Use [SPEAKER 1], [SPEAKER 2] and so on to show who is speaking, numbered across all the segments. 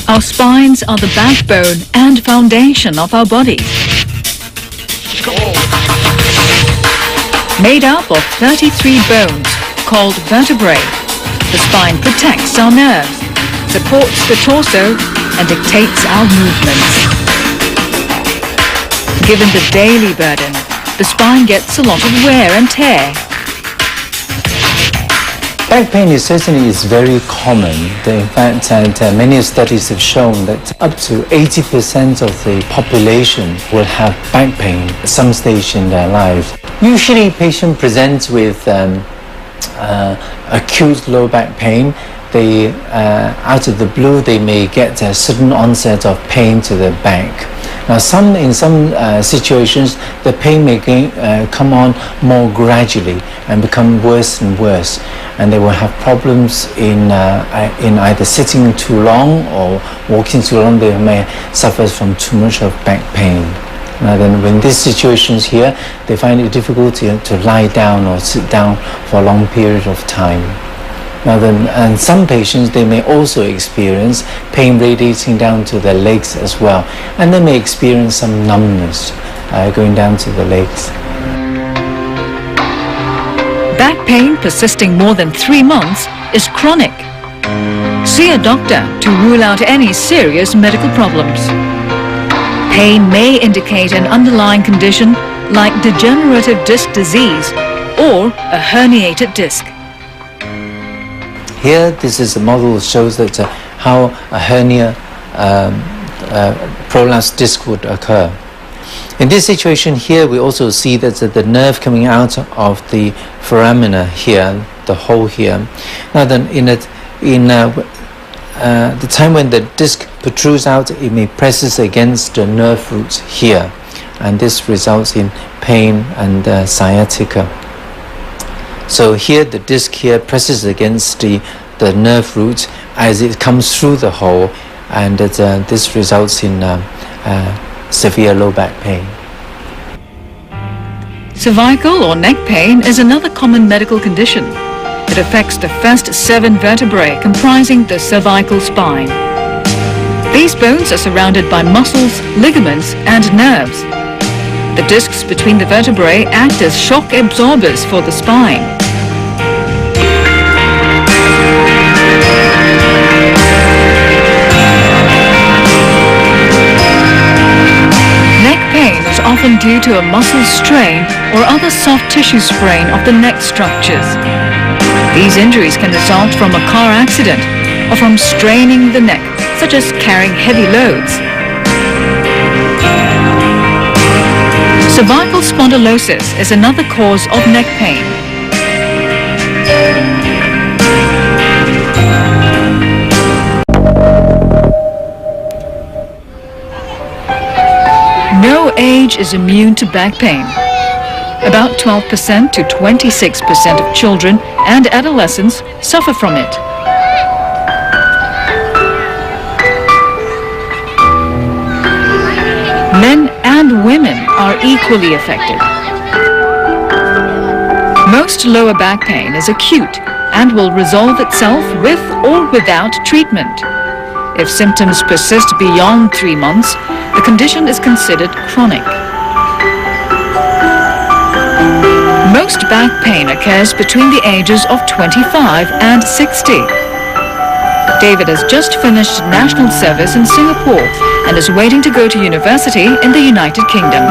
[SPEAKER 1] Our spines are the backbone and foundation of our bodies. Made up of 33 bones called vertebrae, the spine protects our nerves, supports the torso and dictates our movements. Given the daily burden, the spine gets a lot of wear and tear.
[SPEAKER 2] Back pain is certainly very common. In fact, many studies have shown that up to 80% of the population will have back pain at some stage in their life. Usually, patient presents with acute low back pain. They, out of the blue, they may get a sudden onset of pain to the back. Now, in some situations, the pain may come on more gradually and become worse and worse, and they will have problems in either sitting too long or walking too long. They may suffer from too much of back pain. Now, then, in these situations here, they find it difficult to lie down or sit down for a long period of time. Now then, and some patients, they may also experience pain radiating down to their legs as well, and they may experience some numbness going down to the legs.
[SPEAKER 1] Back pain persisting more than 3 months is chronic. See a doctor to rule out any serious medical problems. Pain may indicate an underlying condition like degenerative disc disease or a herniated disc.
[SPEAKER 2] Here, this is a model that shows that how a hernia prolapsed disc would occur. In this situation here, we also see that the nerve coming out of the foramina here, the hole here. Now then, the time when the disc protrudes out, it may presses against the nerve roots here, and this results in pain and sciatica. So here, the disc here presses against the nerve root as it comes through the hole, and this results in severe low back pain.
[SPEAKER 1] Cervical or neck pain is another common medical condition. It affects the first 7 vertebrae comprising the cervical spine. These bones are surrounded by muscles, ligaments, and nerves. The discs between the vertebrae act as shock absorbers for the spine. Neck pain is often due to a muscle strain or other soft tissue sprain of the neck structures. These injuries can result from a car accident or from straining the neck, such as carrying heavy loads. Cervical spondylosis is another cause of neck pain. No age is immune to back pain. About 12% to 26% of children and adolescents suffer from it. Men and women are equally affected. Most lower back pain is acute and will resolve itself with or without treatment. If symptoms persist beyond 3 months, the condition is considered chronic. Most back pain occurs between the ages of 25 and 60. David has just finished national service in Singapore and is waiting to go to university in the United Kingdom.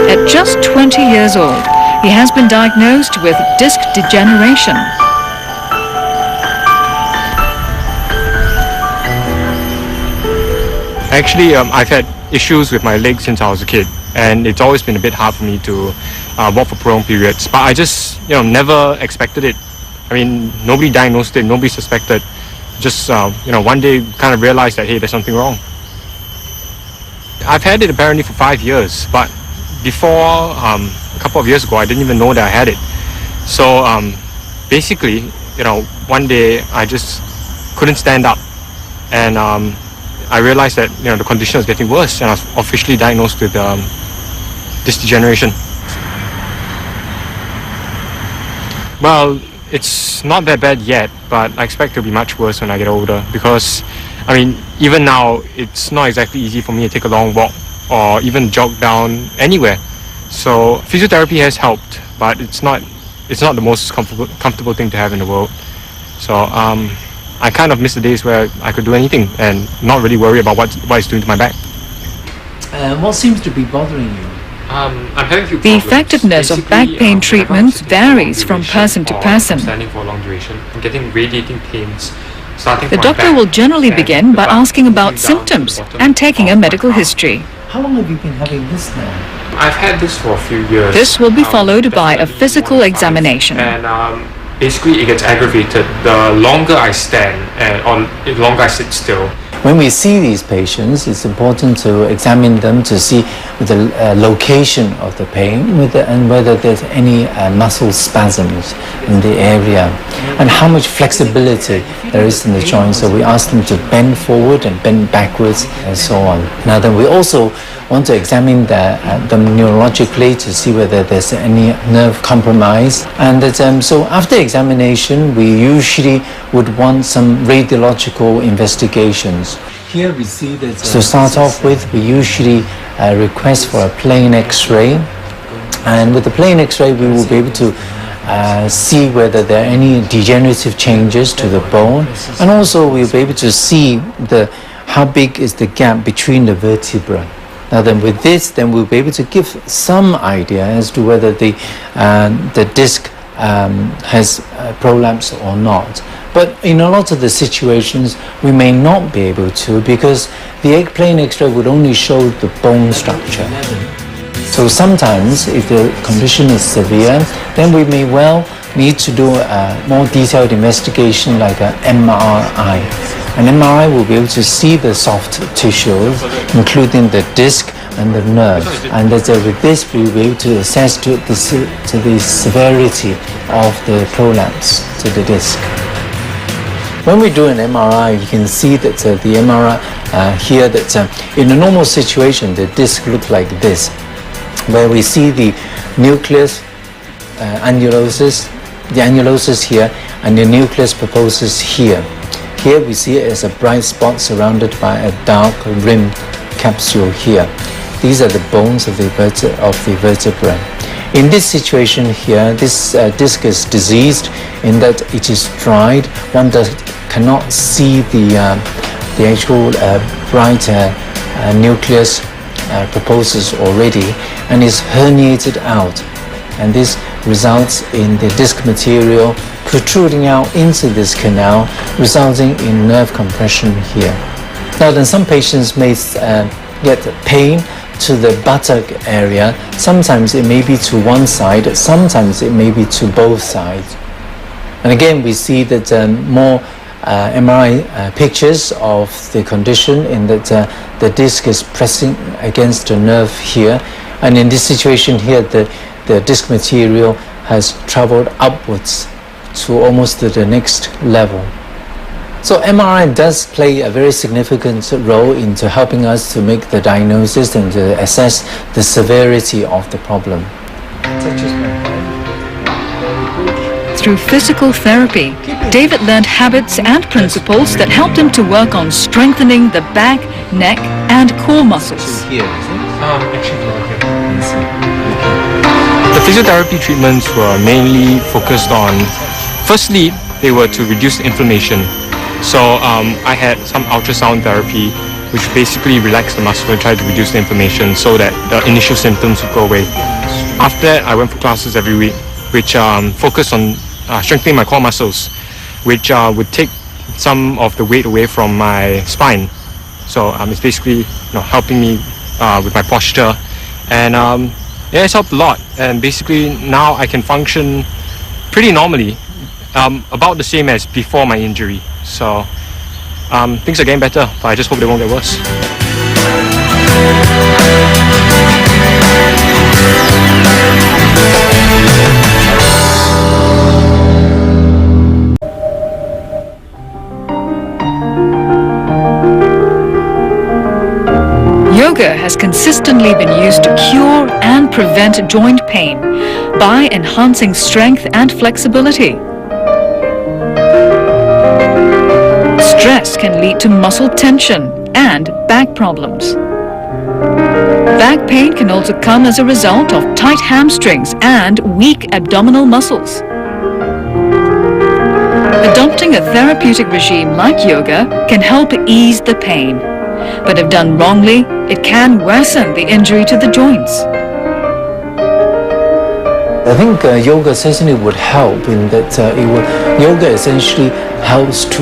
[SPEAKER 1] At just 20 years old, he has been diagnosed with disc degeneration.
[SPEAKER 3] Actually, I've had issues with my legs since I was a kid, and it's always been a bit hard for me to walk for prolonged periods. But I just, never expected it. I mean, nobody diagnosed it, nobody suspected. Just, one day kind of realized that, hey, there's something wrong. I've had it apparently for 5 years, but before a couple of years ago, I didn't even know that I had it. So basically, one day I just couldn't stand up, and I realized that the condition was getting worse, and I was officially diagnosed with disc degeneration. Well, it's not that bad yet, but I expect it to be much worse when I get older, because I mean, even now, it's not exactly easy for me to take a long walk or even jog down anywhere. So physiotherapy has helped, but it's not the most comfortable thing to have in the world. So I kind of miss the days where I could do anything and not really worry about what it's doing to my back.
[SPEAKER 2] What seems to be bothering you?
[SPEAKER 3] I'm having a few
[SPEAKER 1] The
[SPEAKER 3] problems.
[SPEAKER 1] effectiveness of back
[SPEAKER 3] Basically,
[SPEAKER 1] pain
[SPEAKER 3] whenever I'm
[SPEAKER 1] treatments
[SPEAKER 3] sitting for a long
[SPEAKER 1] varies from
[SPEAKER 3] duration
[SPEAKER 1] person to
[SPEAKER 3] or
[SPEAKER 1] person.
[SPEAKER 3] standing for a long duration, I'm getting radiating pains starting
[SPEAKER 1] The
[SPEAKER 3] from my
[SPEAKER 1] doctor
[SPEAKER 3] back
[SPEAKER 1] will generally
[SPEAKER 3] and
[SPEAKER 1] begin
[SPEAKER 3] the
[SPEAKER 1] by
[SPEAKER 3] back
[SPEAKER 1] asking
[SPEAKER 3] moving
[SPEAKER 1] about
[SPEAKER 3] down to the
[SPEAKER 1] symptoms
[SPEAKER 3] bottom
[SPEAKER 1] and taking a
[SPEAKER 3] of my
[SPEAKER 1] medical
[SPEAKER 3] arm.
[SPEAKER 1] history.
[SPEAKER 2] How long have you been having this now?
[SPEAKER 3] I've had this for a few years.
[SPEAKER 1] This will be followed by a
[SPEAKER 3] definitely
[SPEAKER 1] physical
[SPEAKER 3] more than 5.
[SPEAKER 1] examination.
[SPEAKER 3] And basically, it gets aggravated the longer I stand or the longer I sit still.
[SPEAKER 2] When we see these patients, it's important to examine them to see the location of the pain and whether there's any muscle spasms in the area and how much flexibility there is in the joint. So we ask them to bend forward and bend backwards and so on. Now then we also want to examine them neurologically to see whether there's any nerve compromise. And so after examination, we usually would want some radiological investigations. Here we see that to start off with, we usually request for a plain X-ray, and with the plain X-ray we will be able to see whether there are any degenerative changes to the bone, and also we'll be able to see how big is the gap between the vertebrae. Now then with this, then we'll be able to give some idea as to whether the disc has prolapse or not. But in a lot of the situations, we may not be able to, because the plain X-ray would only show the bone structure. So sometimes, if the condition is severe, then we may well need to do a more detailed investigation like an MRI. An MRI will be able to see the soft tissues, including the disc and the nerve. And with this, we will be able to assess to the severity of the prolapse to the disc. When we do an MRI, you can see that the MRI here, that in a normal situation, the disc looks like this, where we see the nucleus annulosus, the annulosus here, and the nucleus pulposus here. Here we see it as a bright spot surrounded by a dark rim capsule here. These are the bones of the vertebra. In this situation here, this disc is diseased in that it is dried. One cannot see the actual bright nucleus pulposus already, and is herniated out. And this results in the disc material protruding out into this canal, resulting in nerve compression here. Now then, some patients may get pain to the buttock area. Sometimes it may be to one side, sometimes it may be to both sides. And again, we see that more MRI pictures of the condition in that the disc is pressing against the nerve here. And in this situation here, the disc material has traveled upwards to almost to the next level. So MRI does play a very significant role into helping us to make the diagnosis and to assess the severity of the problem.
[SPEAKER 1] Through physical therapy, David learned habits and principles that helped him to work on strengthening the back, neck, and core muscles.
[SPEAKER 3] The physiotherapy treatments were mainly focused on, firstly, they were to reduce inflammation. So I had some ultrasound therapy, which basically relaxed the muscle and tried to reduce the inflammation so that the initial symptoms would go away. After that, I went for classes every week, which focused on strengthening my core muscles, which would take some of the weight away from my spine. So it's basically helping me with my posture, and yeah, it's helped a lot. And basically now I can function pretty normally, about the same as before my injury. So things are getting better, but I just hope they won't get worse.
[SPEAKER 1] Yoga has consistently been used to cure and prevent joint pain by enhancing strength and flexibility. Stretch stress can lead to muscle tension and back problems. Back pain can also come as a result of tight hamstrings and weak abdominal muscles. Adopting a therapeutic regime like yoga can help ease the pain, but if done wrongly, it can worsen the injury to the joints.
[SPEAKER 2] I think yoga certainly would help in that yoga essentially helps to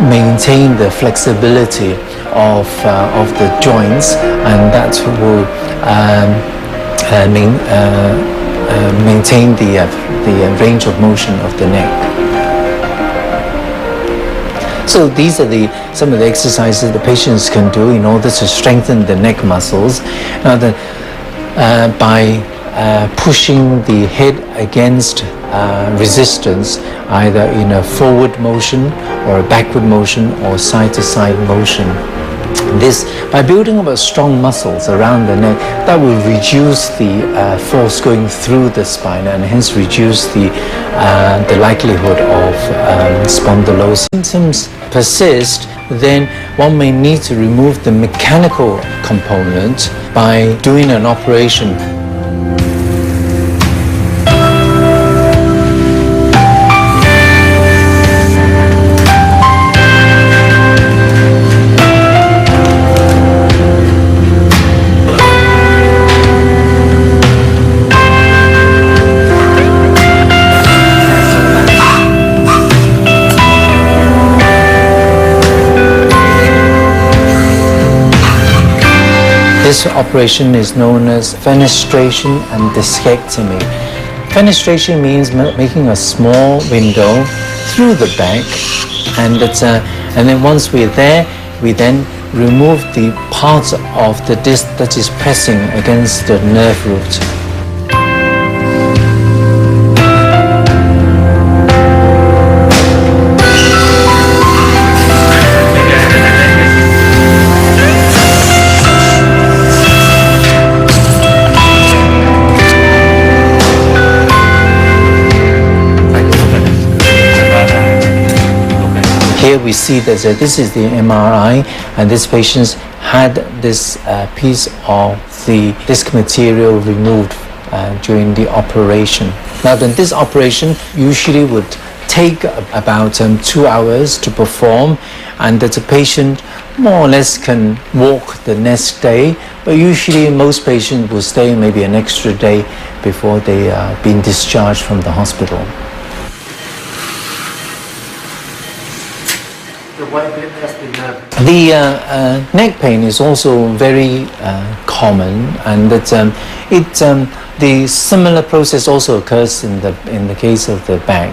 [SPEAKER 2] maintain the flexibility of the joints, and that will maintain the range of motion of the neck. So these are some of the exercises the patients can do in order to strengthen the neck muscles. Now, by pushing the head against resistance, either in a forward motion or a backward motion or side-to-side motion. This, by building up strong muscles around the neck, that will reduce the force going through the spine and hence reduce the likelihood of spondylosis. Symptoms persist, then one may need to remove the mechanical component by doing an operation. This operation is known as fenestration and discectomy. Fenestration means making a small window through the back, and then once we're there, we then remove the part of the disc that is pressing against the nerve root. Here we see that this is the MRI, and this patient had this piece of the disc material removed during the operation. Now then, this operation usually would take about 2 hours to perform, and that the patient more or less can walk the next day, but usually most patients will stay maybe an extra day before they are being discharged from the hospital. The neck pain is also very common, and that the similar process also occurs in the case of the back.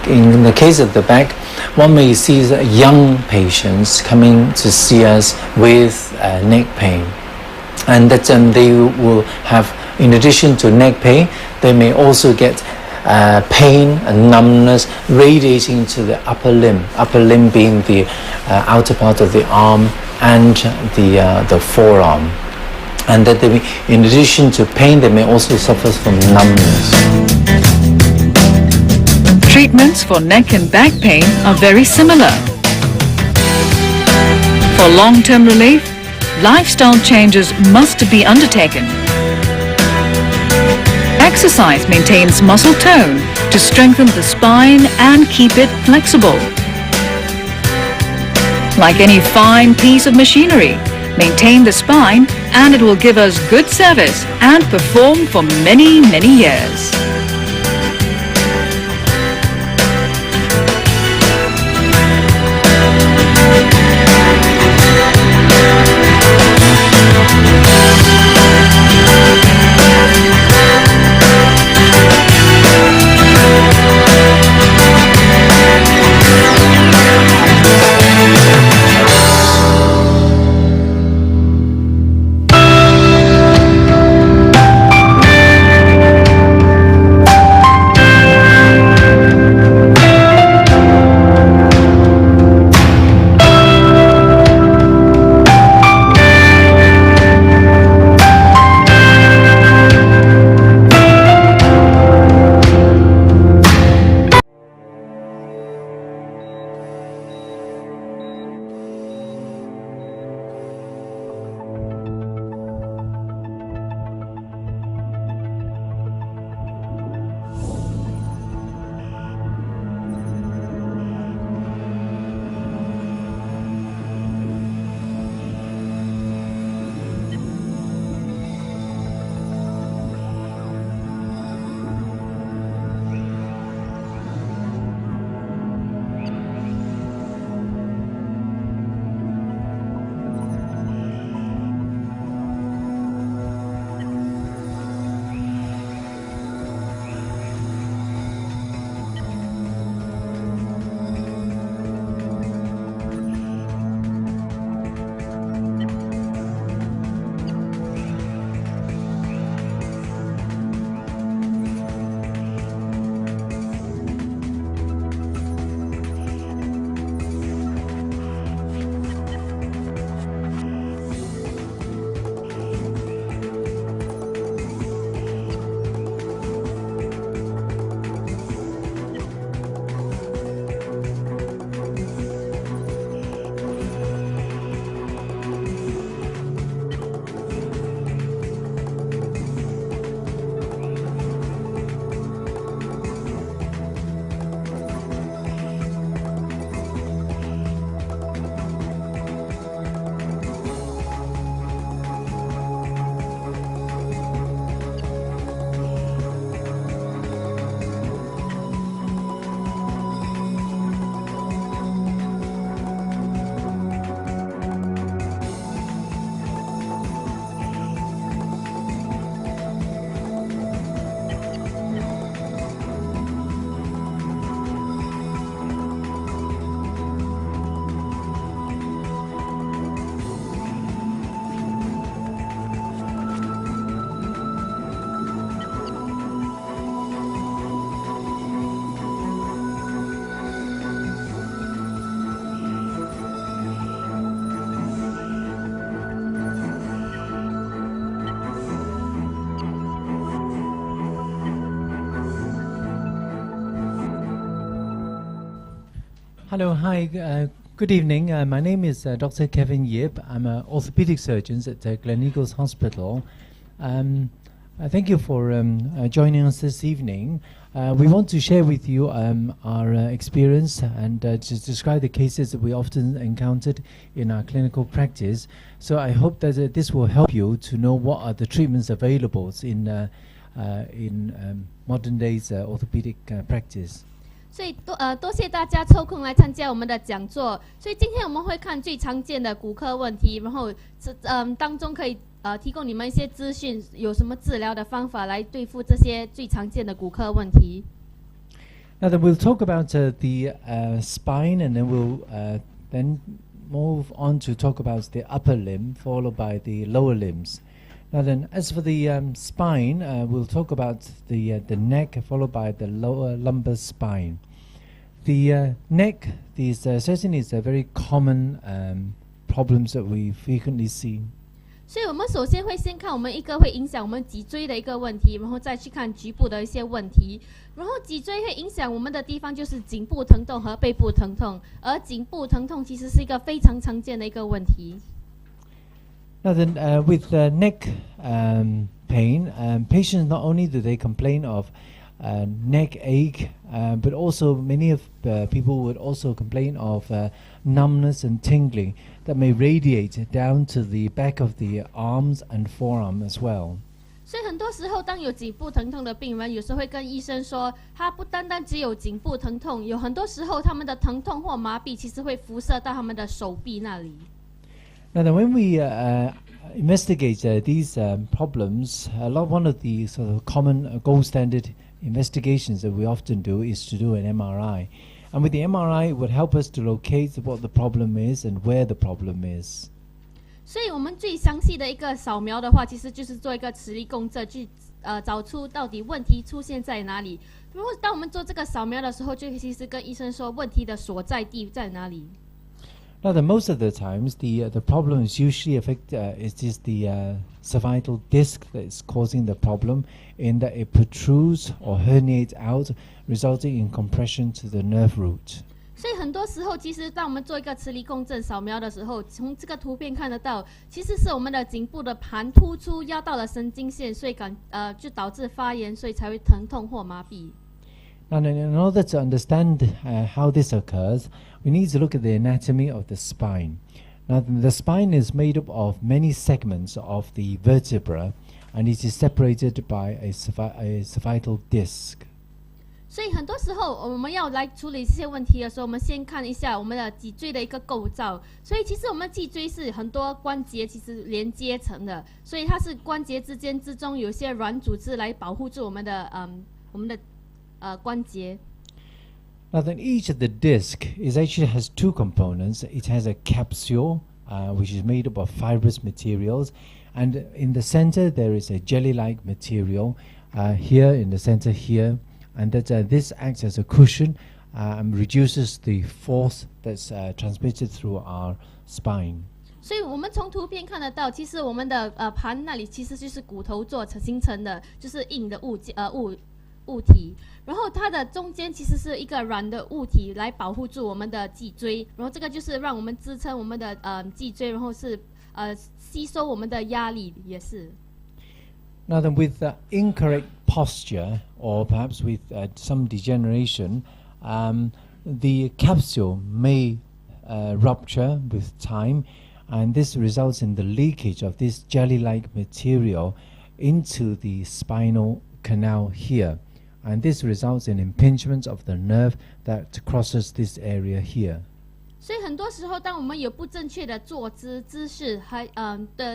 [SPEAKER 2] In the case of the back, one may see young patients coming to see us with neck pain, and that they will have, in addition to neck pain, they may also get pain and numbness radiating to the upper limb being the outer part of the arm and the forearm. And that they may, in addition to pain, they may also suffer from numbness.
[SPEAKER 1] Treatments for neck and back pain are very similar. For long-term relief, lifestyle changes must be undertaken. Exercise maintains muscle tone to strengthen the spine and keep it flexible. Like any fine piece of machinery, maintain the spine and it will give us good service and perform for many, many years.
[SPEAKER 2] Hello, hi, good evening. My name is Dr. Kevin Yip. I'm an orthopedic surgeon at Gleneagles Hospital. Thank you for joining us this evening. We want to share with you our experience and to describe the cases that we often encountered in our clinical practice. So I hope that this will help you to know what are the treatments available in modern days orthopedic practice.
[SPEAKER 4] 所以多谢大家抽空来参加我们的讲座。所以今天我们会看最常见的骨科问题，然后当中可以提供你们一些资讯，有什么治疗的方法来对付这些最常见的骨科问题。
[SPEAKER 2] Now then we'll talk about the spine, and then we'll then move on to talk about the upper limb, followed by the lower limbs. Now then, as for the spine, we'll talk about the neck, followed by the lower lumbar spine. The neck, certainly is a very common problems that we frequently see.
[SPEAKER 4] 所以我们首先会先看我们一个会影响我们脊椎的一个问题，然后再去看局部的一些问题。然后脊椎会影响我们的地方就是颈部疼痛和背部疼痛，而颈部疼痛其实是一个非常常见的一个问题。
[SPEAKER 2] Now then, with neck pain, patients not only do they complain of neck ache, but also many of people would also complain of numbness and tingling that may radiate down to the back of the arms and forearm as well.
[SPEAKER 4] 所以很多时候，当有颈部疼痛的病人，有时候会跟医生说，他不单单只有颈部疼痛，有很多时候他们的疼痛或麻痹其实会辐射到他们的手臂那里。
[SPEAKER 2] Now then, when we investigate these problems, one of the sort of common gold standard investigations that we often do is to do an MRI. And with the MRI, it would help us to locate what the problem is and where the problem is.
[SPEAKER 4] 所以我们最详细的一个扫描的话，其实就是做一个磁力共振，去找出到底问题出现在哪里。如果当我们做这个扫描的时候，就其实跟医生说问题的所在地在哪里。
[SPEAKER 2] Now, most of the times, the problem is usually is just the cervical disc that is causing the problem, in that it protrudes or herniates out, resulting in compression to the nerve root.
[SPEAKER 4] 所以很多时候，其实当我们做一个磁力共振扫描的时候，从这个图片看得到，其实是我们的颈部的盘突出压到了神经线，所以就导致发炎，所以才会疼痛或麻痹。
[SPEAKER 2] Now, in order to understand how this occurs, we need to look at the anatomy of the spine. Now, the spine is made up of many segments of the vertebra, and it is separated by a cervical disc.
[SPEAKER 4] 所以很多时候，我们要来处理这些问题的时候，我们先看一下我们的脊椎的一个构造。所以其实我们脊椎是很多关节其实连接成的，所以它是关节之中有一些软组织来保护住我们的关节。
[SPEAKER 2] Now then, each of the disc has two components. It has a capsule, which is made up of fibrous materials, and in the center there is a jelly-like material, here in the center here, and that this acts as a cushion and reduces the force that's transmitted through our spine.
[SPEAKER 4] 所以我们从图片看得到，其实我们的盘那里其实就是骨头做形成的，就是硬的物体，然后它的中间其实是一个软的物体来保护住我们的脊椎，然后这个就是让我们支撑我们的脊椎，然后是吸收我们的压力也是。
[SPEAKER 2] Now then, with incorrect posture, or perhaps with some degeneration, the capsule may rupture with time, and this results in the leakage of this jelly-like material into the spinal canal here. And this results in impingement of the nerve that crosses this area here.
[SPEAKER 4] 所以很多时候，当我们有不正确的坐姿势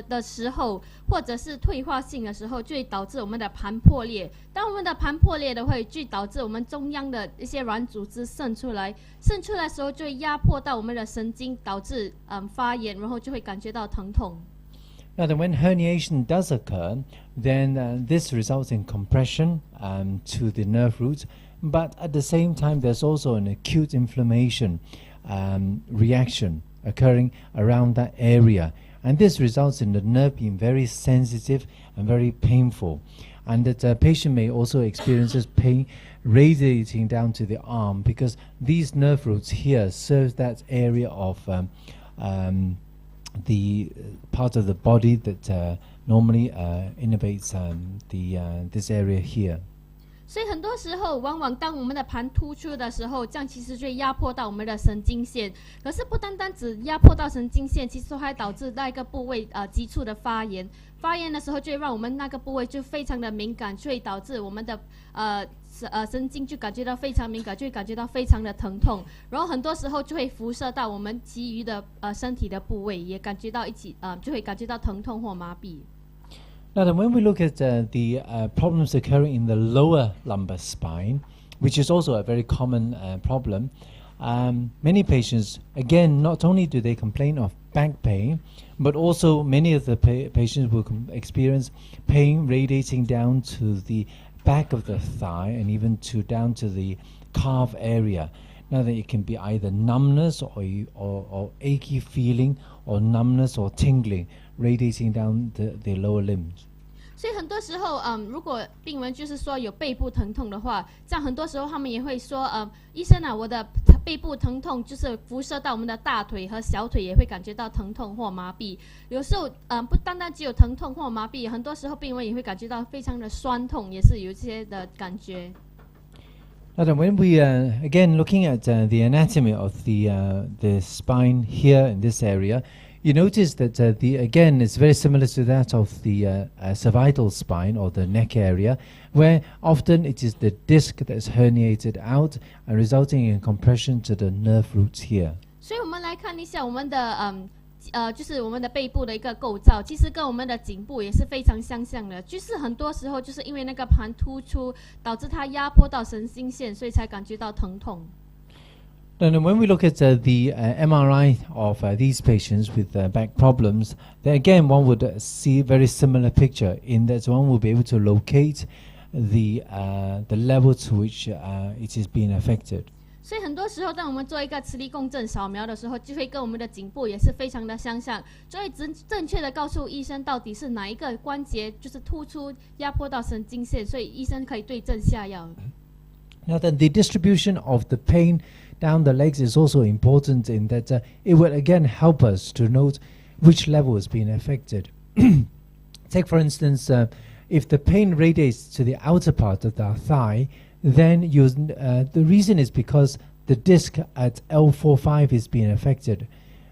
[SPEAKER 4] 的时候，或者是退化性的时候，就会导致我们的盘破裂。当我们的盘破裂的会，就导致我们中央的一些软组织渗出来的时候，就会压迫到我们的神经，导致发炎，然后就会感觉到疼痛。
[SPEAKER 2] Now, then, when herniation does occur, then this results in compression to the nerve roots, but at the same time, there's also an acute inflammation reaction occurring around that area, and this results in the nerve being very sensitive and very painful. and that a patient may also experience pain radiating down to the arm because these nerve roots here serve that area of the part of the body that normally innervates this area here.
[SPEAKER 4] 所以很多时候，往往当我们的盘突出的时候，这样其实就会压迫到我们的神经线。可是不单单只压迫到神经线，其实还导致那个部位急促的发炎。发炎的时候，就会让我们那个部位就非常的敏感，所以导致我们的神经就感觉到非常敏感，就会感觉到非常的疼痛。然后很多时候就会辐射到我们其余的身体的部位，也感觉到就会感觉到疼痛或麻痹。
[SPEAKER 2] Now then, when we look at the problems occurring in the lower lumbar spine, which is also a very common problem, many patients, again, not only do they complain of back pain, but also many of the patients will experience pain radiating down to the back of the thigh and even down to the calf area. Now that it can be either numbness or achy feeling or numbness or tingling radiating down the lower limbs.
[SPEAKER 4] 所以很多时候，如果病人就是说有背部疼痛的话，这样很多时候他们也会说，医生啊，我的背部疼痛就是辐射到我们的大腿和小腿，也会感觉到疼痛或麻痹。有时候，不单单只有疼痛或麻痹，很多时候病人也会感觉到非常的酸痛，也是有一些的感觉。
[SPEAKER 2] Now then, when we again looking at the anatomy of the spine here in this area, you notice that again it's very similar to that of the cervical spine or the neck area, where often it is the disc that's herniated out and resulting in compression to the nerve roots here.
[SPEAKER 4] 所以我们来看一下我们的就是我们的背部的一个构造，其实跟我们的颈部也是非常相像的。就是很多时候就是因为那个盘突出，导致它压迫到神经线，所以才感觉到疼痛。
[SPEAKER 2] And when we look at the MRI of these patients with back problems, then again one would see a very similar picture in that one will be able to locate the level to which it is being affected.
[SPEAKER 4] 所以很多时候，当我们做一个磁力共振扫描的时候，就会跟我们的颈部也是非常的相像，就会正确的告诉医生到底是哪一个关节就是突出压迫到神经线，所以医生可以对症下药。
[SPEAKER 2] Now then, the distribution of the pain down the legs is also important in that it will again help us to note which level is being affected. Take for instance, if the pain radiates to the outer part of the thigh, then the reason is because the disc at L45 is being affected.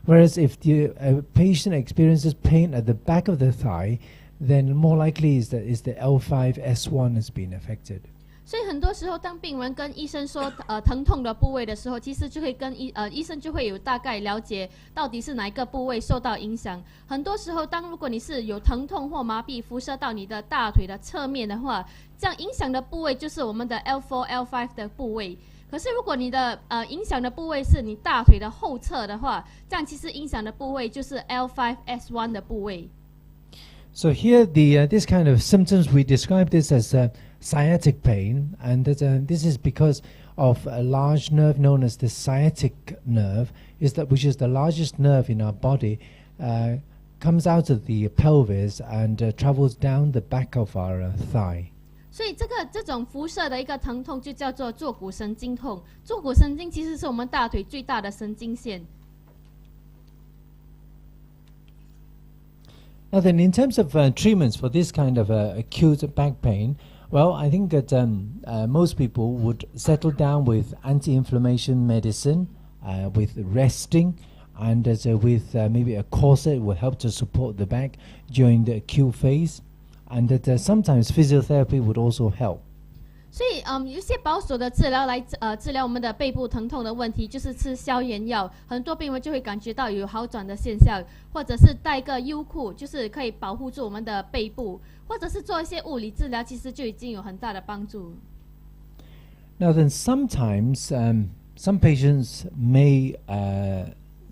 [SPEAKER 2] Whereas if the patient experiences pain at the back of the thigh, then more likely is the L5S1 has been affected.
[SPEAKER 4] 所以很多时候，当病人跟医生说疼痛的部位的时候，其实就会跟医生就会有大概了解到底是哪一个部位受到影响。很多时候，如果你是有疼痛或麻痹辐射到你的大腿的侧面的话，这样影响的部位就是我们的 L4、L5 的部位。可是如果你的影响的部位是你大腿的后侧的话，这样其实影响的部位就是 L5S1 的部位。
[SPEAKER 2] So here, this kind of symptoms, we describe this as sciatic pain, and this is because of a large nerve known as the sciatic nerve, which is the largest nerve in our body, comes out of the pelvis and travels down the back of our thigh.
[SPEAKER 4] 所以这种辐射的一个疼痛就叫做坐骨神经痛。坐骨神经其实是我们大腿最大的神经线。
[SPEAKER 2] Now then, in terms of treatments for this kind of acute back pain, well, I think that most people would settle down with anti-inflammation medicine, with resting, and with maybe a corset will help to support the back during the acute phase, and that sometimes physiotherapy would also help.
[SPEAKER 4] 所以有一些保守的治疗来治疗我们的背部疼痛的问题，就是吃消炎药，很多病人就会感觉到有好转的现象，或者是戴个优裤，就是可以保护住我们的背部，或者是做一些物理治疗，其实就已经有很大的帮助。
[SPEAKER 2] Now then, sometimes some patients may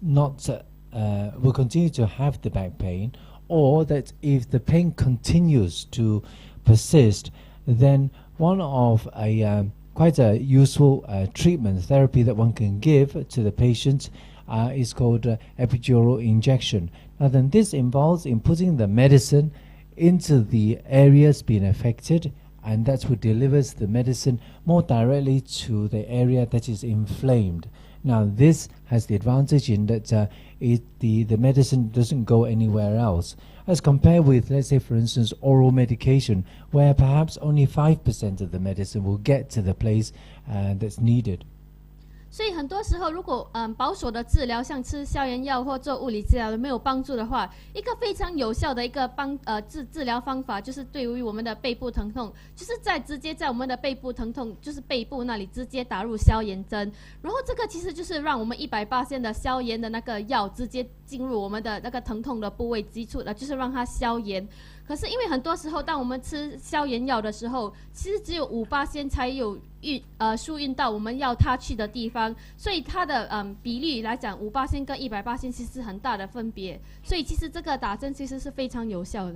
[SPEAKER 2] will continue to have the back pain, or that if the pain continues to persist, then one of quite a useful treatment therapy that one can give to the patient is called epidural injection. Now then, this involves in putting the medicine into the areas being affected, and that's what delivers the medicine more directly to the area that is inflamed. Now, this has the advantage in that the medicine doesn't go anywhere else, as compared with, let's say, for instance, oral medication, where perhaps only 5% of the medicine will get to the place that's needed.
[SPEAKER 4] 所以很多时候，如果保守的治疗，像吃消炎药或做物理治疗没有帮助的话，一个非常有效的一个治疗方法，就是对于我们的背部疼痛，就是直接在我们的背部疼痛，就是背部那里直接打入消炎针，然后这个其实就是让我们100%的消炎的那个药直接进入我们的那个疼痛的部位基础的，就是让它消炎。可是因为很多时候，当我们吃消炎药的时候，其实只有5%才有输运到我们要它去的地方，所以它的比例来讲，5%跟100%其实是很大的分别。所以其实这个打针其实是非常有效的。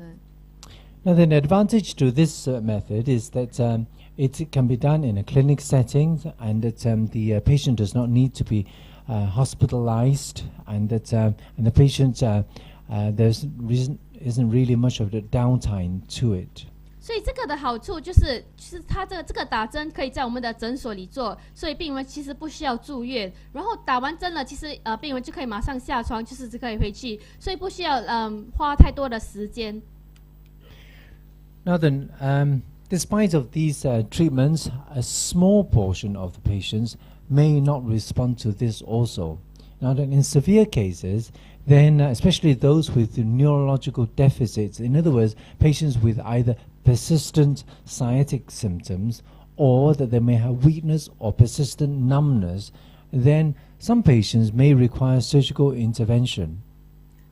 [SPEAKER 2] Now, the advantage to this method is that it can be done in a clinic setting, and that the patient does not need to be hospitalized, and that and the patient isn't really much of the downtime to it.
[SPEAKER 4] 所以这个的好处就是它这个打针可以在我们的诊所里做，所以病人其实不需要住院，然后打完针了，其实病人就可以马上下床，就是可以回去，所以不需要花太多的时间。
[SPEAKER 2] Now then, despite of these treatments, a small portion of the patients may not respond to this also. Now then, in severe cases, then especially those with neurological deficits, in other words, patients with either persistent sciatic symptoms or that they may have weakness or persistent numbness, then some patients may require surgical intervention.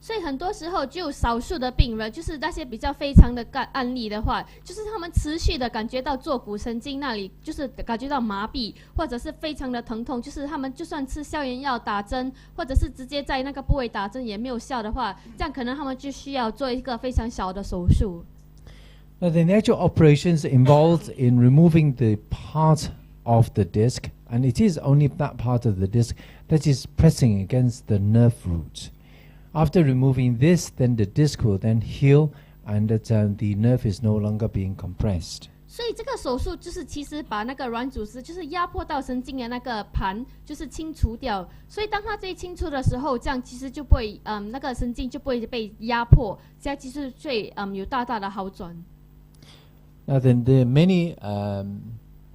[SPEAKER 4] 所以很多时候，就少数的病人，就是那些比较非常的案例的话，就是他们持续的感觉到坐骨神经那里，就是感觉到麻痹，或者是非常的疼痛，就是他们就算吃消炎药、打针，或者是直接在那个部位打针也没有效的话，这样可能他们就需要做一个非常小的手术。
[SPEAKER 2] Now, the actual operations involved in removing the part of the disc, and it is only that part of the disc that is pressing against the nerve root. After removing this, then the disc will then heal, and that the nerve is no longer being compressed.
[SPEAKER 4] 所以这个手术就是其实把那个软组织，就是压迫到神经的那个盘，就是清除掉。所以当它这一清除的时候，这样其实就不会那个神经就不会被压迫，这样其实最有大大的好转。
[SPEAKER 2] Now then, there are many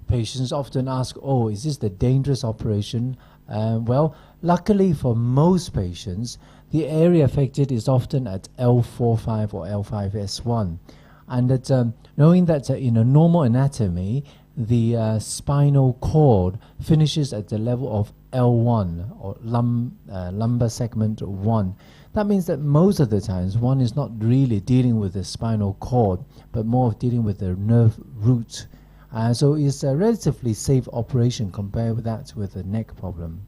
[SPEAKER 2] patients often ask, "Oh, is this the dangerous operation?" Well, luckily for most patients, the area affected is often at L4-5 or L5-S1, and that knowing that in a normal anatomy, the spinal cord finishes at the level of L1 or lumbar segment 1. That means that most of the times one is not really dealing with the spinal cord, but more of dealing with the nerve root. So it's a relatively safe operation compared with that with the neck problem.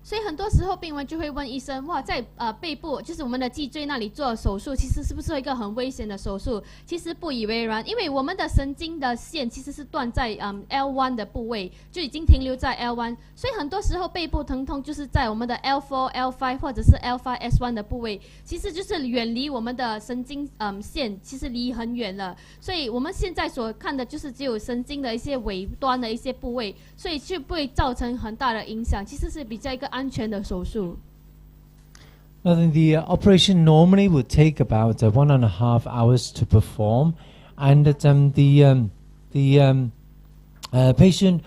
[SPEAKER 4] 所以很多时候病人就会问医生，哇，在背部就是我们的脊椎那里做手术，其实是不是一个很危险的手术？其实不以为然，因为我们的神经的线其实是断在L1 的部位，就已经停留在 L1，所以很多时候背部疼痛就是在我们的 L4、L5 或者是 L5-S1 的部位，其实就是远离我们的神经线，其实离很远了。所以我们现在所看的就是只有神经的一些尾端的一些部位，所以就不会造成很大的影响，其实是比较一个安全的手术。
[SPEAKER 2] Now then, the operation normally would take about 1.5 hours to perform, and that the patient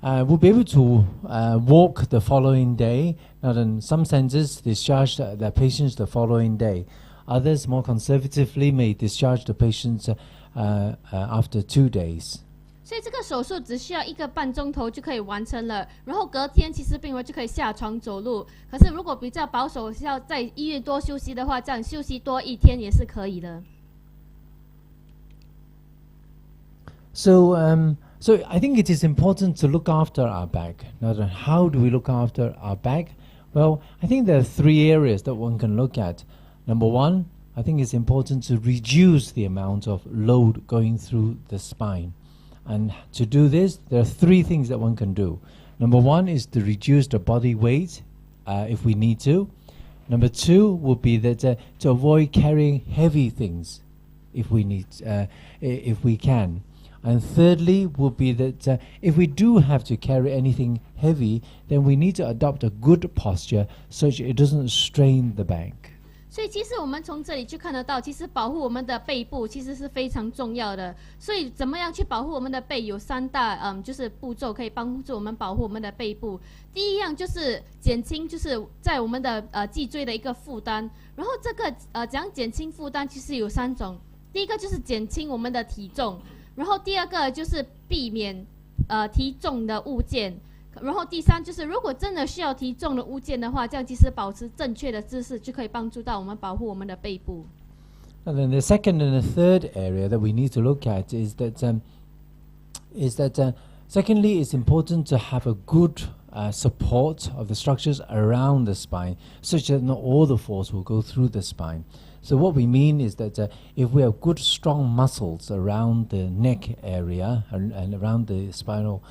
[SPEAKER 2] will be able to walk the following day. Now then, some centers discharge the patients the following day. Others, more conservatively, may discharge the patients after 2 days.
[SPEAKER 4] 所以这个手术只需要1个半钟头就可以完成了，然后隔天其实病人就可以下床走路。可是如果比较保守，要在医院多休息的话，这样休息多1天也是可以的。
[SPEAKER 2] So I think it is important to look after our back. Now, how do we look after our back? Well, I think there are 3 areas that one can look at. Number 1, I think it's important to reduce the amount of load going through the spine. And to do this, there are 3 things that one can do. Number 1 is to reduce the body weight if we need to. Number 2 would be that to avoid carrying heavy things if we need, if we can. And thirdly would be that if we do have to carry anything heavy, then we need to adopt a good posture such it doesn't strain the back.
[SPEAKER 4] 所以其实我们从这里就看得到，其实保护我们的背部其实是非常重要的。所以怎么样去保护我们的背，有3大就是步骤可以帮助我们保护我们的背部。第一样就是减轻，就是在我们的脊椎的一个负担。然后这个怎样减轻负担，其实有3种。第一个就是减轻我们的体重，然后第二个就是避免提重的物件。然后第3就是如果真的需要提重的物件的话，这样其实保持正确的姿势就可以帮助到我们保护我们的背部。
[SPEAKER 2] And then the second and the third area that we need to look at is that secondly, it's important to have a good support of the structures around the spine, such that not all the force will go through the spine. So what we mean is that if we have good strong muscles around the neck area and around the spinal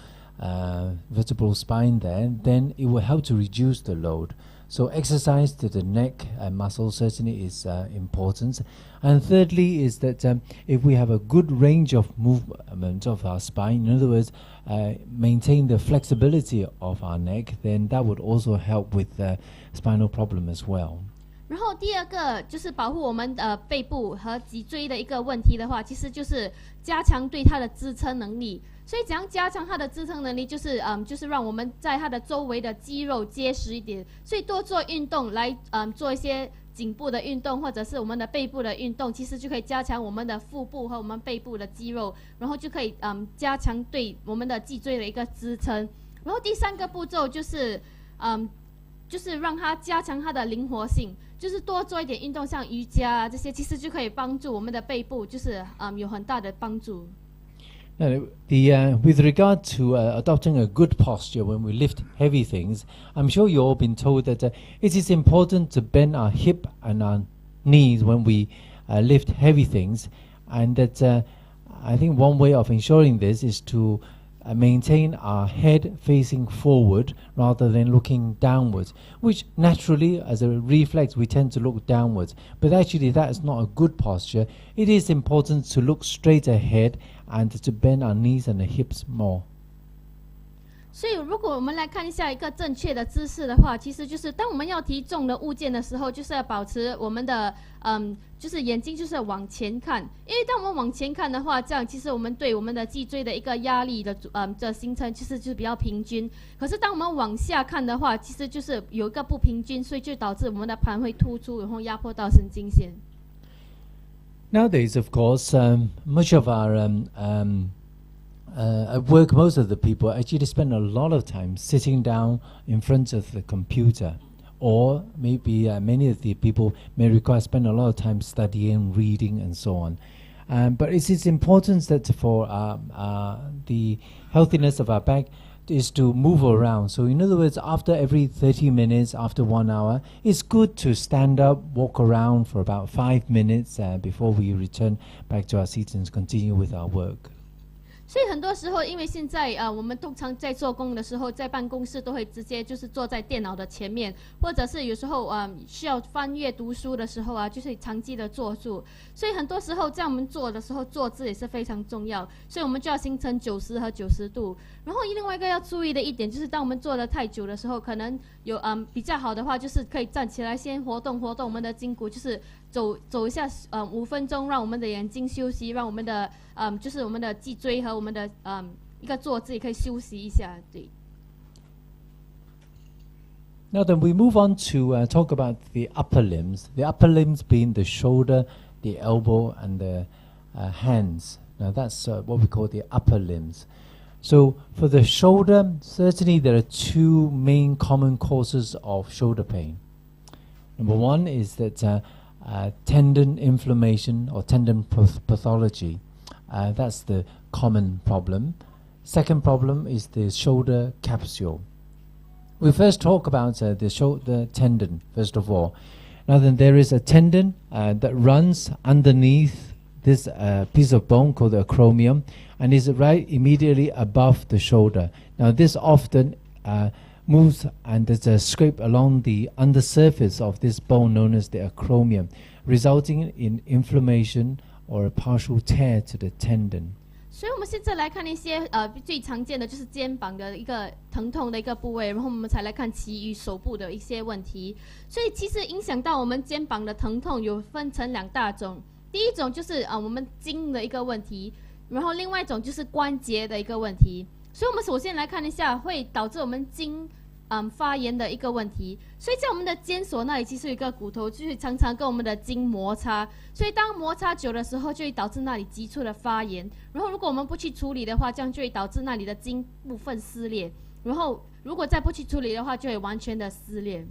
[SPEAKER 2] vertebral spine there, then it will help to reduce the load. So exercise to the neck muscle certainly is important. And thirdly is that if we have a good range of movement of our spine, in other words, maintain the flexibility of our neck, then that would also help with spinal problem as well.
[SPEAKER 4] 然后第二个就是保护我们背部和脊椎的一个问题的话，其实就是加强对它的支撑能力。所以怎样加强它的支撑能力，就是让我们在它的周围的肌肉结实一点。所以多做运动来做一些颈部的运动，或者是我们的背部的运动，其实就可以加强我们的腹部和我们背部的肌肉，然后就可以加强对我们的脊椎的一个支撑。然后第3个步骤就是让它加强它的灵活性。就是多做一点运动，像瑜伽啊这些，其实就可以帮助我们的背部，就是有很大的帮助。
[SPEAKER 2] Now, with regard to adopting a good posture when we lift heavy things, I'm sure you've all been told that it is important to bend our hip and our knees when we lift heavy things, and that I think one way of ensuring this is to maintain our head facing forward rather than looking downwards, which naturally as a reflex we tend to look downwards, but actually that is not a good posture. It is important to look straight ahead and to bend our knees and the hips more.
[SPEAKER 4] 所以如果我们来看一下一个正确的姿势的话，其实就是当我们要提重的物件的时候，就是要保持我们的就是眼睛就是往前看，因为当我们往前看的话，这样其实我们对我们的脊椎的一个压力的的形成其实就是比较平均。可是当我们往下看的话，其实就是有一个不平均，所以就导致我们的盘会突出，然后压迫到神经线。
[SPEAKER 2] Nowadays, of course, much of our at work, most of the people actually spend a lot of time sitting down in front of the computer, or maybe many of the people may spend a lot of time studying, reading, and so on. But it is important that for the healthiness of our back is to move around. So in other words, after every 30 minutes, after 1 hour, it's good to stand up, walk around for about 5 minutes before we return back to our seats and continue with our work.
[SPEAKER 4] 所以很多时候，因为现在我们通常在做工的时候，在办公室都会直接就是坐在电脑的前面，或者是有时候需要翻阅读书的时候啊，就是长期的坐住。所以很多时候在我们做的时候，坐姿也是非常重要，所以我们就要形成90和90度。然后另外一个要注意的一点就是，当我们坐得太久的时候，可能有比较好的话，就是可以站起来先活动活动我们的筋骨，就是走一下5分钟，让我们的眼睛休息，让我们的就是我们的脊椎和我们的一个坐姿也可以休息一下，对。
[SPEAKER 2] Now then we move on to talk about the upper limbs. The upper limbs being the shoulder, the elbow, and the hands. Now that's what we call the upper limbs. So for the shoulder, certainly there are 2 main common causes of shoulder pain. Number 1 is that tendon inflammation or tendon pathology. That's the common problem. Second problem is the shoulder capsule. We first talk about the shoulder tendon, first of all. Now then, there is a tendon that runs underneath this piece of bone called the acromion, and is right immediately above the shoulder. Now this often moves and there's a scrape along the undersurface of this bone known as the acromion, resulting in inflammation or a partial tear to the tendon.
[SPEAKER 4] 所以我们现在来看一些最常见的就是肩膀的一个疼痛的一个部位，然后我们才来看其余手部的一些问题。所以其实影响到我们肩膀的疼痛有分成2大种，第一种就是我们筋的一个问题，然后另外一种就是关节的一个问题。所以我们首先来看一下会导致我们筋发炎的一个问题。所以在我们的肩锁那里其实有一个骨头，就是常常跟我们的筋摩擦，所以当摩擦久的时候就会导致那里急促的发炎，然后如果我们不去处理的话，这样就会导致那里的筋部分撕裂，然后如果再不去处理的话就会完全的撕裂。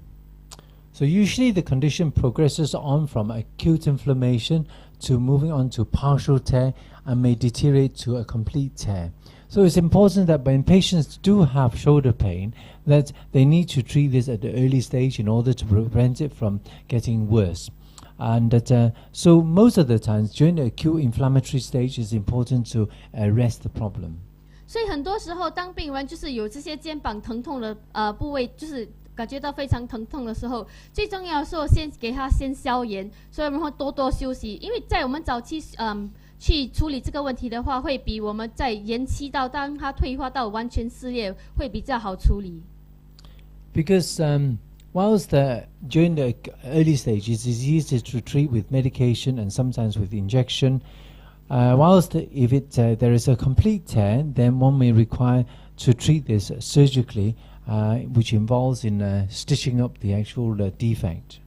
[SPEAKER 2] So usually the condition progresses on from acute inflammation to moving on to partial tear and may deteriorate to a complete tear. So it's important that when patients do have shoulder pain, that they need to treat this at the early stage in order to prevent it from getting worse. And that, so most of the times during the acute inflammatory stage, it's important to arrest the problem.
[SPEAKER 4] 所以很多时候当病人就是有这些肩膀疼痛的部位，就是感觉到非常疼痛的时候，最重要的时候先给他先消炎，所以我们会多多休息，因为在我们早期去处理这个问题的话，会比我们在延期到当它退化到完全撕裂会比较好处理。
[SPEAKER 2] Because whilst during the early stages it's easier to treat with medication and sometimes with injection, whilst if there is a complete tear, then one may require to treat this surgically, which involves in stitching up the actual defect.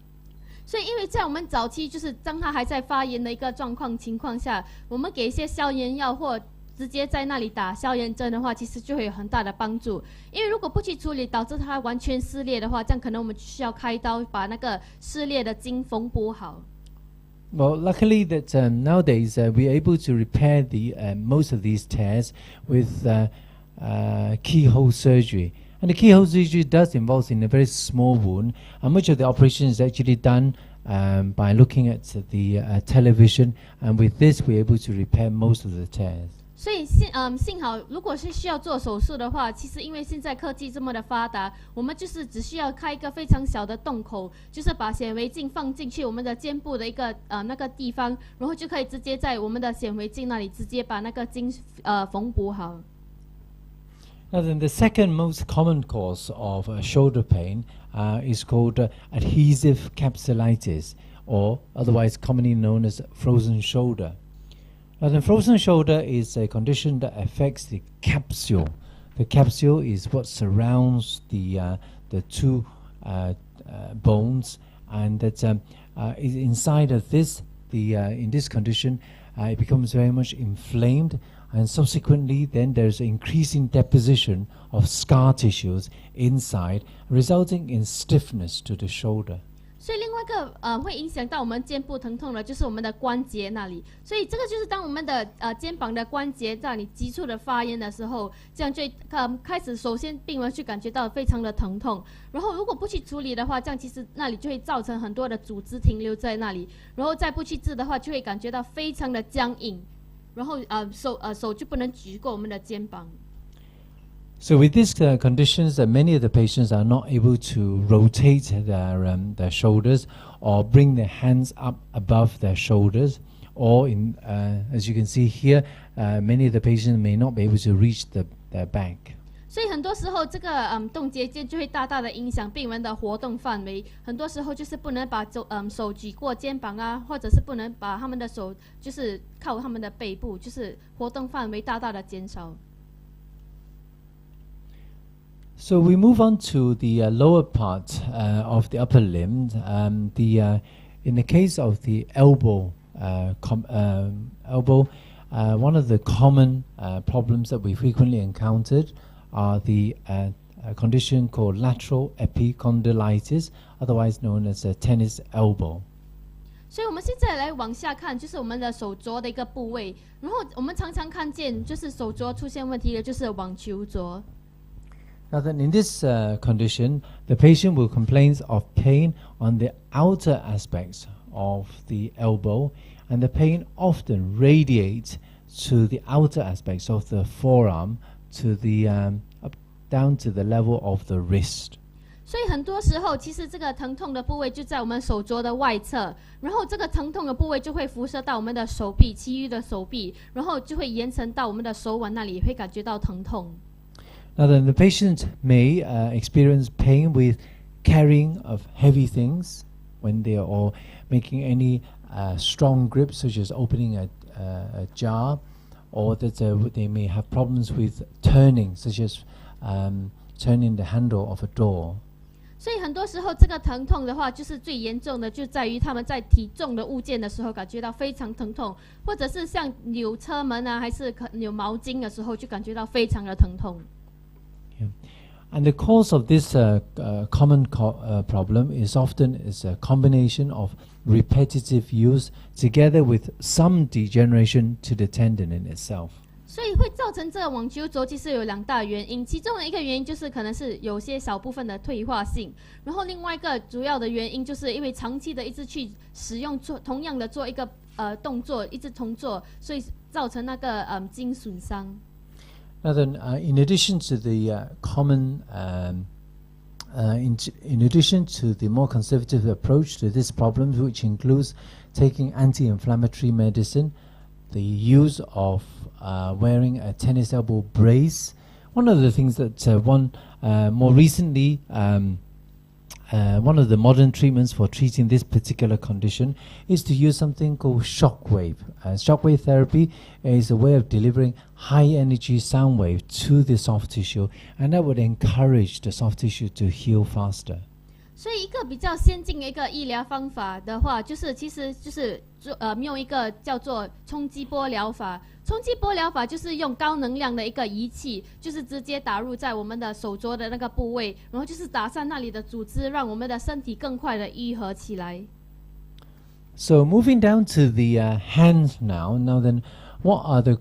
[SPEAKER 4] 所以因为在我们早期就是当它还在发炎的一个情况下，我们给一些消炎药或直接在那里打消炎针的话，其实就会有很大的帮助。因为如果不去处理，导致它完全撕裂的话，这样可能我们需要开刀把那个撕裂的筋缝补好。
[SPEAKER 2] Well, luckily that nowadays we're able to repair the most of these tears with keyhole surgery. And the keyhole surgery does involve in a very small wound, and much of the operation is actually done by looking at the television, and with this we're able to repair most of the tears.
[SPEAKER 4] 所以幸好，如果是需要做手术的话，其实因为现在科技这么的发达，我们就是只需要开一个非常小的洞口，就是把显微镜放进去我们的肩部的一个那个地方，然后就可以直接在我们的显微镜那里直接把那个筋缝补好。
[SPEAKER 2] Now then, the second most common cause of shoulder pain is called adhesive capsulitis, or otherwise commonly known as frozen shoulder. Now the frozen shoulder is a condition that affects the capsule. The capsule is what surrounds the two bones, and that is inside of this. In this condition, it becomes very much inflamed, and subsequently then there's increasing deposition of scar tissues inside, resulting in stiffness to the shoulder.
[SPEAKER 4] 所以另外一个会影响到我们肩部疼痛的，就是我们的关节那里。所以这个就是当我们的肩膀的关节那里急促的发炎的时候，这样就开始首先病人去感觉到非常的疼痛，然后如果不去处理的话，这样其实那里就会造成很多的组织停留在那里，然后再不去治的话，就会感觉到非常的僵硬，然后手就不能举过我们的肩膀。
[SPEAKER 2] So with these conditions, many of the patients are not able to rotate their shoulders or bring their hands up above their shoulders, or as you can see here, many of the patients may not be able to reach their back.
[SPEAKER 4] 所以很多时候这个冻结肩就会大大的影响病人的活动范围，很多时候就是不能把手举过肩膀啊，或者是不能把他们的手就是靠他们的背部，就是活动范围大大的减少。
[SPEAKER 2] So we move on to the lower part of the upper limb. In the case of the elbow, one of the common problems that we frequently encountered are the condition called lateral epicondylitis, otherwise known as a tennis elbow.
[SPEAKER 4] 所以我们现在来往下看，就是我们的手肘的一个部位。然后我们常常看见，就是手肘出现问题的，就是网球肘。
[SPEAKER 2] Now then, in this condition, the patient will complain of pain on the outer aspects of the elbow, and the pain often radiates to the outer aspects of the forearm, to the up down to the level of the wrist.
[SPEAKER 4] 所以很多时候，其实这个疼痛的部位就在我们手镯的外侧，然后这个疼痛的部位就会辐射到我们的手臂，其余的手臂，然后就会延伸到我们的手腕那里，会感觉到疼痛。
[SPEAKER 2] Now then, the patient may experience pain with carrying of heavy things when they are or making any strong grips, such as opening a jar, or that they may have problems with turning, such as turning the handle of a door.
[SPEAKER 4] 所以很多时候，这个疼痛的话，就是最严重的，就在于他们在提重的物件的时候，感觉到非常疼痛，或者是像扭车门啊，还是扭毛巾的时候，就感觉到非常的疼痛。
[SPEAKER 2] Yeah. And the cause of this common problem is often a combination of repetitive use together with some degeneration to the tendon in itself.
[SPEAKER 4] 所以会造成这个网球肘其实有2大原因，其中的一个原因就是可能是有些小部分的退化性，然后另外一个主要的原因就是因为长期的一直去使用同样的做一个动作，一直重做，所以造成那个筋损伤。
[SPEAKER 2] Now then, in addition to the in addition to the more conservative approach to this problem, which includes taking anti-inflammatory medicine, the use of wearing a tennis elbow brace. One of the things that more recently, one of the modern treatments for treating this particular condition is to use something called shockwave. Shockwave therapy is a way of delivering high energy sound wave to the soft tissue, and that would encourage the soft tissue to heal faster.
[SPEAKER 4] 所以一个比较先进的一个医疗方法的话，其实就是用一个叫做冲击波疗法。冲击波疗法就是用高能量的一个仪器，就是直接打入在我们的手镯的那个部位，然后就是打散那里的组织，让我们的身体更快的愈合起来。
[SPEAKER 2] So moving down to the hands now. Now then, what are the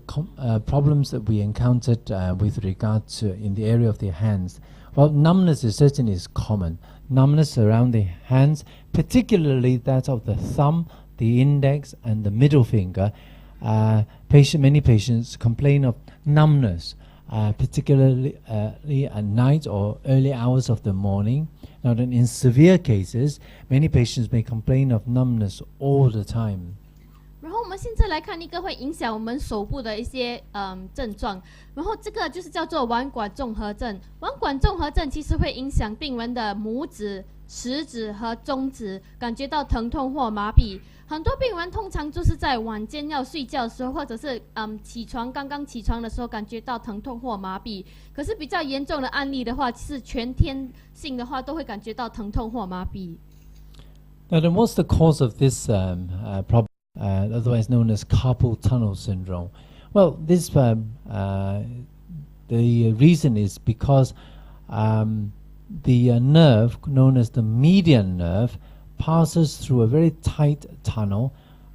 [SPEAKER 2] problems that we encountered with regard to in the area of the hands? Well, numbness is certainly common. Numbness around the hands, particularly that of the thumb, the index, and the middle finger. Many patients complain of numbness, particularly at night or early hours of the morning. Now, then, in severe cases, many patients may complain of numbness all the time.
[SPEAKER 4] 然后我们现在来看一个会影响我们手部的一些症状，然后这个就是叫做腕管综合症。腕管综合症其实会影响病人的拇指、食指和中指，感觉到疼痛或麻痹。很多病人通常就是在晚间要睡觉的时候，或者是刚刚起床的时候，感觉到疼痛或麻痹。可是比较严重的案例的话，是全天性的话，都会感觉到疼痛或麻痹。
[SPEAKER 2] Now, then, what's the cause of this problem? Otherwise known as carpal tunnel syndrome. Well, this the reason is because the nerve known as the median nerve passes through a very tight tunnel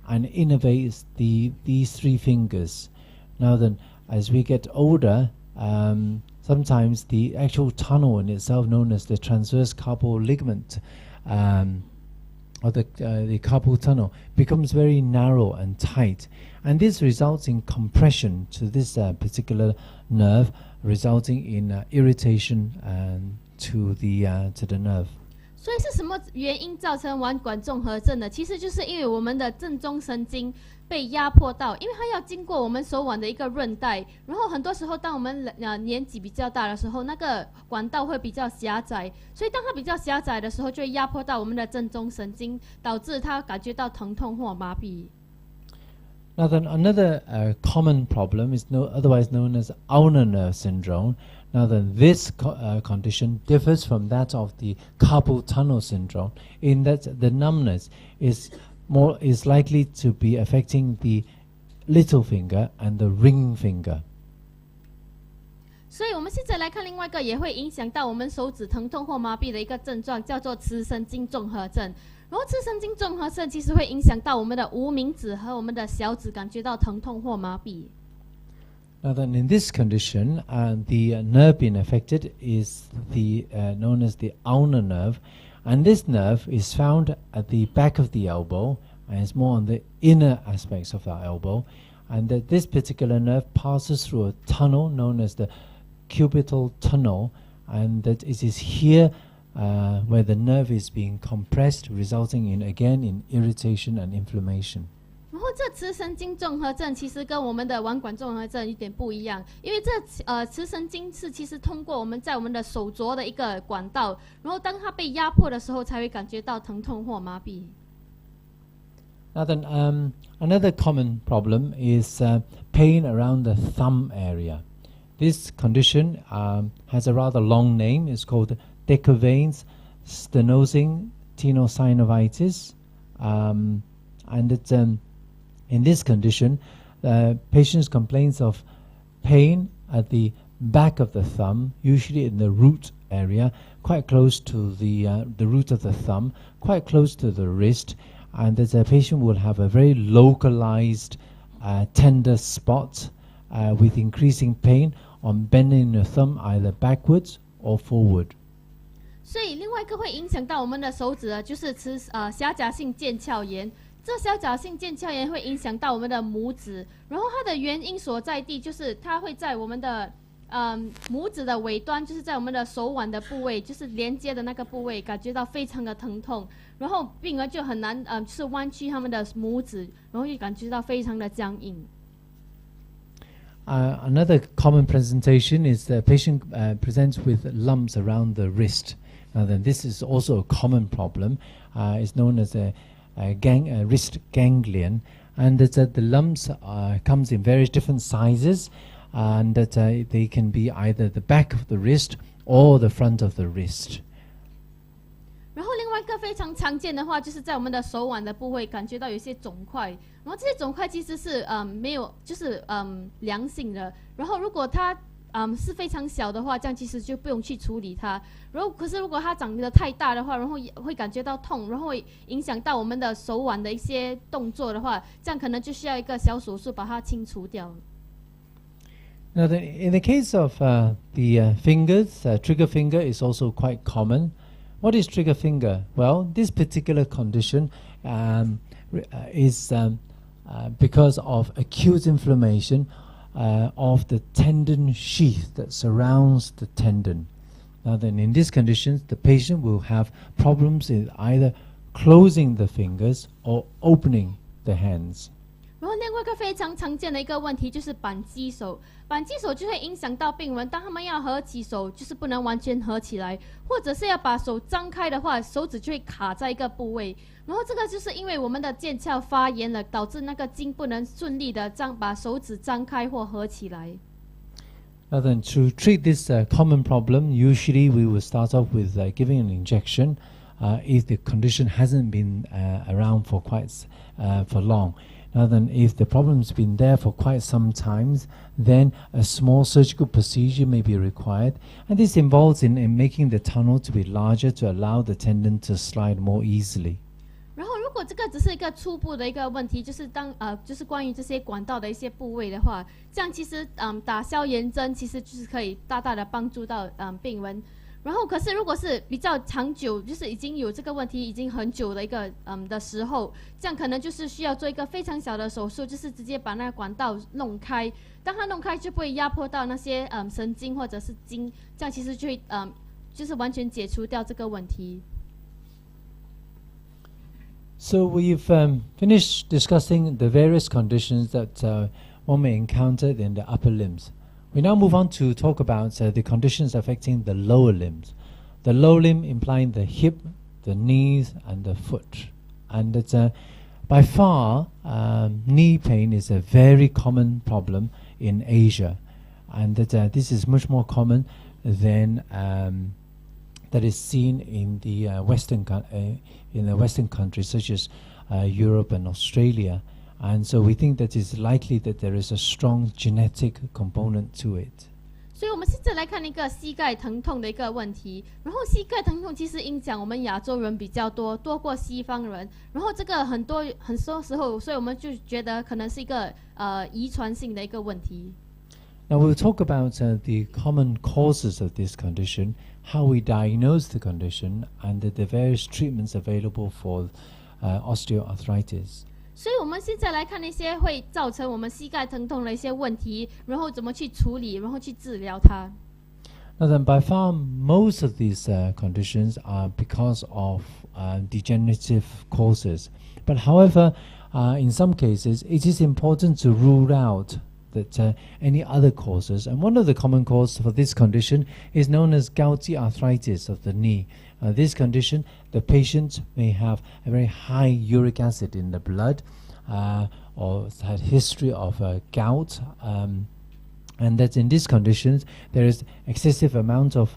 [SPEAKER 2] and innervates these 3 fingers. Now then, as we get older, sometimes the actual tunnel in itself, known as the transverse carpal ligament, or the carpal tunnel, becomes very narrow and tight, and this results in compression to this particular nerve, resulting in irritation to the nerve.
[SPEAKER 4] 所以是什么原因造成腕管综合症呢？其实就是因为我们的正中神经被压迫到，因为它要经过我们手腕的一个韧带，然后很多时候当我们年纪比较大的时候，那个管道会比较狭窄，所以当它比较狭窄的时候，就会压迫到我们的正中神经，导致它感觉到疼痛或麻痹。
[SPEAKER 2] Now then, another common problem is otherwise known as ulnar nerve syndrome. Now then, this condition differs from that of the carpal tunnel syndrome in that the numbness is likely to be affecting the little finger and the ring finger.
[SPEAKER 4] 所以我们现在来看另外一个也会影响到我们手指疼痛或麻痹的一个症状，叫做磁神经综合症。然后磁神经综合症其实会影响到我们的无名指和我们的小指，感觉到疼痛或麻痹。
[SPEAKER 2] Now then, in this condition, the nerve being affected is the known as the ulnar nerve, and this nerve is found at the back of the elbow, and it's more on the inner aspects of our elbow, and that this particular nerve passes through a tunnel known as the cubital tunnel, and that it is here where the nerve is being compressed, resulting in irritation and inflammation.
[SPEAKER 4] 然后这磁神经综合症其实跟我们的腕管综合症有点不一样，因为这磁神经是其实通过我们在我们的手镯的一个管道，然后当它被压迫的时候才会感觉到疼痛或麻痹。
[SPEAKER 2] Now then, another common problem is pain around the thumb area. This condition has a rather long name. It's called Decavane's stenosing tenosynovitis, and it's in this condition, patients complains of pain at the back of the thumb, usually in the root area, quite close to the root of the thumb, quite close to the wrist, and that a patient will have a very localized tender spot with increasing pain on bending the thumb either backwards or forward.
[SPEAKER 4] 所以另外一个会影响到我们的手指的就是狭甲性腱鞘炎。这狭甲性腱鞘炎会影响到我们的拇指，然后它的原因所在地就是它会在我们的拇指的尾端，就是在我们的手腕的部位，就是连接的那个部位，感觉到非常的疼痛，然后病人就很难就是弯曲他们的拇指，然后就感觉到非常的僵硬。
[SPEAKER 2] Another common presentation is the patient presents with lumps around the wrist. Now then, this is also a common problem. It's known as a wrist ganglion, and that the lumps comes in various different sizes, and that they can be either the back of the wrist or the front of the wrist.
[SPEAKER 4] 然后另外一个非常常见的话，就是在我们的手腕的部位感觉到有一些肿块，然后这些肿块其实是没有就是良性的，然后如果它是非常小的话，这样其实就不用去处理它。然后可是如果它长得太大的话，然后会感觉到痛，然后会影响到我们的手腕的一些动作的话，这样可能就需要一个小手术把它清除掉。
[SPEAKER 2] Now, in the case of the fingers, trigger finger is also quite common. What is trigger finger? Well, this particular condition is because of acute inflammation of the tendon sheath that surrounds the tendon. Now then, in these conditions, the patient will have problems in either closing the fingers or opening the hands.
[SPEAKER 4] 然后另外一个非常常见的一个问题就是扳机手，扳机手就会影响到病人，当他们要合起手，就是不能完全合起来，或者是要把手张开的话，手指就会卡在一个部位。然后这个就是因为我们的腱鞘发炎了，导致那个筋不能顺利的把手指张开或合起来。
[SPEAKER 2] Now then, to treat this common problem, usually we will start off with giving an injection if the condition hasn't been around for for long. Now then, if the problem's been there for quite some time, then a small surgical procedure may be required, and this involves in making the tunnel to be larger to allow the tendon to slide more easily.
[SPEAKER 4] 然后，如果这个只是一个初步的一个问题，就是就是关于这些管道的一些部位的话，这样其实打消炎针其实就是可以大大的帮助到病人。然后，可是如果是比较长久，就是已经有这个问题已经很久的一个的时候，这样可能就是需要做一个非常小的手术，就是直接把那个管道弄开。当它弄开，就不会压迫到那些神经或者是筋，这样其实就会就是完全解除掉这个问题。
[SPEAKER 2] So we've finished discussing the various conditions that one may encounter in the upper limbs. We now move on to talk about the conditions affecting the lower limbs. The lower limb implying the hip, the knees, and the foot. And it's, by far, knee pain is a very common problem in Asia. And that this is much more common than that is seen in the Western countries such as Europe and Australia. And so we think that it's likely that there is a strong genetic component to it.
[SPEAKER 4] 所以我们现在来看一个膝盖疼痛的一个问题。然后膝盖疼痛其实影响我们亚洲人比较多过西方人。然后这个很多时候，所以我们就觉得可能是一个遗传性的一个问题。
[SPEAKER 2] Now we'll talk about the common causes of this condition, how we diagnose the condition, and the various treatments available for osteoarthritis.
[SPEAKER 4] 所以我们现在来看那些会造成我们膝盖疼痛的一些问题，然后怎么去处理，然后去治疗它。
[SPEAKER 2] Now then, by far, most of these conditions are because of degenerative causes. But however, in some cases, it is important to rule out that any other causes. And one of the common causes for this condition is known as gouty arthritis of the knee. This condition, the patient may have a very high uric acid in the blood, or had history of gout, and that in these conditions there is excessive amount of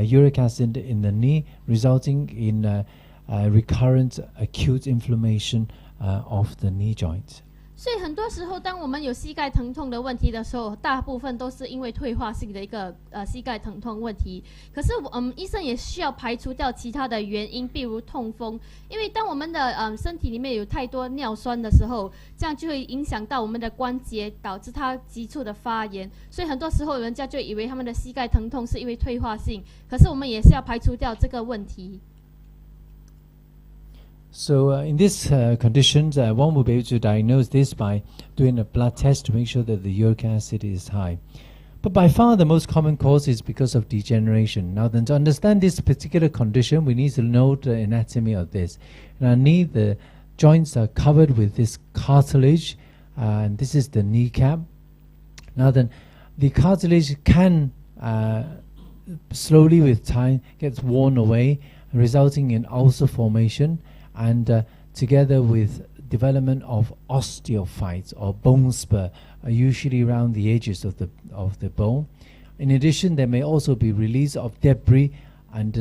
[SPEAKER 2] uric acid in the knee, resulting in recurrent acute inflammation of the knee joint.
[SPEAKER 4] 所以很多时候，当我们有膝盖疼痛的问题的时候，大部分都是因为退化性的一个膝盖疼痛问题。可是医生也需要排除掉其他的原因，比如痛风。因为当我们的身体里面有太多尿酸的时候，这样就会影响到我们的关节，导致它急促的发炎。所以很多时候人家就以为他们的膝盖疼痛是因为退化性，可是我们也是要排除掉这个问题。
[SPEAKER 2] So in these conditions, one will be able to diagnose this by doing a blood test to make sure that the uric acid is high. But by far the most common cause is because of degeneration. Now then, to understand this particular condition, we need to know the anatomy of this. In our knee, the joints are covered with this cartilage, and this is the kneecap. Now then, the cartilage can slowly with time gets worn away, resulting in ulcer formation, and together with development of osteophytes or bone spur, usually around the edges of the bone. In addition, there may also be release of debris and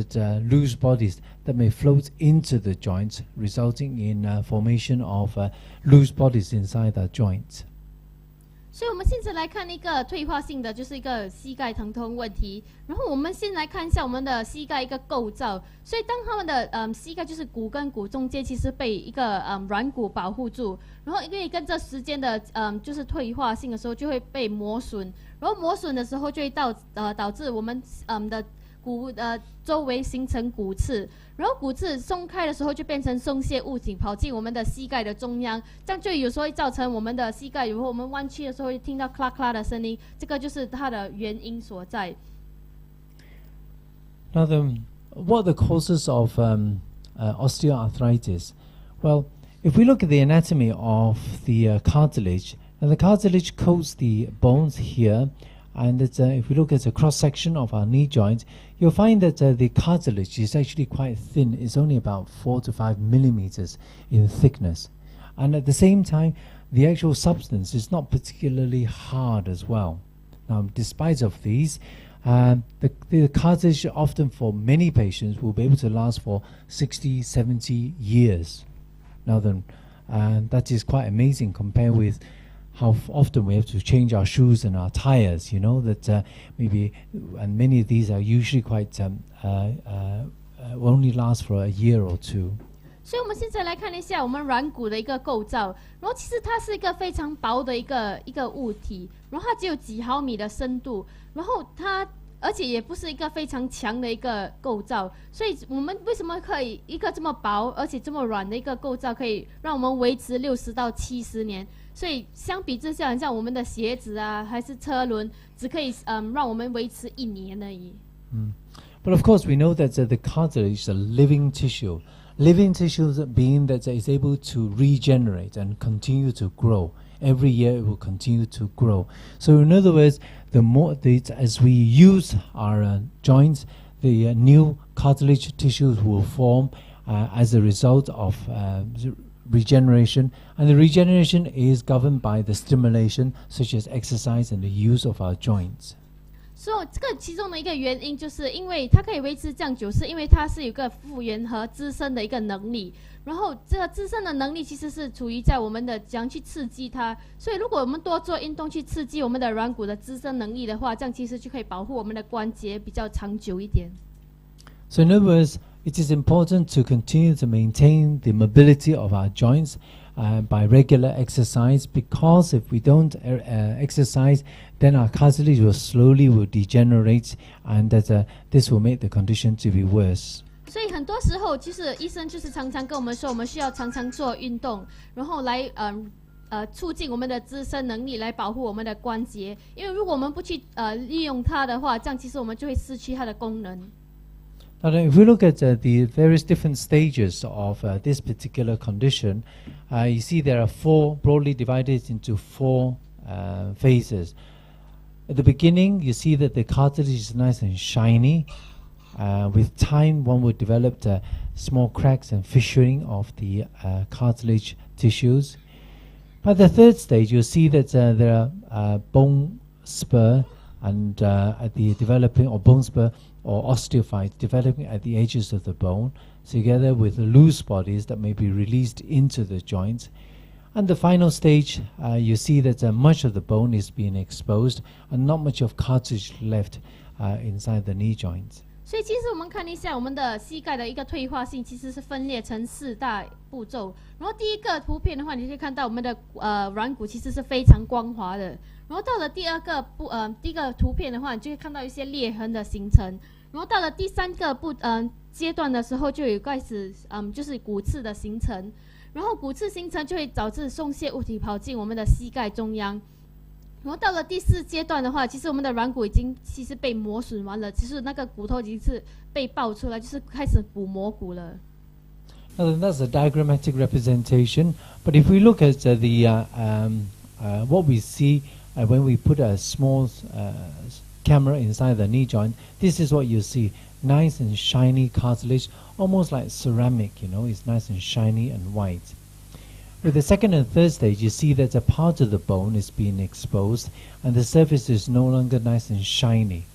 [SPEAKER 2] loose bodies that may float into the joints, resulting in formation of loose bodies inside the joints.
[SPEAKER 4] 所以我们现在来看一个退化性的，就是一个膝盖疼痛问题。然后我们先来看一下我们的膝盖一个构造。所以当他们的膝盖就是骨跟骨中间其实被一个软骨保护住，然后因为跟着时间的就是退化性的时候就会被磨损，然后磨损的时候就会导致我们的骨周围形成骨刺，然后骨刺松开的时候就变成松懈物体跑进我们的膝盖的中央，这样就有时候会造成我们的膝盖，有时候我们弯曲的时候会听到咔咔的声音，这个就是它的原因所在。
[SPEAKER 2] Now what are the causes of osteoarthritis? Well, if we look at the anatomy of the cartilage, and the cartilage coats the bones here, and if we look at a cross-section of our knee joint, you'll find that the cartilage is actually quite thin. It's only about 4 to 5 millimeters in thickness. And at the same time, the actual substance is not particularly hard as well. Now, despite of these, the cartilage often for many patients will be able to last for 60, 70 years. Now then, that is quite amazing compared with how often we have to change our shoes and our tires, you know, that maybe, and many of these are usually quite, only last for a year or two.
[SPEAKER 4] 所以我们现在来看一下我们软骨的一个构造，然后其实它是一个非常薄的一个物体，然后它只有几毫米的深度，然后它而且也不是一个非常强的一个构造，所以我们为什么可以一个这么薄而且这么软的一个构造可以让我们维持60到70年？所以相比之下，像我们的鞋子啊，还是车轮，只可以让我们维持1年而已。
[SPEAKER 2] But of course, we know that the cartilage is a living tissue. Living tissue being that is able to regenerate and continue to grow. Every year it will continue to grow. So in other words, the more as we use our joints, the new cartilage tissues will form as a result of regeneration, and the regeneration is governed by the stimulation such as exercise and the use of our joints.
[SPEAKER 4] 所以这个其中的一个原因，就是因为它可以维持这样久，是因为它是有个复原和滋生的一个能力。然后这个滋生的能力其实是处于在我们的怎样去刺激它。所以如果我们多做运动去刺激我们的软骨的滋生能力的话，这样其实就可以保护我们的关节比较长久一点。
[SPEAKER 2] So in other words, it is important to continue to maintain the mobility of our joints by regular exercise, because if we don't exercise, then our cartilage will degenerate, and this will make the condition to be worse.
[SPEAKER 4] 所以很多时候，其实医生就是常常跟我们说，我们需要常常做运动，然后来促进我们的自身能力来保护我们的关节，因为如果我们不去利用它的话，这样其实我们就会失去它的功能。
[SPEAKER 5] Now, if we look at the various different stages of this particular condition, you see there are broadly divided into four phases. At the beginning, you see that the cartilage is nice and shiny. With time, one would develop small cracks and fissuring of the cartilage tissues. By the third stage, you'll see that there are bone spur and at the developing, or bone spur or osteophytes developing at the edges of the bone, together with loose bodies that may be released into the joints. And the final stage, you see that much of the bone is being exposed and not much of cartilage left inside the knee joints.
[SPEAKER 4] 所以其实我们看一下我们的膝盖的一个退化性，其实是分裂成4大步骤。然后第一个图片的话，你可以看到我们的软骨其实是非常光滑的。然后到了第一个图片的话，你就会看到一些裂痕的形成。然后到了第3个阶段的时候，就有开始就是骨刺的形成。然后骨刺形成就会导致松懈物体跑进我们的膝盖中央。然后到了第4阶段的话，其实我们的软骨已经其实被磨损完了，其实那个骨头已经是被爆出来，就是开始补磨骨了。
[SPEAKER 5] Now then, that's a diagrammatic representation. But if we look at what we see when we put a small camera inside the knee joint, this is what you see: nice and shiny cartilage, almost like ceramic. It's nice and shiny and white. With the second and third stage, you see that a part of the bone is being exposed and the surface is no longer nice and shiny.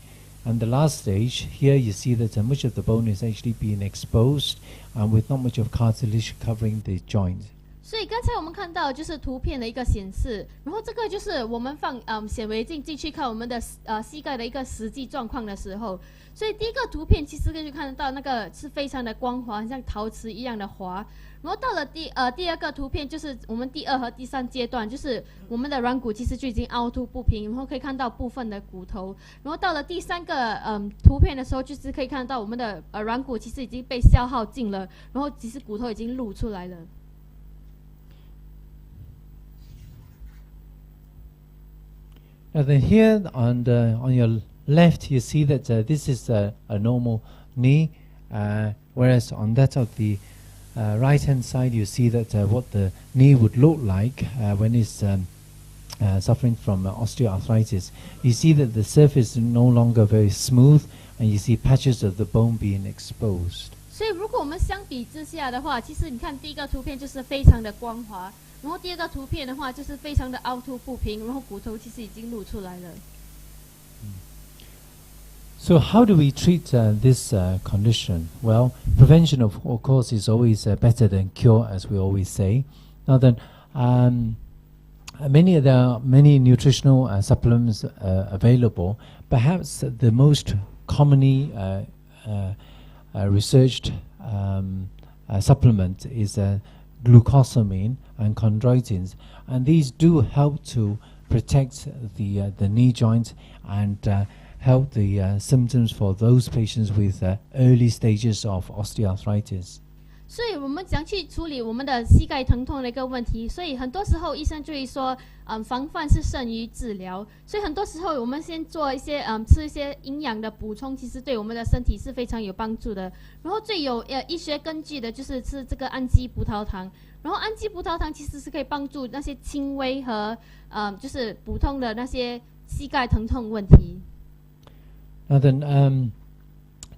[SPEAKER 5] And the last stage, here you see that much of the bone is actually being exposed with not much of cartilage covering the joint.
[SPEAKER 4] 所以刚才我们看到就是图片的一个显示，然后这个就是我们放显微镜进去看我们的膝盖的一个实际状况的时候，所以第一个图片其实可以看得到那个是非常的光滑，像陶瓷一样的滑。然后到了第2个图片，就是我们第2和第3阶段，就是我们的软骨其实就已经凹凸不平，然后可以看到部分的骨头。然后到了第3个图片的时候，就是可以看到我们的软骨其实已经被消耗尽了，然后其实骨头已经露出来了。
[SPEAKER 5] Now then, here on your left, you see that this is a normal knee, whereas on that of the right-hand side, you see that what the knee would look like when it's suffering from osteoarthritis. You see that the surface is no longer very smooth, and you see patches of the bone being exposed.
[SPEAKER 4] 所以如果我们相比之下的话，其实你看第一个图片就是非常的光滑，然后第2个图片的话就是非常的凹凸不平，然后骨头其实已经露出来了。
[SPEAKER 5] So how do we treat this condition? Well, prevention of course is always better than cure, as we always say. Now then, there are many nutritional supplements available. Perhaps the most commonly researched supplement is glucosamine and chondroitins, and these do help to protect the knee joint and help the symptoms for those patients with early stages of osteoarthritis.
[SPEAKER 4] 所以我们怎样去处理我们的膝盖疼痛的一个问题？所以很多时候医生就会说，防范是胜于治疗。所以很多时候我们先做一些吃一些营养的补充，其实对我们的身体是非常有帮助的。然后最有医学根据的就是吃这个氨基葡萄糖。然后氨基葡萄糖其实是可以帮助那些轻微和就是普通的那些膝盖疼痛问题。
[SPEAKER 5] Now then,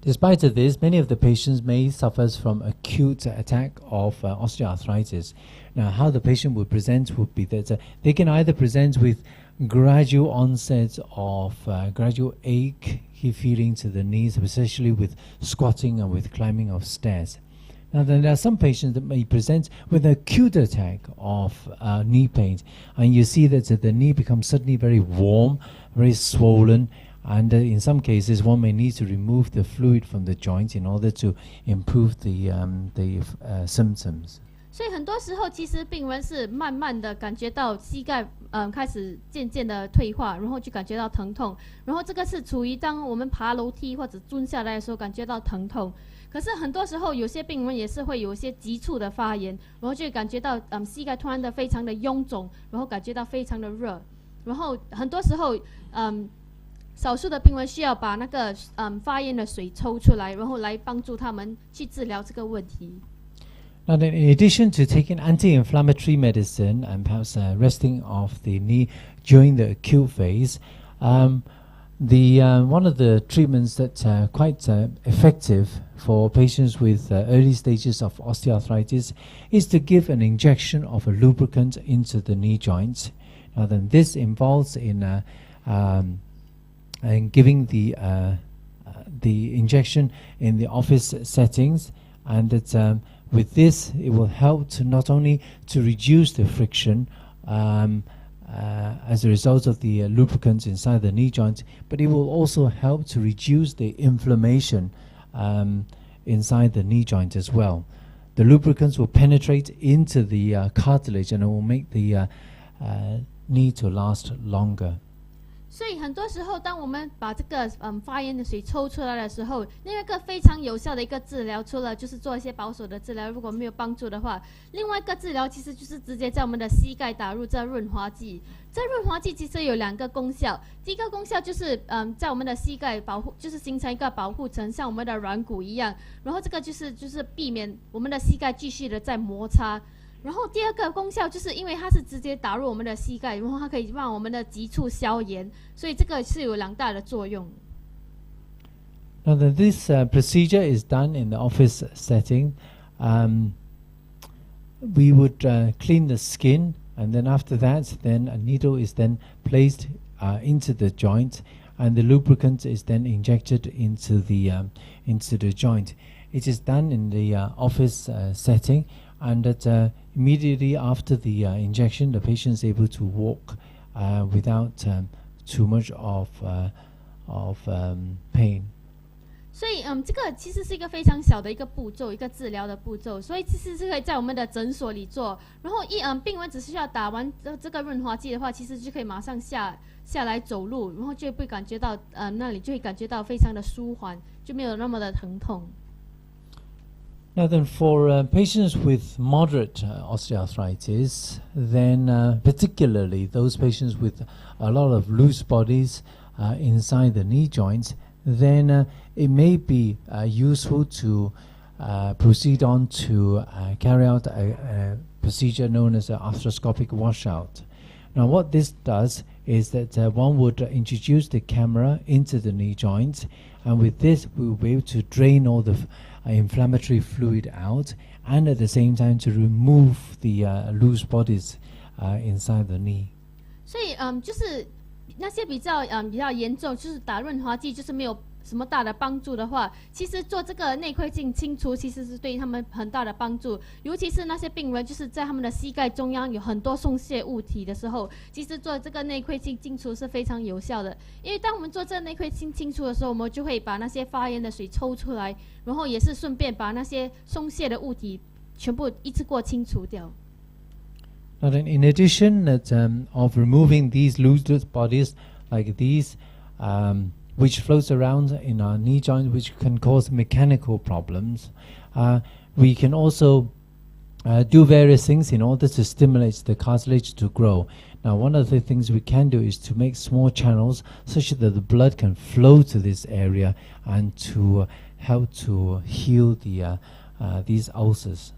[SPEAKER 5] despite this, many of the patients may suffer from acute attack of osteoarthritis. Now, how the patient would present would be that they can either present with gradual onset of gradual ache, feeling to the knees, especially with squatting and with climbing of stairs. Now, then there are some patients that may present with an acute attack of knee pain, and you see that the knee becomes suddenly very warm, very swollen, and in some cases one may need to remove the fluid from the joint in order to improve the symptoms.
[SPEAKER 4] 所以很多时候，其实病人是慢慢的感觉到膝盖开始渐渐的退化，然后就感觉到疼痛，然后这个是处于当我们爬楼梯或者蹲下来的时候感觉到疼痛。可是很多时候有些病人也是会有一些急促的发炎，然后就会感觉到膝盖突然的非常的臃肿，然后感觉到非常的热，然后很多时候少数的病人需要把那个发炎的水抽出来，然后来帮助他们去治疗这个问题。
[SPEAKER 5] Now then, in addition to taking anti-inflammatory medicine and perhaps resting of the knee during the acute phase, one of the treatments that's quite effective for patients with early stages of osteoarthritis is to give an injection of a lubricant into the knee joints. Now then, this involves in giving the injection in the office settings, and it's with this, it will help to not only to reduce the friction as a result of the lubricants inside the knee joint, but it will also help to reduce the inflammation inside the knee joint as well. The lubricants will penetrate into the cartilage, and it will make the knee to last longer.
[SPEAKER 4] 所以很多时候，当我们把这个发炎的水抽出来的时候，另外一个非常有效的一个治疗，除了就是做一些保守的治疗，如果没有帮助的话，另外一个治疗其实就是直接在我们的膝盖打入这润滑剂。这润滑剂其实有2个功效，第一个功效就是在我们的膝盖保护，就是形成一个保护层，像我们的软骨一样。然后这个就是避免我们的膝盖继续的在摩擦。然后第2个功效就是因为它是直接打入我们的膝盖，然后它可以让我们的急促消炎，所以这个是有2大的作用。
[SPEAKER 5] Now that this procedure is done in the office setting, we would clean the skin, and then after that, then a needle is then placed into the joint, and the lubricant is then injected into the joint. It is done in the office setting, and immediately after the injection, the patient is able to walk without too much of pain.
[SPEAKER 4] 所以这个其实是一个非常小的一个步骤，一个治疗的步骤，所以其实是可以在我们的诊所里做。然后病人只需要打完这个润滑剂的话，其实就可以马上下来走路，然后就会感觉到那里就会感觉到非常的舒缓，就没有那么的疼痛。
[SPEAKER 5] Now then, for patients with moderate osteoarthritis, then particularly those patients with a lot of loose bodies inside the knee joints, then it may be useful to proceed on to carry out a procedure known as an arthroscopic washout. Now what this does is that one would introduce the camera into the knee joint, and with this we will be able to drain all the inflammatory fluid out, and at the same time to remove the loose bodies inside the knee.
[SPEAKER 4] 所以就是那些比较严重，就是打润滑剂就是没有什么大的帮助的话，其实做这个内窥镜清除其实是对他们很大的帮助，尤其是那些病人就是在他们的膝盖中央有很多松懈物体的时候，其实做这个内窥镜清除是非常有效的。因为当我们做这个内窥镜清除的时候，我们就会把那些发炎的水抽出来，然后也是顺便把那些松懈的物体全部一次过清除掉。
[SPEAKER 5] Now then, in addition of removing these loose bodies like these, which floats around in our knee joint, which can cause mechanical problems, we can also do various things in order to stimulate the cartilage to grow. Now, one of the things we can do is to make small channels such that the blood can flow to this area and to help to heal these ulcers.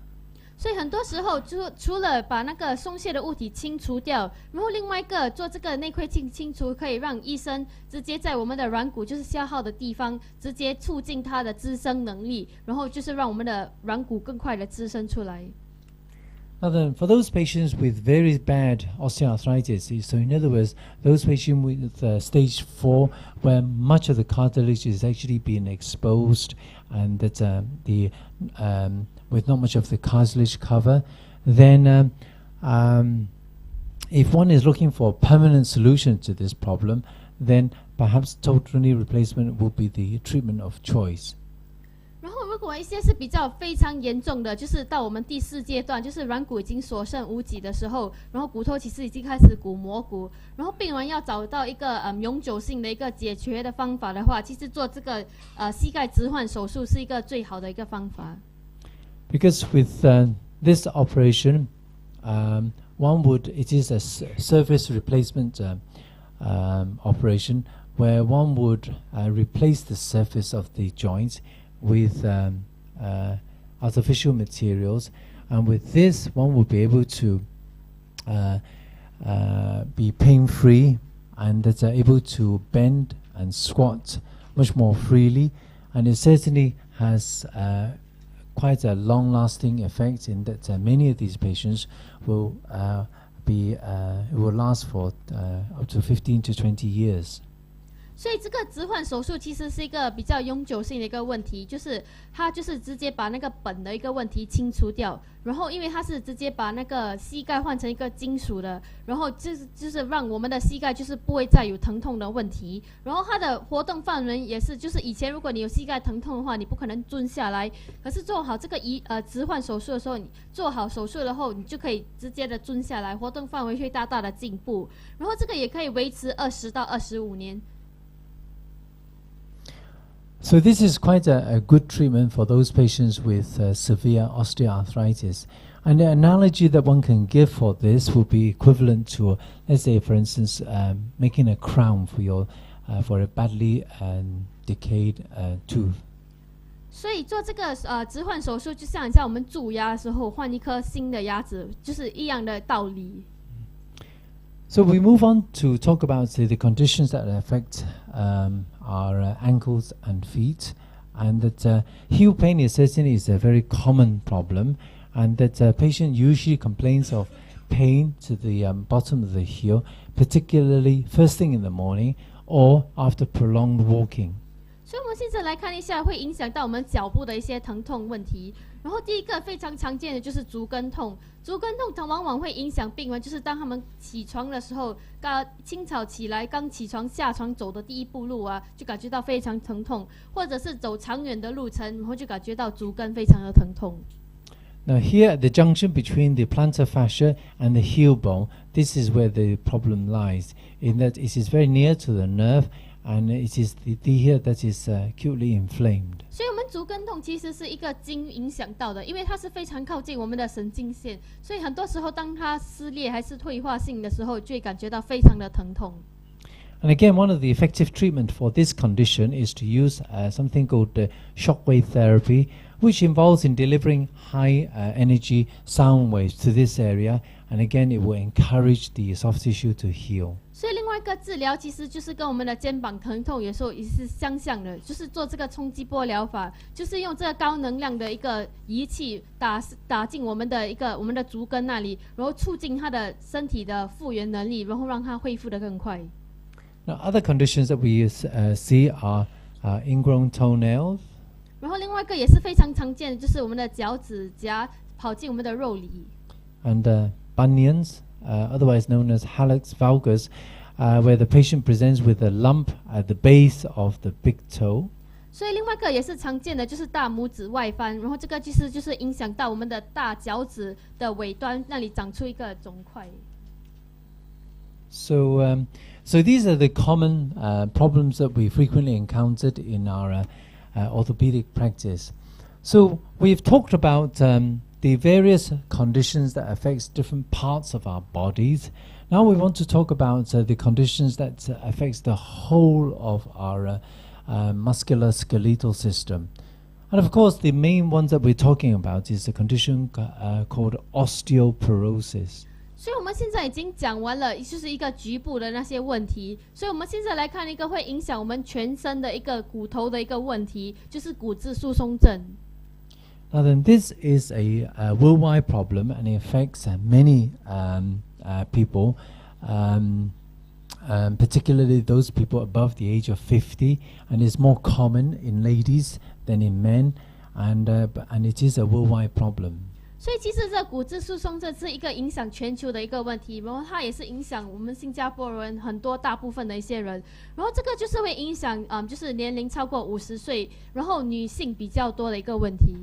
[SPEAKER 4] 所以很多时候除了把那个松懈的物体清除掉，然后另外一个做这个内窥镜清除，可以让医生直接在我们的软骨就是消耗的地方，直接促进它的滋生能力，然后就是让我们的软骨更快的滋生出来。
[SPEAKER 5] Now then, for those patients with very bad osteoarthritis, so in other words, those patients with stage 4, where much of the cartilage is actually being exposed, and that with not much of the cartilage cover, then if one is looking for a permanent solution to this problem, then perhaps total knee replacement will be the treatment of choice.
[SPEAKER 4] 然后如果一些是比较非常严重的，就是到我们第4阶段，就是软骨已经所剩无几的时候，然后骨头其实已经开始骨磨骨，然后病人要找到一个永久性的一个解决的方法的话，其实做这个膝盖置换手术是一个最好的一个方法。
[SPEAKER 5] Because with this operation, it is a surface replacement operation where one would replace the surface of the joints with artificial materials, and with this one would be able to be pain-free and that's able to bend and squat much more freely, and it certainly has quite a long-lasting effect in that many of these patients will last for up to 15 to 20 years.
[SPEAKER 4] 所以这个置换手术其实是一个比较永久性的一个问题，就是它就是直接把那个本的一个问题清除掉，然后因为它是直接把那个膝盖换成一个金属的，然后就是让我们的膝盖就是不会再有疼痛的问题，然后它的活动范围也是，就是以前如果你有膝盖疼痛的话，你不可能蹲下来，可是做好这个置换手术的时候，你做好手术了后，你就可以直接的蹲下来，活动范围会大大的进步，然后这个也可以维持20到25年。
[SPEAKER 5] So this is quite a good treatment for those patients with severe osteoarthritis. And the analogy that one can give for this would be equivalent to, let's say, for instance, making a crown for a badly decayed tooth.
[SPEAKER 4] 所以做这个置换手术，就像我们蛀牙的时候换一颗新的牙齿，就是一样的道理。
[SPEAKER 5] So we move on to talk about the conditions that affect our ankles and feet, and that heel pain is certainly a very common problem, and that a patient usually complains of pain to the bottom of the heel, particularly first thing in the morning or after prolonged walking.
[SPEAKER 4] 所以我们现在来看一下会影响到我们脚部的一些疼痛问题。然后第一个非常常见的就是足跟痛，足跟痛往往会影响病人，就是当他们起床的时候，清早起来刚起床下床走的第一步路啊，就感觉到非常疼痛，或者是走长远的路程，然后就感觉到足跟非常的疼痛。
[SPEAKER 5] Now here at the junction between the plantar fascia and the heel bone, this is where the problem lies, in that it is very near to the nerve, and it is the here that is acutely inflamed.
[SPEAKER 4] 所以我们足跟痛其实是一个筋影响到的，因为它是非常靠近我们的神经线，所以很多时候当它撕裂还是退化性的时候，就会感觉到非常的疼痛。
[SPEAKER 5] And again, one of the effective treatment for this condition is to use something called shockwave therapy, which involves in delivering high energy sound waves to this area, and again it will encourage the soft tissue to heal.
[SPEAKER 4] 所以另外一个治疗其实就是跟我们的肩膀疼痛有时候也是相像的，就是做这个冲击波疗法，就是用这个高能量的一个仪器打进我们的足跟那里，然后促进它的身体的复原能力，然后让它恢复得更快。
[SPEAKER 5] Now, other conditions that we see are ingrown toenails.
[SPEAKER 4] 然后另外一个也是非常常见的，就是我们的脚趾甲跑进我们的肉里。
[SPEAKER 5] And bunions, otherwise known as hallux valgus, where the patient presents with a lump at the base of the big toe.
[SPEAKER 4] 所以另外一个也是常见的，就是大拇指外翻，然后这个其实就是影响到我们的大脚趾的尾端那里长出一个肿块。
[SPEAKER 5] So these are the common problems that we frequently encountered in our orthopedic practice. So we've talked about the various conditions that affects different parts of our bodies. Now we want to talk about the conditions that affects the whole of our musculoskeletal system. And of course, the main ones that we're talking about is the condition called osteoporosis.
[SPEAKER 4] 所以我们现在已经讲完了，就是一个局部的那些问题。所以我们现在来看一个会影响我们全身的一个骨头的一个问题，就是骨质疏松症。
[SPEAKER 5] Now then, this is a worldwide problem, and it affects many people, particularly those people above the age of 50, and is more common in ladies than in men, and it is a worldwide problem.
[SPEAKER 4] 所以其实这骨质疏松症是一个影响全球的一个问题，然后它也是影响我们新加坡人很多大部分的一些人，然后这个就是会影响就是年龄超过50岁，然后女性比较多的一个问题。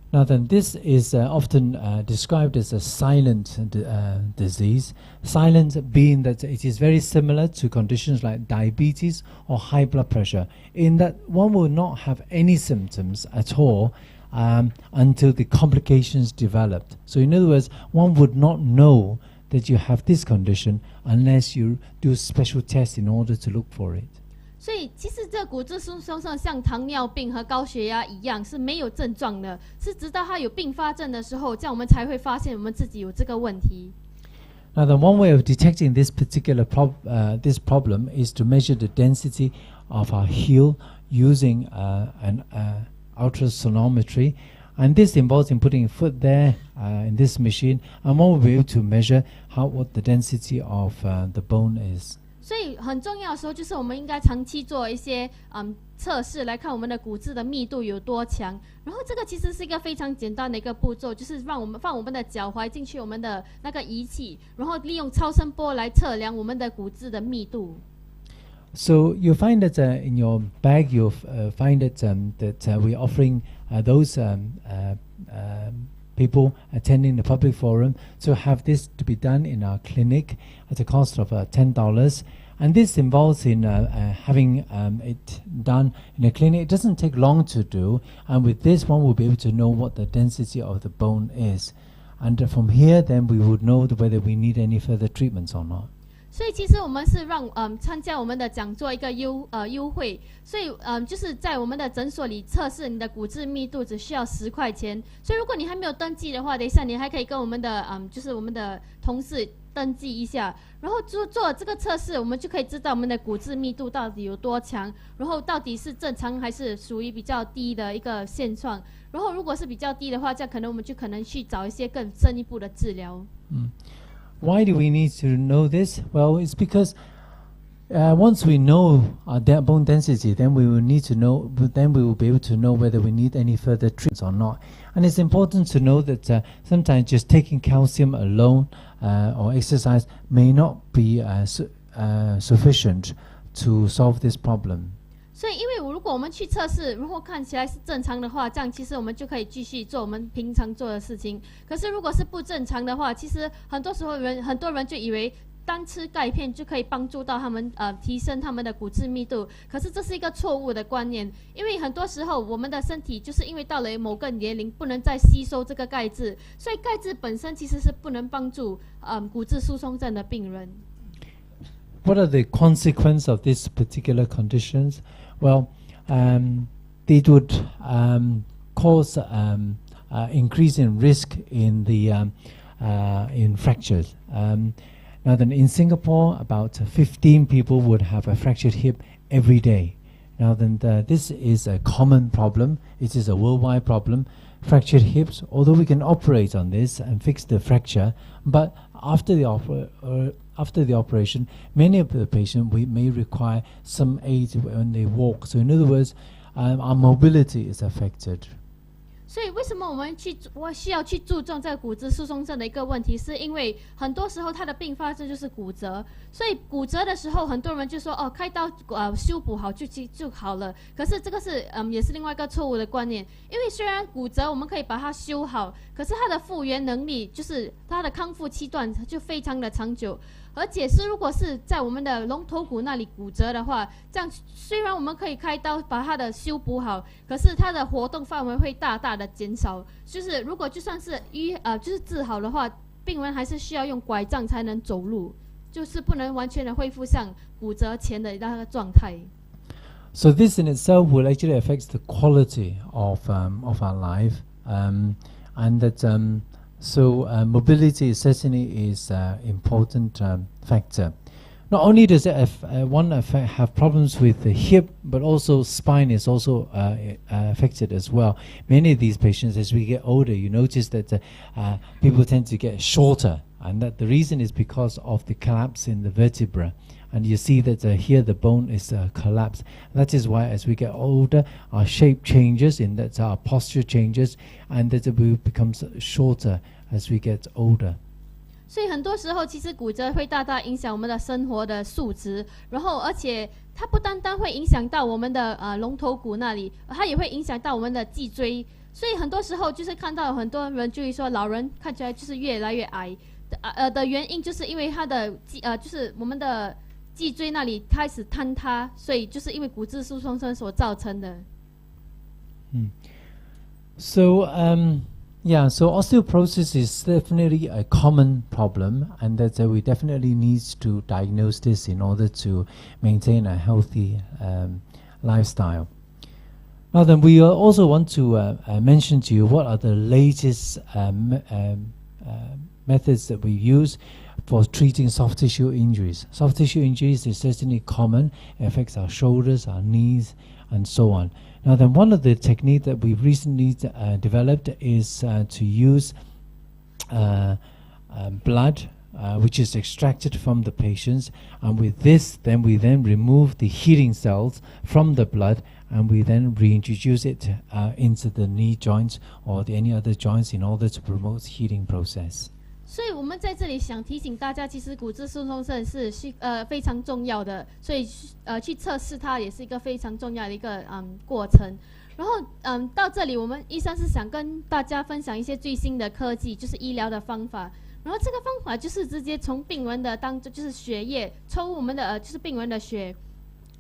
[SPEAKER 5] Now then, this is often described as a silent disease. Silent being that it is very similar to conditions like diabetes or high blood pressure, in that one will not have any symptoms at all until the complications developed. So in other words, one would not know that you have this condition unless you do special tests in order to look for it.
[SPEAKER 4] 所以其实这骨质疏松症像糖尿病和高血压一样是没有症状的，是直到它有并发症的时候，这样我们才会发现我们自己有这个问题。
[SPEAKER 5] Now, the one way of detecting this particular this problem is to measure the density of our heel using an ultrasonometry, and this involves in putting a foot there in this machine, and one will be able to measure what the density of the bone is.
[SPEAKER 4] 所以很重要的时候，就是我们应该长期做一些测试，来看我们的骨质的密度有多强。然后这个其实是一个非常简单的一个步骤，就是让我们放我们的脚踝进去我们的那个仪器，然后利用超声波来测量我们的骨质的密度。
[SPEAKER 5] So you find that in your bag, you'll find that we're offering those people attending the public forum to have this to be done in our clinic at a cost of $10. And this involves in having it done in a clinic. It doesn't take long to do, and with this one will be able to know what the density of the bone is. And from here then we would know whether we need any further treatments or not.
[SPEAKER 4] 所以其实我们是让参加我们的讲座一个优惠，所以就是在我们的诊所里测试你的骨质密度只需要10块钱。所以如果你还没有登记的话，等一下你还可以跟我们的就是我们的同事登记一下，然后做这个测试，我们就可以知道我们的骨质密度到底有多强，然后到底是正常还是属于比较低的一个现状。然后如果是比较低的话，这样可能我们就可能去找一些更深一步的治疗。
[SPEAKER 5] Why do we need to know this? Well, it's because once we know our bone density, then we will need to know. Then we will be able to know whether we need any further treatments or not. And it's important to know that sometimes just taking calcium alone or exercise may not be sufficient to solve this problem.
[SPEAKER 4] 所以因为如果我们去测试，如果看起来是正常的话，这样其实我们就可以继续做我们平常做的事情。可是如果是不正常的话，其实很多时候很多人就以为单吃钙片就可以帮助到他们提升他们的骨质密度，可是这是一个错误的观念。因为很多时候我们的身体就是因为到了某个年龄不能再吸收这个钙质，所以钙质本身其实是不能帮助骨质疏松症的病人。
[SPEAKER 5] What are the consequences of these particular conditions? Well, it would cause increase in risk in the in fractures. Now then, in Singapore, about 15 people would have a fractured hip every day. Now then, this is a common problem. It is a worldwide problem. Fractured hips, although we can operate on this and fix the fracture, but after the operation, many of the patients may require some aid when they walk. So in other words, our mobility is affected.
[SPEAKER 4] 所以为什么我需要去注重这个骨质疏松症的一个问题，是因为很多时候它的并发症就是骨折，所以骨折的时候很多人就说开刀修补好就好了，可是这个是也是另外一个错误的观念，因为虽然骨折我们可以把它修好，可是它的复原能力就是它的康复期段就非常的长久。而且是如果是在我们的龙头骨那里骨折的话，这样虽然我们可以开刀把它的修补好，可是它的活动范围会大大的减少。就是如果就算是就是治好的话，病人还是需要用拐杖才能走路，就是不能完全的恢复像骨折前的那个状态。
[SPEAKER 5] So this in itself will actually affect the quality of our life, and that. So mobility certainly is an important factor. Not only does it have problems with the hip, but also spine is also affected as well. Many of these patients, as we get older, you notice that people tend to get shorter and that the reason is because of the collapse in the vertebra. And you see that here the bone is collapsed. That is why as we get older, our shape changes, in that our posture changes, and that we becomes shorter as we get older.
[SPEAKER 4] 所以很多时候，其实骨折会大大影响我们的生活的素质，然后而且它不单单会影响到我们的龙头骨那里，它也会影响到我们的脊椎。所以很多时候就是看到很多人注意说，老人看起来就是越来越矮的原因，就是因为他的就是我们的脊椎那里开始坍塌，所以就是因为骨质疏松症所造成的。
[SPEAKER 5] So yeah, so osteoporosis is definitely a common problem, and that we definitely need to diagnose this in order to maintain a healthy lifestyle. Now then, we also want to mention to you what are the latest methods that we use for treating soft tissue injuries. Soft tissue injuries is certainly common. It affects our shoulders, our knees, and so on. Now then, one of the techniques that we've recently developed is to use blood which is extracted from the patients, and with this we then remove the healing cells from the blood, and we then reintroduce it into the knee joints or any other joints in order to promote healing process.
[SPEAKER 4] 所以我们在这里想提醒大家，其实骨质疏松症是非常重要的，所以去测试它也是一个非常重要的一个过程。然后到这里我们医生是想跟大家分享一些最新的科技，就是医疗的方法。然后这个方法就是直接从病人的当中就是血液抽我们的就是病人的血，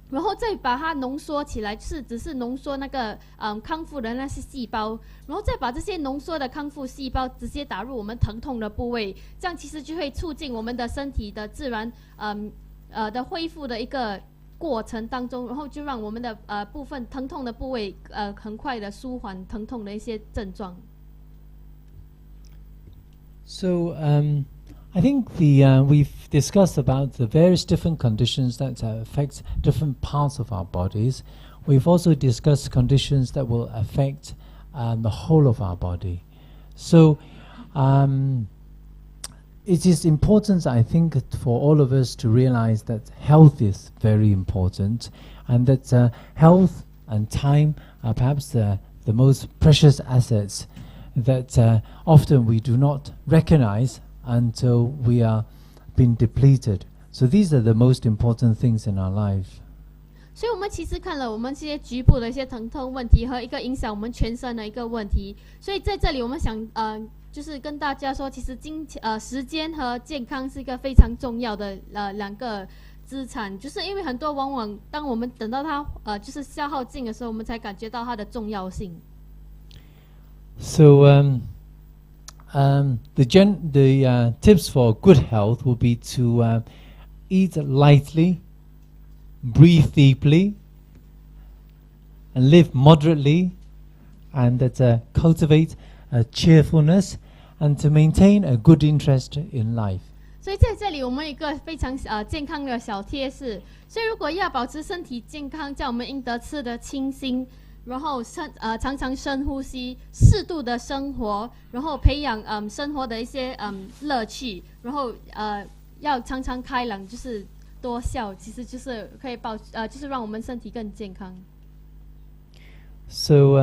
[SPEAKER 4] 然后再把它浓缩起来，就是只是浓缩那个康复的那些细胞，然后再把这些浓缩的康复细胞直接打入我们疼痛的部位，这样其实就会促进我们的身体的自然的恢复的一个过程当中，然后就让我们的部分疼痛的部位很快的舒缓疼痛的一些症状。
[SPEAKER 5] So I think we've discussed about the various different conditions that affect different parts of our bodies. We've also discussed conditions that will affect the whole of our body. So it is important, I think, for all of us to realize that health is very important, and that health and time are perhaps the most precious assets that often we do not recognize until we are being depleted. So these are the most important things in our life.
[SPEAKER 4] 所以我们其实看了我们这些局部的一些疼痛问题和一个影响我们全身的一个问题，所以在这里我们想就是跟大家说，其实时间和健康是一个非常重要的两个资产，就是因为很多往往当我们等到它就是消耗尽的时候，我们才感觉到它的重要性。
[SPEAKER 5] So the tips for good health will be to eat lightly, breathe deeply, and live moderately, and that cultivate cheerfulness, and to maintain a good interest in life.
[SPEAKER 4] 所以在这里我们有一个非常健康的小贴士，所以如果要保持身体健康，叫我们应得吃得清新，然后常常深呼吸，适度的生活，然后培养生活的一些乐趣，然后要常常开朗，就是多笑，其实就是可以就是让我们身体更健康。
[SPEAKER 5] So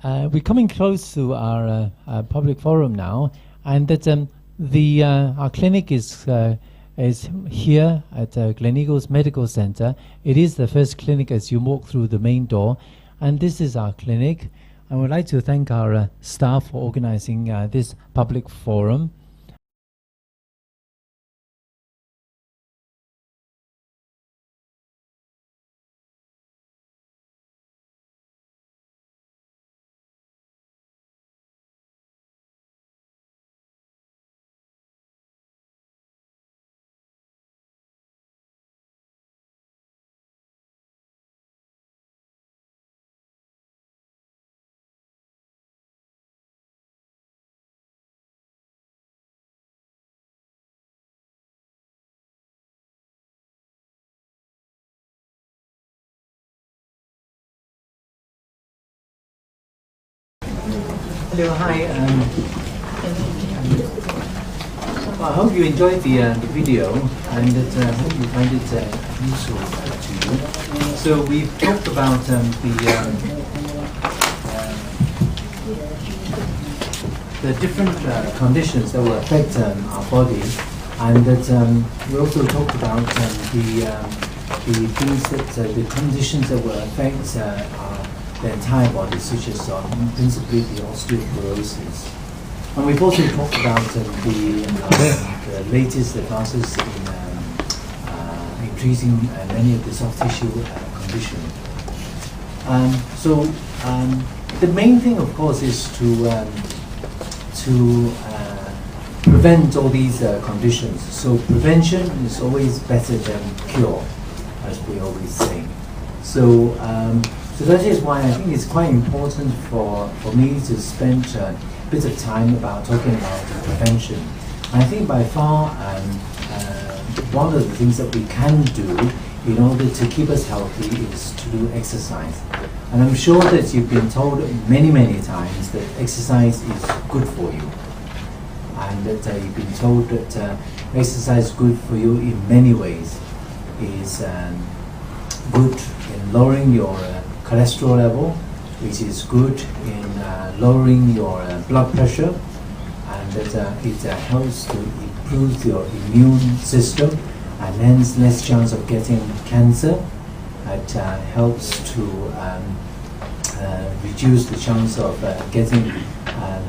[SPEAKER 5] we're coming close to our public forum now, and that our clinic is here at Gleneagles Medical Center. It is the first clinic as you walk through the main door, and this is our clinic. I would like to thank our staff for organizing this public forum.
[SPEAKER 2] Hello, hi.
[SPEAKER 5] I hope you enjoyed the video, and I hope you find it useful to you. So we've talked about the different conditions that will affect our body, and that we also talked about the things that the conditions that will affect the entire body, such as principally the osteoporosis. And we've also talked about the latest advances in treating many of the soft tissue conditions. The main thing, of course, is to prevent all these conditions. So prevention is always better than cure, as we always say. So that is why I think it's quite important for me to spend a bit of time about talking about prevention. And I think by far one of the things that we can do in order to keep us healthy is to do exercise. And I'm sure that you've been told many, many times that exercise is good for you. And that you've been told that exercise is good for you in many ways. Is good in lowering your cholesterol level, which is good in lowering your blood pressure, and that it helps to improve your immune system, and hence less chance of getting cancer. It helps to reduce the chance of getting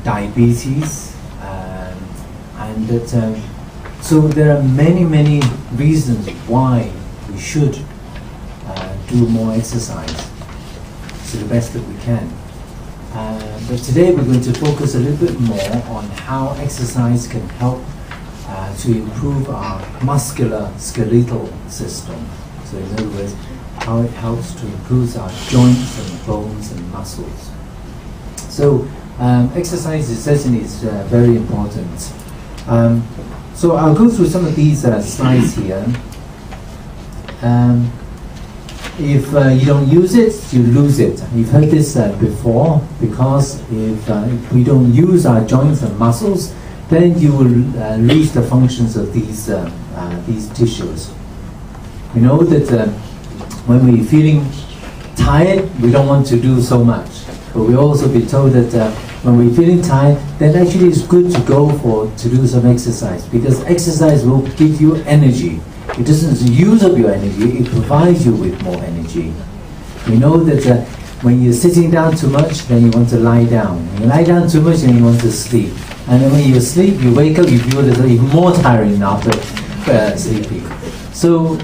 [SPEAKER 5] diabetes, and that so there are many, many reasons why we should do more exercise to the best that we can. But today we're going to focus a little bit more on how exercise can help to improve our muscular skeletal system. So in other words, how it helps to improve our joints and bones and muscles. So exercise is certainly very important. So I'll go through some of these slides here. If you don't use it, you lose it. You've heard this before, because if we don't use our joints and muscles, then you will lose the functions of these tissues. We know that when we're feeling tired, we don't want to do so much. But we also be told that when we're feeling tired, then actually it's good to go to do some exercise, because exercise will give you energy. It doesn't use up your energy, it provides you with more energy. We know that when you're sitting down too much, then you want to lie down. When you lie down too much, then you want to sleep. And then when you sleep, you wake up, you feel that you're even more tiring after sleeping. So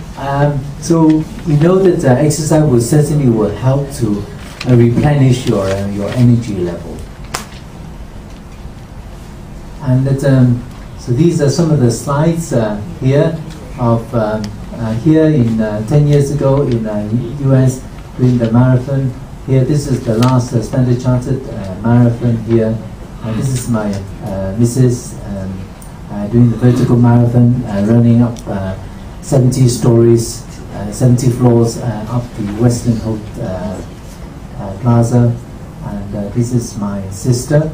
[SPEAKER 5] you know that exercise will certainly help to replenish your energy level. And that, so these are some of the slides here of here in 10 years ago in US doing the marathon. Here, this is the last Standard Chartered marathon here. And this is my missus doing the vertical marathon, running up 70 stories, 70 floors up the Western Plaza. And this is my sister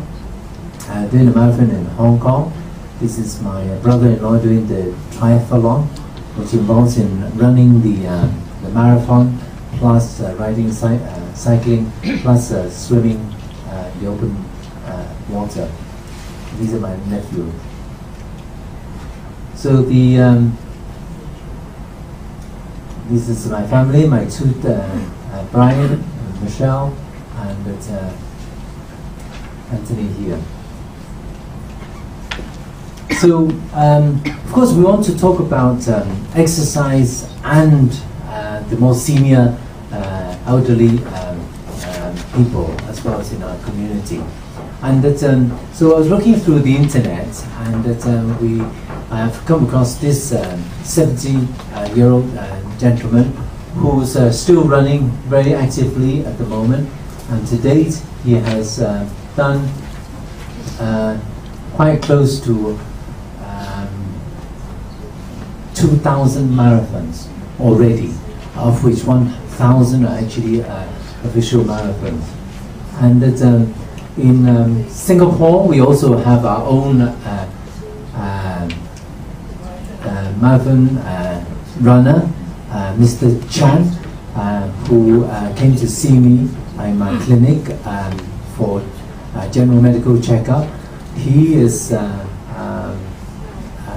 [SPEAKER 5] doing the marathon in Hong Kong. This is my brother-in-law doing the triathlon, which involves in running the marathon, plus riding cycling, plus swimming in the open water. These are my nephew. So this is my family, my two Brian, and Michelle, and Anthony here. So, of course, we want to talk about exercise and the more senior elderly people, as well as in our community. And that, so I was looking through the internet, and that I have come across this 70-year-old gentleman who's still running very actively at the moment, and to date he has done quite close to 2,000 marathons already, of which 1,000 are actually official marathons. And that in Singapore, we also have our own
[SPEAKER 2] marathon runner, Mr. Chan, who came to see me in my clinic for general medical checkup. He is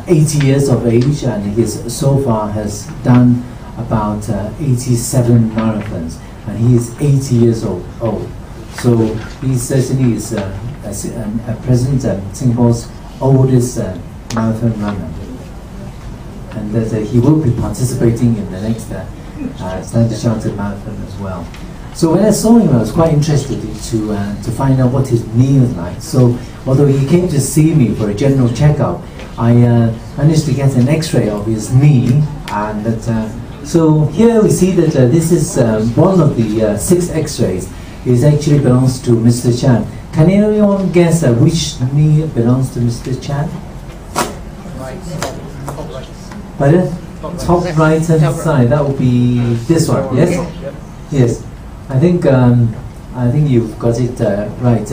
[SPEAKER 2] 80 years of age, and he so far has done about 87 marathons, and he is 80 years old. So he certainly is at present Singapore's oldest marathon runner, and that he will be participating in the next Standard Chartered Marathon as well. So when I saw him, I was quite interested to find out what his knee was like. So although he came to see me for a general checkup, I managed to get an X-ray of his knee, and that. So here we see that this is one of the 6 X-rays. It actually belongs to Mr. Chan. Can anyone guess which knee belongs to Mr. Chan? Pardon? Top right hand side. That would be this one. Yes. Yes. I think you've got it right.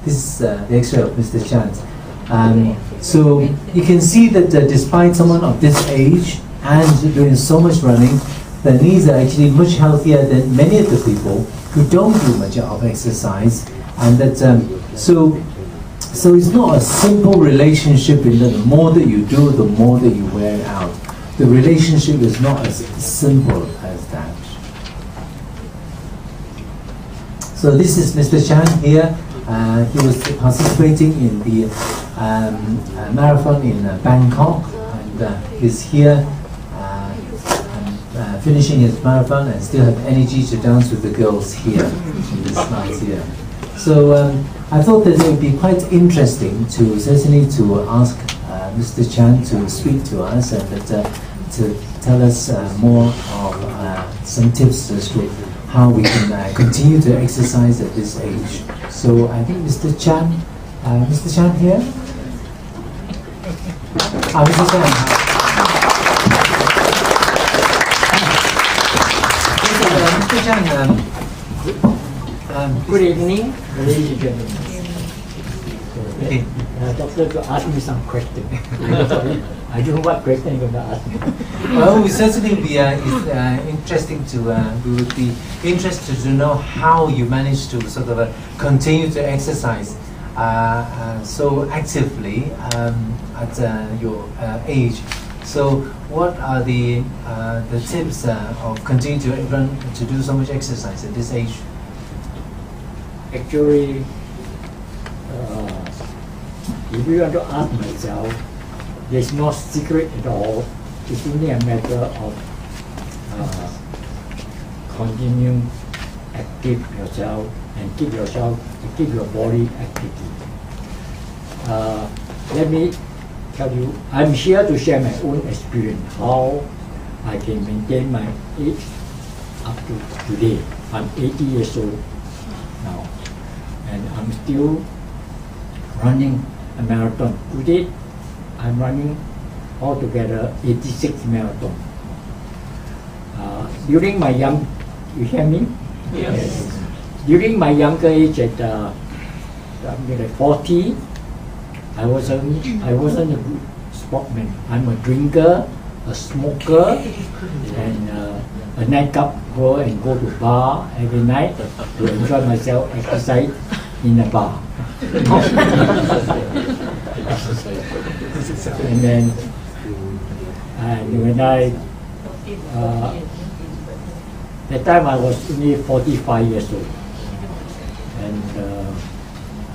[SPEAKER 2] This is the X-ray of Mr. Chan. So you can see that despite someone of this age and doing so much running, the knees are actually much healthier than many of the people who don't do much of exercise, and that so it's not a simple relationship in that the more that you do, the more that you wear out. The relationship is not as simple as that. So this is Mr. Chan here. He was participating in the marathon in Bangkok, and he's here finishing his marathon and still have energy to dance with the girls here in this night here. So I thought that it would be quite interesting to ask Mr. Chan to speak to us and to tell us more of some tips as to how we can continue to exercise at this age. So I think Mr. Chan here? Mr. Chan. Mr. Chan,
[SPEAKER 6] good evening, ladies and gentlemen.
[SPEAKER 2] Okay.
[SPEAKER 6] Doctor asked me some question. I don't know what question you're going to ask me.
[SPEAKER 2] Well, we certainly be interesting to. We would be interested to know how you managed to sort of continue to exercise so actively at your age. So, what are the tips of continuing to do so much exercise at this age?
[SPEAKER 6] Actually, if you want to ask myself, there's no secret at all. It's only a matter of continuing active yourself and keep your body active. Let me tell you, I'm here to share my own experience, how I can maintain my age up to today. I'm 80 years old now, and I'm still running a marathon. Today, I'm running altogether 86 marathons. During my you hear me? Yes. During my younger age, at like 40, I wasn't a good sportsman. I'm a drinker, a smoker, and a nightclub goer, and go to bar every night to enjoy myself, exercise in a bar. And then when that time I was only 45 years old, and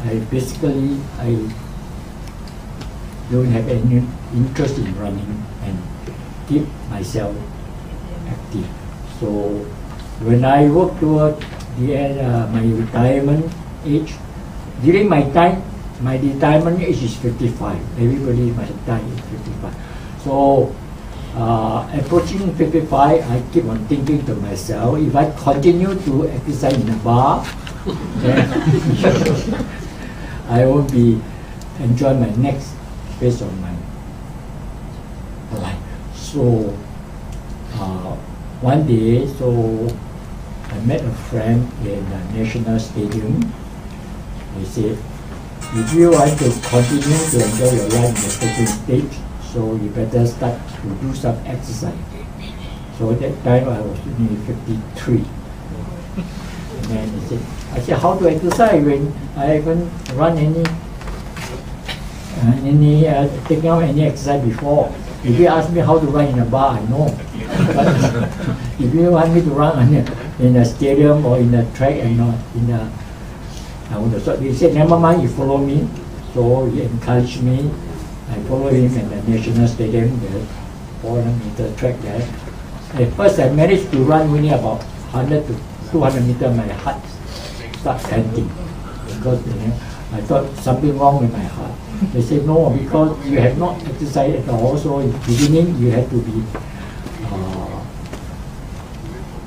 [SPEAKER 6] I don't have any interest in running and keep myself active. So when I work toward the end, my retirement age, during my time, my retirement age is 55. Everybody must die at 55. So approaching 55, I keep on thinking to myself, if I continue to exercise in a bar, then I won't be enjoying my next phase of my life. So one day, I met a friend in the National Stadium. He said, if you want to continue to enjoy your life in the second stage, so you better start to do some exercise. So at that time I was only 53. And then I said, how to exercise when I haven't run taken out any exercise before? If you ask me how to run in a bar, I know. But if you want me to run in a stadium or in a track and not in a, so he said, never mind, you follow me. So he encouraged me. I followed him in the National Stadium, the 400-meter track there. At first I managed to run only about 100 to 200 meters, my heart started panting. Because I thought something wrong with my heart. They said, no, because you have not exercised at all, so in the beginning you have to be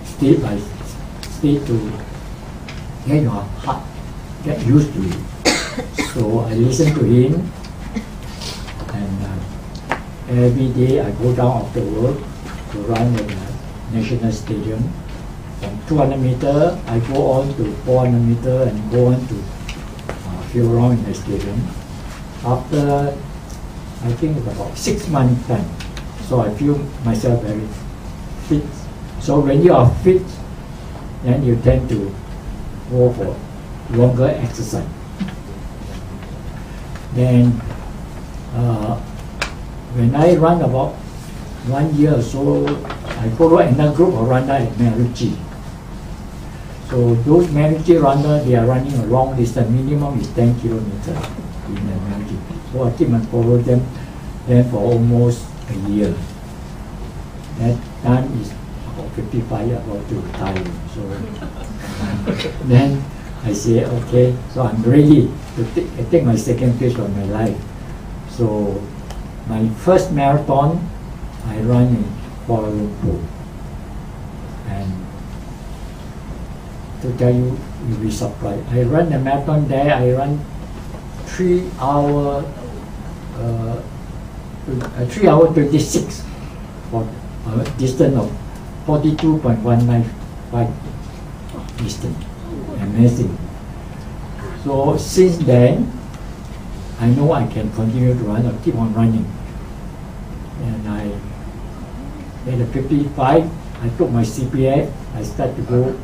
[SPEAKER 6] state by state to get your heart, get used to it. So I listened to him, and every day I go down after work to run at the National Stadium. From 200 meters, I go on to 400 meters and go on to feel around in the stadium. After, I think it's about 6 months time, so I feel myself very fit. So when you are fit, then you tend to go for longer exercise. Then when I run about 1 year or so, I follow another group of runners at Maruchi. So those Maruchi runners, they are running a long distance, minimum is 10 kilometers in the Maruchi. So I keep and follow them then for almost a year. That time is about 55, about to retire. So then I say, okay, so I'm ready to take my second phase of my life. So my first marathon, I run in Kuala Lumpur. And to tell you, you'll be surprised. I run the marathon there, I run 3 hours 26 for a distance of 42.195 distance. Amazing. So since then, I know I can continue to run, I'll keep on running. And at 55, I took my CPF, I started to go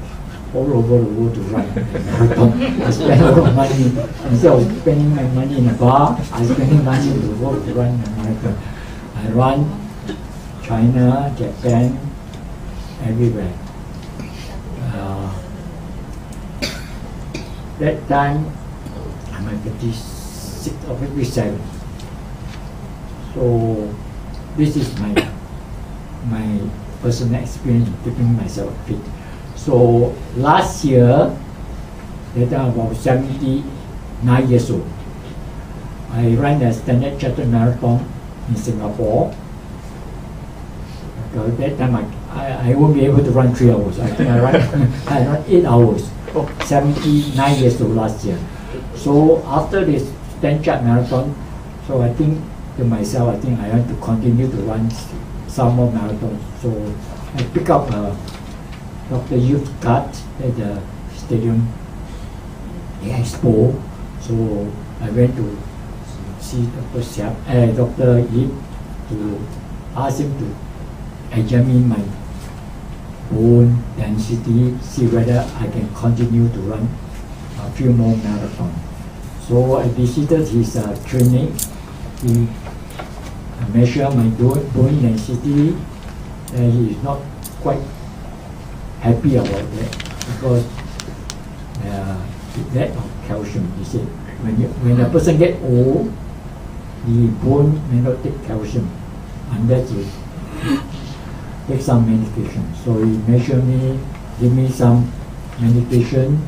[SPEAKER 6] all over the world to run a marathon. I spent a lot of money. Instead of spending my money in a bar, I spending money in the world to run a marathon. I run China, Japan, everywhere. That time, I'm at 56 or 57. So this is my personal experience in keeping myself fit. So last year, that I'm about 79 years old, I ran the Standard Chartered Marathon in Singapore. So that time I won't be able to run 3 hours. I think I run 8 hours. 79 years old last year. So after this Standard Chartered Marathon, so I think to myself, I think I want to continue to run some more marathons. So I pick up Dr. Yip card at the stadium, the expo. So I went to see Dr. Yip to ask him to examine my bone density, see whether I can continue to run a few more marathons. So I visited his clinic. He measured my bone density, and he is not quite happy about that because lack of calcium. He said when a person gets old, the bone may not take calcium unless you take some medication. So he measured me, give me some medication,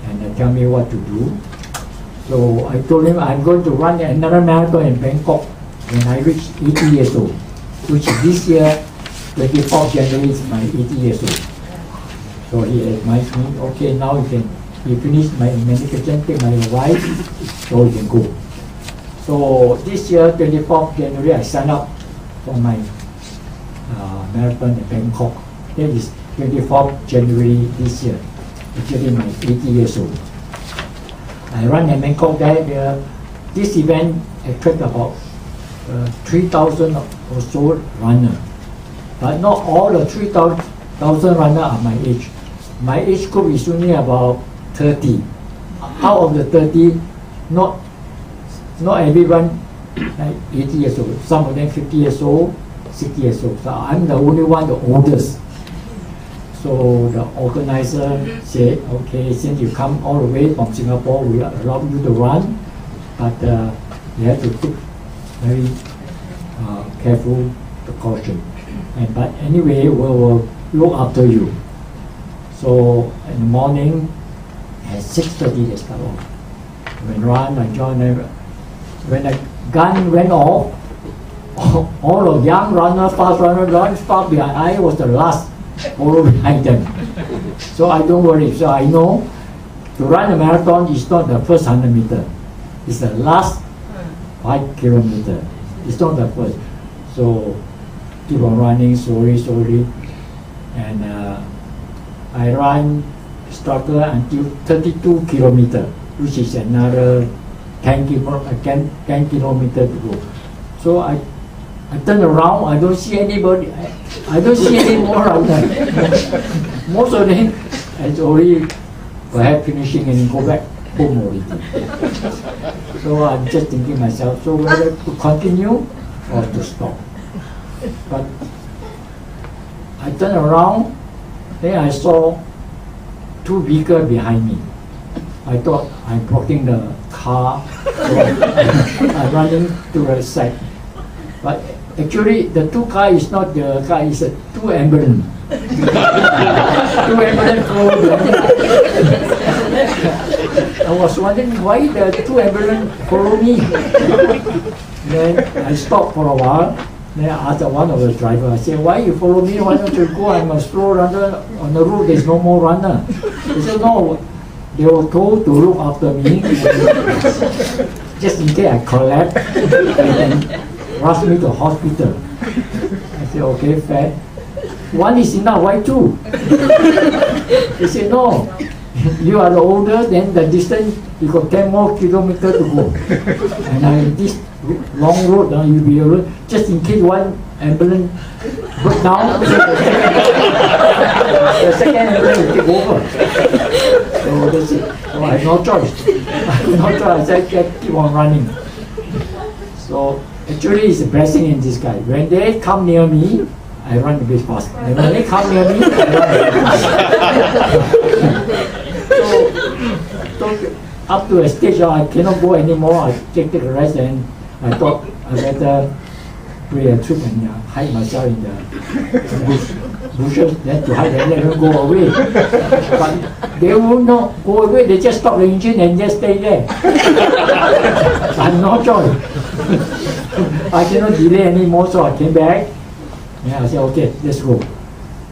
[SPEAKER 6] and tell me what to do. So I told him I'm going to run another marathon in Bangkok when I reach 80 years old, which this year, 24th January, is my 80 years old. So he advised me, okay, now you finish my medication, take my wife, so you can go. So this year, 24th January, I signed up for my marathon in Bangkok. That is 24th January this year, actually my 80 years old. I run in Bangkok there. This event attracts about 3,000 or so runner. But not all the 3,000 runner are my age. My age group is only about 30. Out of the 30, not everyone like 80 years old. Some of them 50 years old, 60 years old. So I'm the only one, the oldest. So the organizer said, okay, since you come all the way from Singapore, we allow you to run, but you have to take very careful precaution. But anyway, we will look after you. So in the morning, at 6:30 they start off. When I joined them. When the gun went off, all the young runners, fast runners, run far behind. I was the last follow behind them. So I don't worry. So I know to run a marathon is not the first 100 meter. It's the last 5 kilometers. It's not the first. So keep on running slowly. And I run, struggle until 32 kilometers, which is another 10 kilometers to go. So I turn around, I don't see anybody, I don't see any more runners. Most of them it's already perhaps finishing and go back home already. So I'm just thinking myself, so whether to continue or to stop. But I turned around, then I saw 2 vehicles behind me. I thought I'm blocking the car, so I'm running to the side. But actually, the 2 cars is not the car, it's 2 ambulance. 2 ambulance follow behind. I was wondering why the 2 ambulance follow me. Then I stopped for a while. Then I asked one of the drivers, I said, why you follow me? Why don't you go? I'm a slow runner. On the road, there's no more runner. He said, no, they were told to look after me. Just in case I collapse, they can rush me to hospital. I said, okay, fair. 1 is enough, why 2? He said, no, you are the older, then the distance, you got 10 more kilometers to go. And this long road, you'll be able, just in case one ambulance broke down, the second ambulance will take over. So that's it. So I have no choice. I have no choice. I keep on running. So actually, it's a blessing in disguise. When they come near me, I run a bit fast. And when they come near me, I run a bit fast. So up to a stage, I cannot go anymore. I take a rest, and I thought I better play a trick and hide myself in the bushes, then to hide and let them go away. But they will not go away. They just stop the engine and just stay there. I have no choice. I cannot delay anymore, so I came back. And I said, okay, let's go.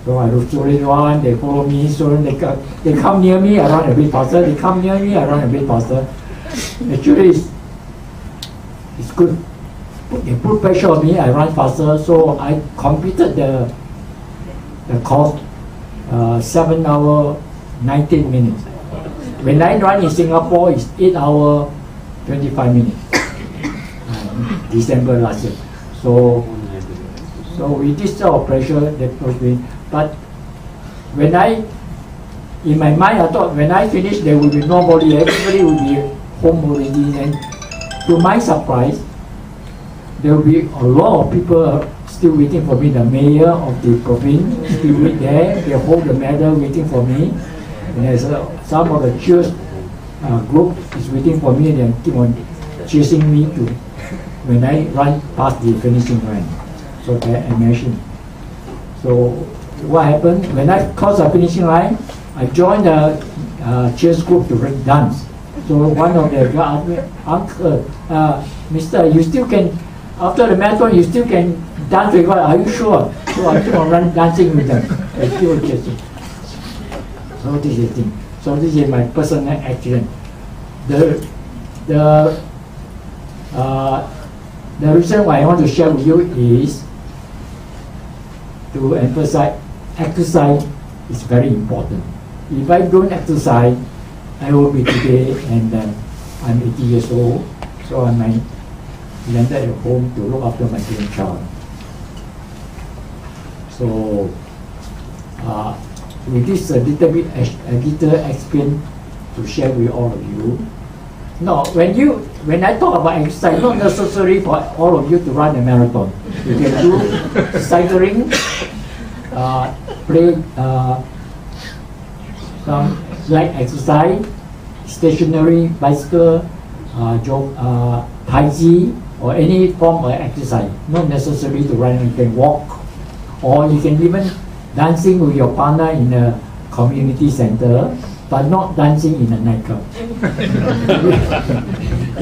[SPEAKER 6] So I slowly run, they follow me, so they come near me, I run a bit faster, they come near me, I run a bit faster. Actually, it's good. They put pressure on me, I run faster, so I completed the course 7 hours, 19 minutes. When I run in Singapore, it's 8 hours, 25 minutes. December last year. So with this sort of pressure, that was me. But when in my mind, I thought when I finish, there will be nobody, everybody will be home already. And to my surprise, there will be a lot of people still waiting for me. The mayor of the province still wait there. They hold the medal waiting for me. And there's some of the cheers group is waiting for me, and they keep on chasing me to when I run past the finishing line. So I mentioned. So what happened when I crossed the finishing line? I joined the cheers group to dance. So one of the guys asked me, Uncle, Mister, you still can, after the marathon, you still can dance with us. Are you sure? So I keep on dancing with them. I keep on chasing. So this is the thing. So this is my personal accident. The reason why I want to share with you is to emphasize exercise is very important. If I don't exercise, I will be today, and I'm 80 years old, so I might landed at home to look after my grandchild. So with this a little experience to share with all of you. No, when I talk about exercise, not necessary for all of you to run a marathon. You can do cycling, play some light exercise, stationary bicycle, jog, tai chi, or any form of exercise. Not necessary to run. You can walk, or you can even dancing with your partner in a community center, but not dancing in a nightclub.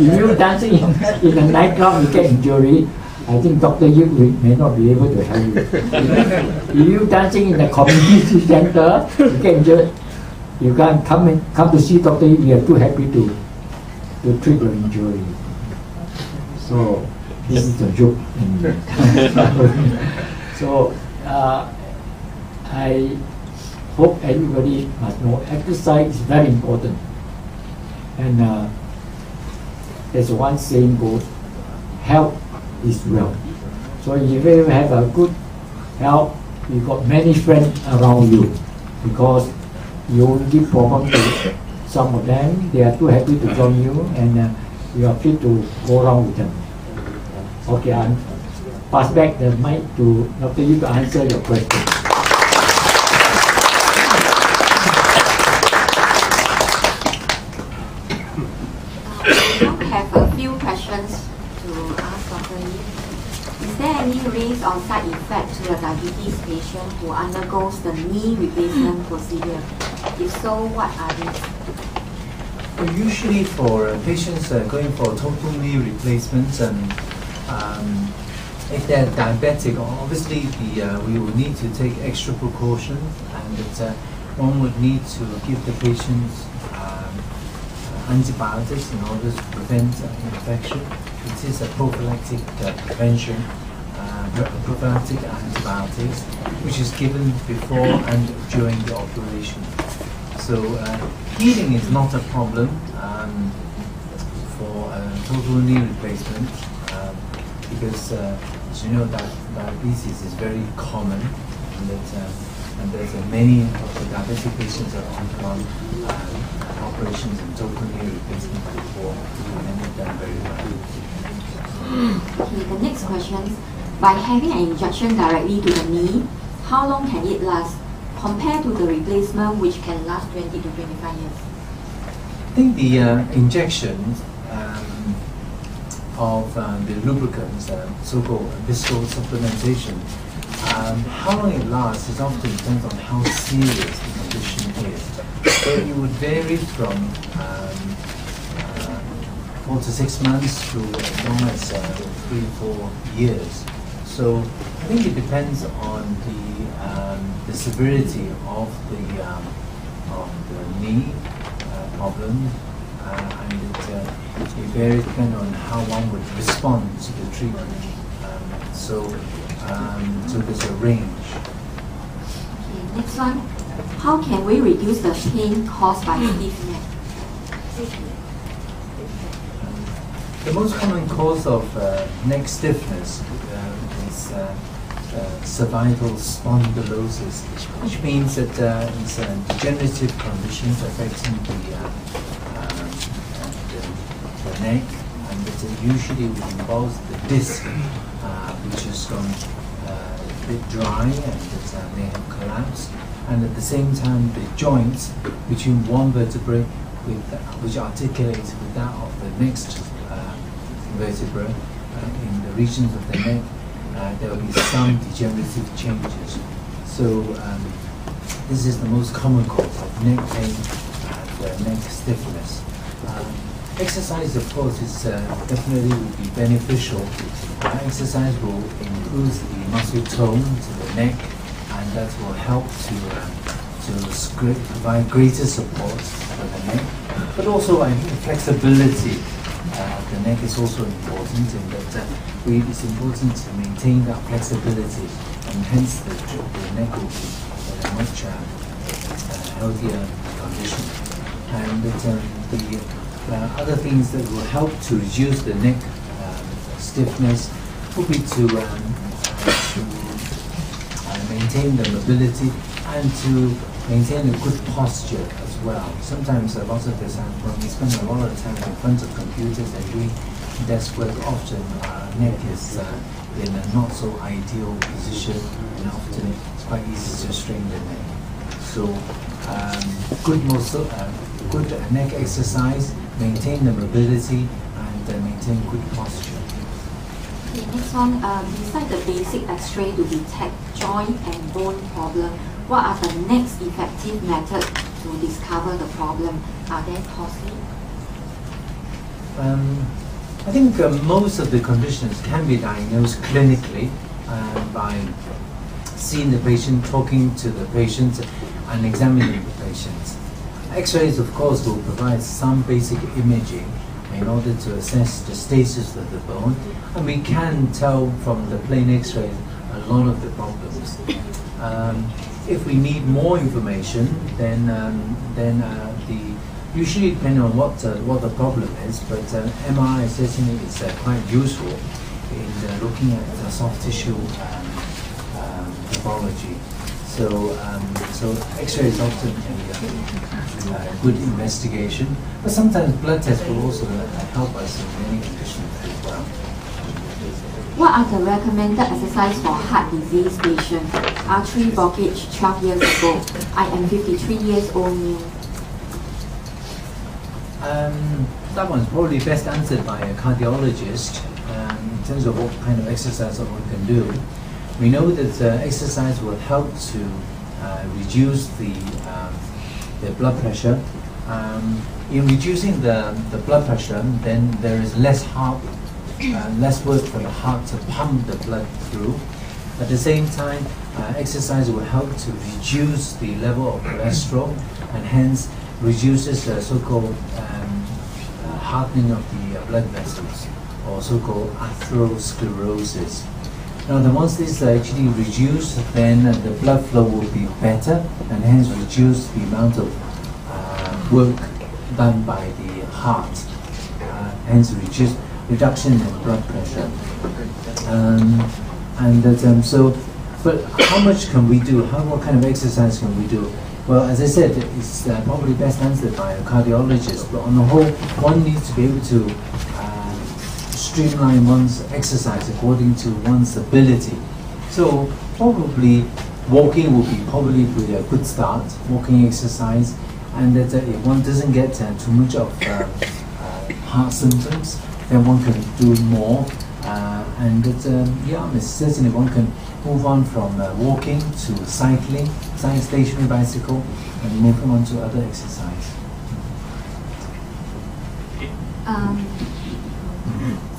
[SPEAKER 6] If you dancing in a nightclub, you get injury. I think Dr. Yip may not be able to help you. If you dancing in a community center, you get injured. You can't come to see Dr. Yip. You are too happy to treat your injury. So this is a joke. So I hope everybody must know exercise is very important. And there's one saying goes, health is wealth. So if you have a good health, you got many friends around you, because you only give problem to some of them, they are too happy to join you, and you are free to go around with them. Okay, I'll pass back the mic to Dr. Yip to answer your question.
[SPEAKER 7] We have a few questions to ask Dr. Yip. Is there any risk or side effect to a diabetes patient who undergoes the knee replacement procedure? If so, what are these?
[SPEAKER 5] Well, usually for patients going for total knee replacements, and if they're diabetic, obviously we will need to take extra precautions, and one would need to give the patients antibiotics in order to prevent infection. It is a prophylactic prevention, prophylactic antibiotics, which is given before and during the operation. So healing is not a problem for total knee replacement, because as you know, that diabetes is very common, and there's many of the diabetic patients that are undergone operations and total knee replacement before, and they've done very well.
[SPEAKER 7] Okay, the next question: by having an injection directly to the knee, how long can it last compared to the replacement, which can last 20 to 25 years?
[SPEAKER 5] I think the injections of the lubricants, so-called visco supplementation, how long it lasts is often depends on how serious the condition is. So it would vary from 4 to 6 months to as long as 3 or 4 years. So I think it depends on the severity of the knee problem, and it varies depending on how one would respond to the treatment. So there's a range.
[SPEAKER 7] Okay, next one. How can we reduce the pain caused by stiff neck?
[SPEAKER 5] The most common cause of neck stiffness is cervical spondylosis, which means that it's a degenerative condition affecting the neck, and it usually involves the disc, which has gone a bit dry and it may have collapsed, and at the same time the joints between one vertebrae which articulates with that of the next vertebra in the regions of the neck, there will be some degenerative changes. So this is the most common cause of neck pain and neck stiffness. Exercise, of course, is definitely will be beneficial. Exercise will improve the muscle tone to the neck, and that will help to provide greater support for the neck. But also, I think flexibility of the neck is also important, in that it's important to maintain that flexibility, and hence the neck will be in a much healthier condition. And the other things that will help to reduce the neck
[SPEAKER 2] stiffness, would be to maintain the mobility and to maintain a good posture as well. Sometimes lots of the time when we spend a lot of time in front of computers and doing desk work, often our neck is in a not so ideal position, and often it's quite easy to strain the neck. So good muscle, good neck exercise, maintain the mobility and maintain good posture.
[SPEAKER 7] Okay, next one, besides the basic X-ray to detect joint and bone problem, what are the next effective methods to discover the problem? Are they costly?
[SPEAKER 2] I think most of the conditions can be diagnosed clinically by seeing the patient, talking to the patient, and examining the patient. X-rays, of course, will provide some basic imaging in order to assess the status of the bone, and we can tell from the plain X-rays a lot of the problems. If we need more information, then usually depending on what the problem is, but MRI certainly is quite useful in looking at the soft tissue pathology. So X-ray is often a good investigation, but sometimes blood tests will also help us in many conditions as well.
[SPEAKER 7] What are the recommended exercise for heart disease patients? Artery blockage 12 years ago. I am 53 years old now.
[SPEAKER 2] That one's probably best answered by a cardiologist in terms of what kind of exercise that one can do. We know that exercise will help to reduce the blood pressure. In reducing the blood pressure, then there is less work for the heart to pump the blood through. At the same time, exercise will help to reduce the level of cholesterol and hence reduces the so-called hardening of the blood vessels, or so-called atherosclerosis. Now, once this is actually reduced, then the blood flow will be better and hence reduce the amount of work done by the heart, hence reduction in blood pressure. But how much can we do? What kind of exercise can we do? Well, as I said, it's probably best answered by a cardiologist, but on the whole, one needs to be able to streamline one's exercise according to one's ability. So probably walking will be probably a good start, walking exercise, and that if one doesn't get too much of heart symptoms, then one can do more, and that certainly one can move on from walking to cycling, stationary bicycle, and moving on to other exercise.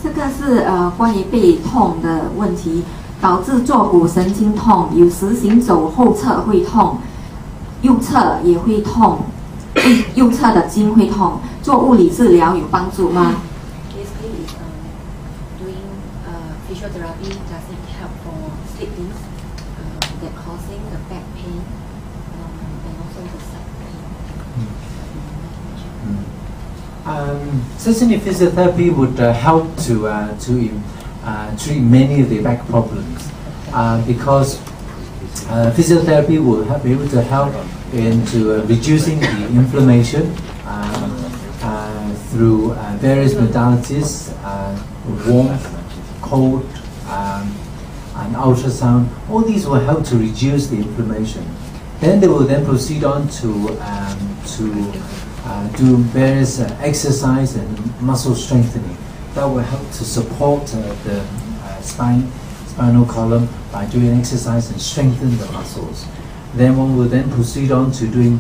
[SPEAKER 7] 这个是关于背痛的问题，导致坐骨神经痛，有时行走后侧会痛，右侧也会痛，右侧的筋会痛。做物理治疗有帮助吗？
[SPEAKER 8] Basically, doing physiotherapy doesn't help for sleeping, that causing the back pain and also the side pain.
[SPEAKER 2] Certainly, physiotherapy would help to treat many of the back problems because physiotherapy will be able to help into reducing the inflammation through various modalities, warmth, cold, and ultrasound. All these will help to reduce the inflammation. Then they will then proceed on to do various exercise and muscle strengthening. That will help to support the spinal column by doing exercise and strengthen the muscles. Then one will then proceed on to doing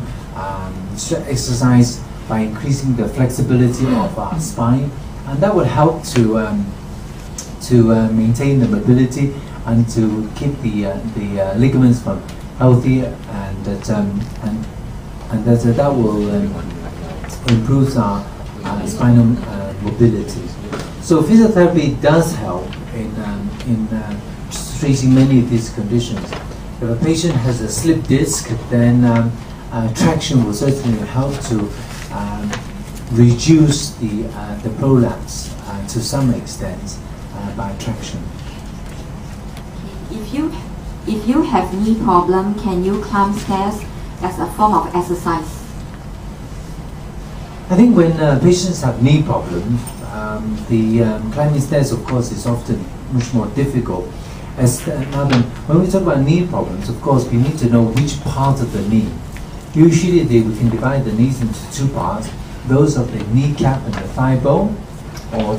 [SPEAKER 2] exercise by increasing the flexibility of our spine, and that would help to maintain the mobility and to keep the ligaments from healthy, and that will improve our spinal mobility. So physiotherapy does help in treating many of these conditions. If a patient has a slip disc, then traction will certainly help to reduce the prolapse to some extent. by traction.
[SPEAKER 7] If you have knee problem, can you climb stairs as a form of exercise?
[SPEAKER 2] I think when patients have knee problems, climbing stairs, of course, is often much more difficult. When we talk about knee problems, of course, we need to know which part of the knee. Usually, we can divide the knees into two parts: those of the kneecap and the thigh bone, or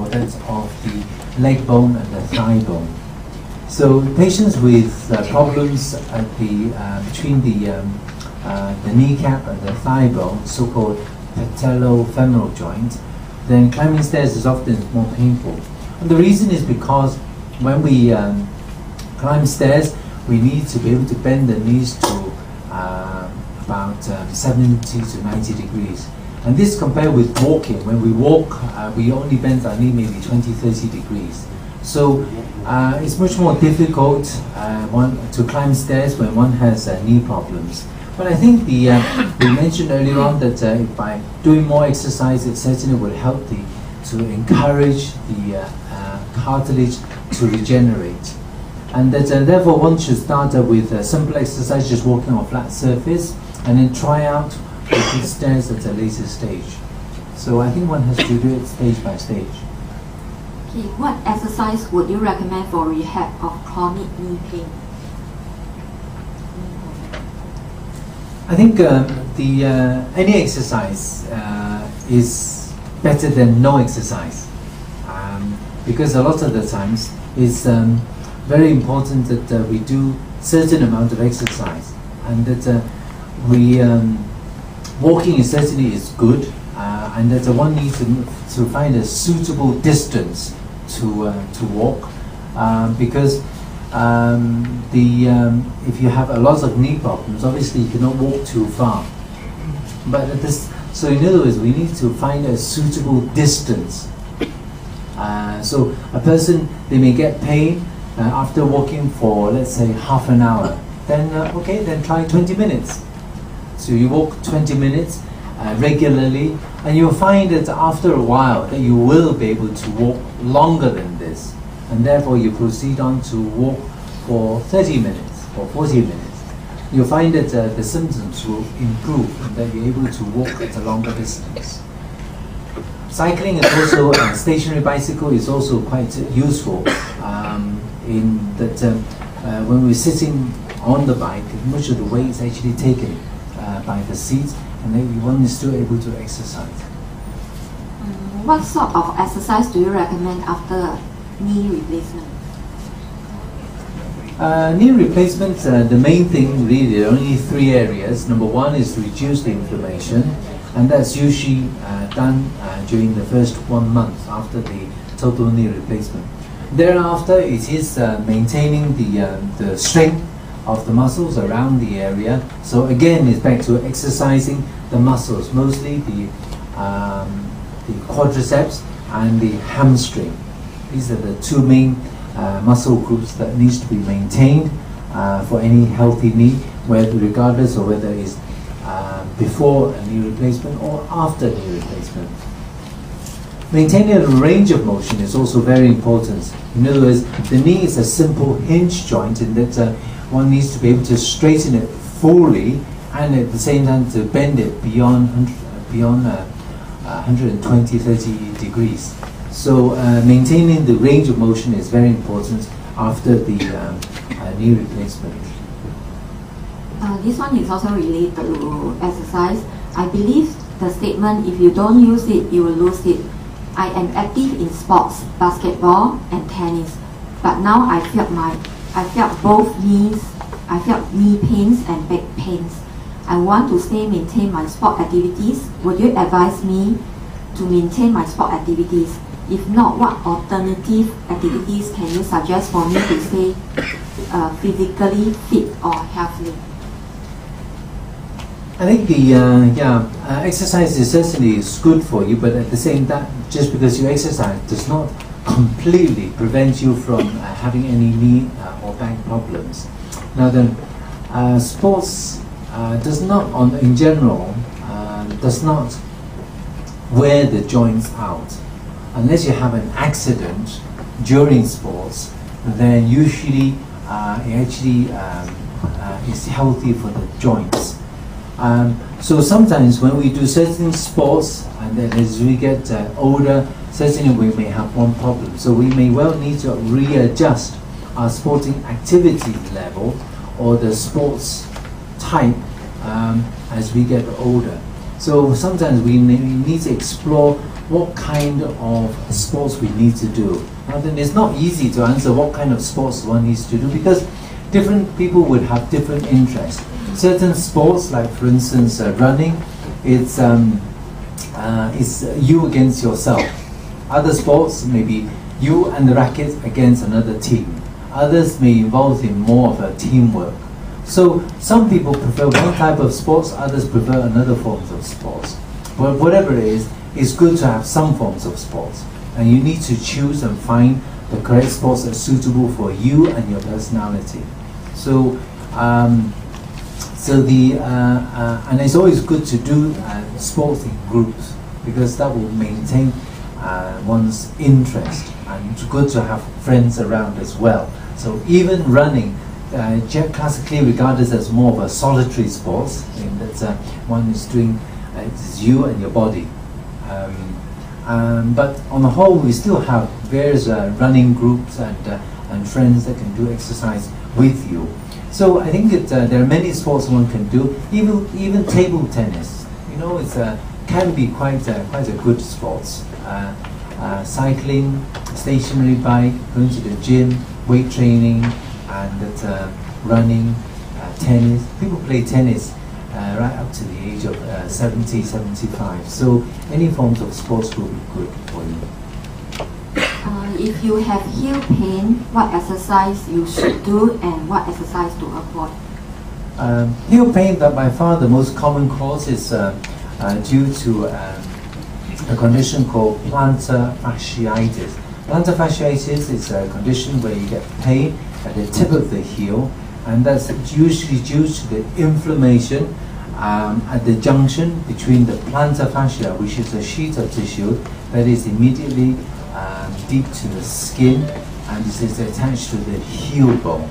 [SPEAKER 2] that's of the leg bone and the thigh bone. So, patients with problems at between the kneecap and the thigh bone, so-called patellofemoral joint, then climbing stairs is often more painful. And the reason is because when we climb stairs, we need to be able to bend the knees to about 70 to 90 degrees. And this compared with walking. When we walk, we only bend our knee maybe 20, 30 degrees. So it's much more difficult to climb stairs when one has knee problems. But I think we mentioned earlier on that by doing more exercise, it certainly will help to encourage the cartilage to regenerate. And that therefore one should start with a simple exercise, just walking on a flat surface, and then try out with the stairs at a later stage. So I think one has to do it stage by stage.
[SPEAKER 7] Okay, what exercise would you recommend for rehab of chronic knee pain?
[SPEAKER 2] I think any exercise is better than no exercise, because a lot of the times it's very important that we do certain amount of exercise, and that walking certainly is good, and that one needs to find a suitable distance to walk, because if you have a lot of knee problems, obviously you cannot walk too far. But so in other words, we need to find a suitable distance. So a person, they may get pain after walking for, let's say, half an hour. Then then try 20 minutes. So you walk 20 minutes regularly, and you'll find that after a while that you will be able to walk longer than this, and therefore you proceed on to walk for 30 minutes or 40 minutes. You'll find that the symptoms will improve and that you're able to walk at a longer distance. Cycling is also, stationary bicycle is also quite useful in that when we're sitting on the bike, much of the weight is actually taken by the seat, and then one is still able to exercise.
[SPEAKER 7] What sort of exercise do you recommend after knee replacement?
[SPEAKER 2] Knee replacement, the main thing really, there are only three areas. Number one is to reduce the inflammation, and that's usually done during the first 1 month after the total knee replacement. Thereafter, it is maintaining the strength of the muscles around the area. So again, it's back to exercising the muscles, mostly the quadriceps and the hamstring. These are the two main muscle groups that needs to be maintained for any healthy knee, regardless of whether it's before a knee replacement or after knee replacement. Maintaining a range of motion is also very important. In other words, the knee is a simple hinge joint in that one needs to be able to straighten it fully and at the same time to bend it beyond 120, 30 degrees. So maintaining the range of motion is very important after the knee replacement.
[SPEAKER 7] This one is also related to exercise. I believe the statement, if you don't use it, you will lose it. I am active in sports, basketball and tennis, but now I felt both knees, I felt knee pains and back pains. I want to maintain my sport activities. Would you advise me to maintain my sport activities? If not, what alternative activities can you suggest for me to stay physically fit or healthy?
[SPEAKER 2] I think exercise is certainly good for you, but at the same time, just because you exercise does not completely prevent you from having any knee or back problems. Now then, sports does not, in general, does not wear the joints out. unless you have an accident during sports, then usually it actually is healthy for the joints. So sometimes when we do certain sports, and then as we get older, certainly we may have one problem. So we may well need to readjust our sporting activity level or the sports type as we get older. So sometimes we need to explore what kind of sports we need to do. Now then, it's not easy to answer what kind of sports one needs to do, because different people would have different interests. Certain sports, like for instance running, it's you against yourself. Other sports may be you and the racket against another team. Others may involve in more of a teamwork. So some people prefer one type of sports, others prefer another forms of sports. But whatever it is, it's good to have some forms of sports. And you need to choose and find the correct sports that are suitable for you and your personality. So, and it's always good to do sports in groups, because that will maintain one's interest, and it's good to have friends around as well. So even running, classically regarded as more of a solitary sport, in that one is doing, it's you and your body. But on the whole, we still have various running groups and friends that can do exercise with you. So I think that there are many sports one can do. Even table tennis, you know, it's can be quite a good sport. Cycling, stationary bike, going to the gym, weight training, and running, tennis. People play tennis right up to the age of 70, 75. So any forms of sports will be good for you.
[SPEAKER 7] If you have heel pain, what exercise you should do and what exercise to avoid?
[SPEAKER 2] Heel pain, that by far the most common cause, is due to a condition called plantar fasciitis. Plantar fasciitis is a condition where you get pain at the tip of the heel, and that's usually due to the inflammation at the junction between the plantar fascia, which is a sheet of tissue that is immediately deep to the skin, and this is attached to the heel bone.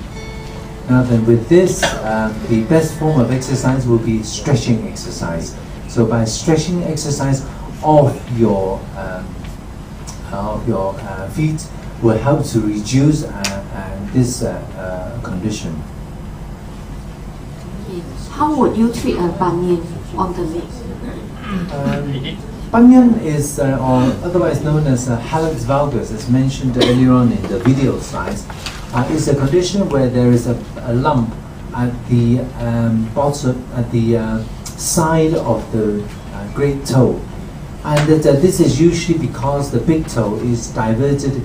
[SPEAKER 2] Now then, with this, the best form of exercise will be stretching exercise. So by stretching exercise of your feet will help to reduce this condition.
[SPEAKER 7] How would you treat a bunion on the leg?
[SPEAKER 2] Bunion is, or otherwise known as hallux valgus, as mentioned earlier on in the video slides, is a condition where there is a lump at the bottom, at the side of the great toe, and that this is usually because the big toe is diverted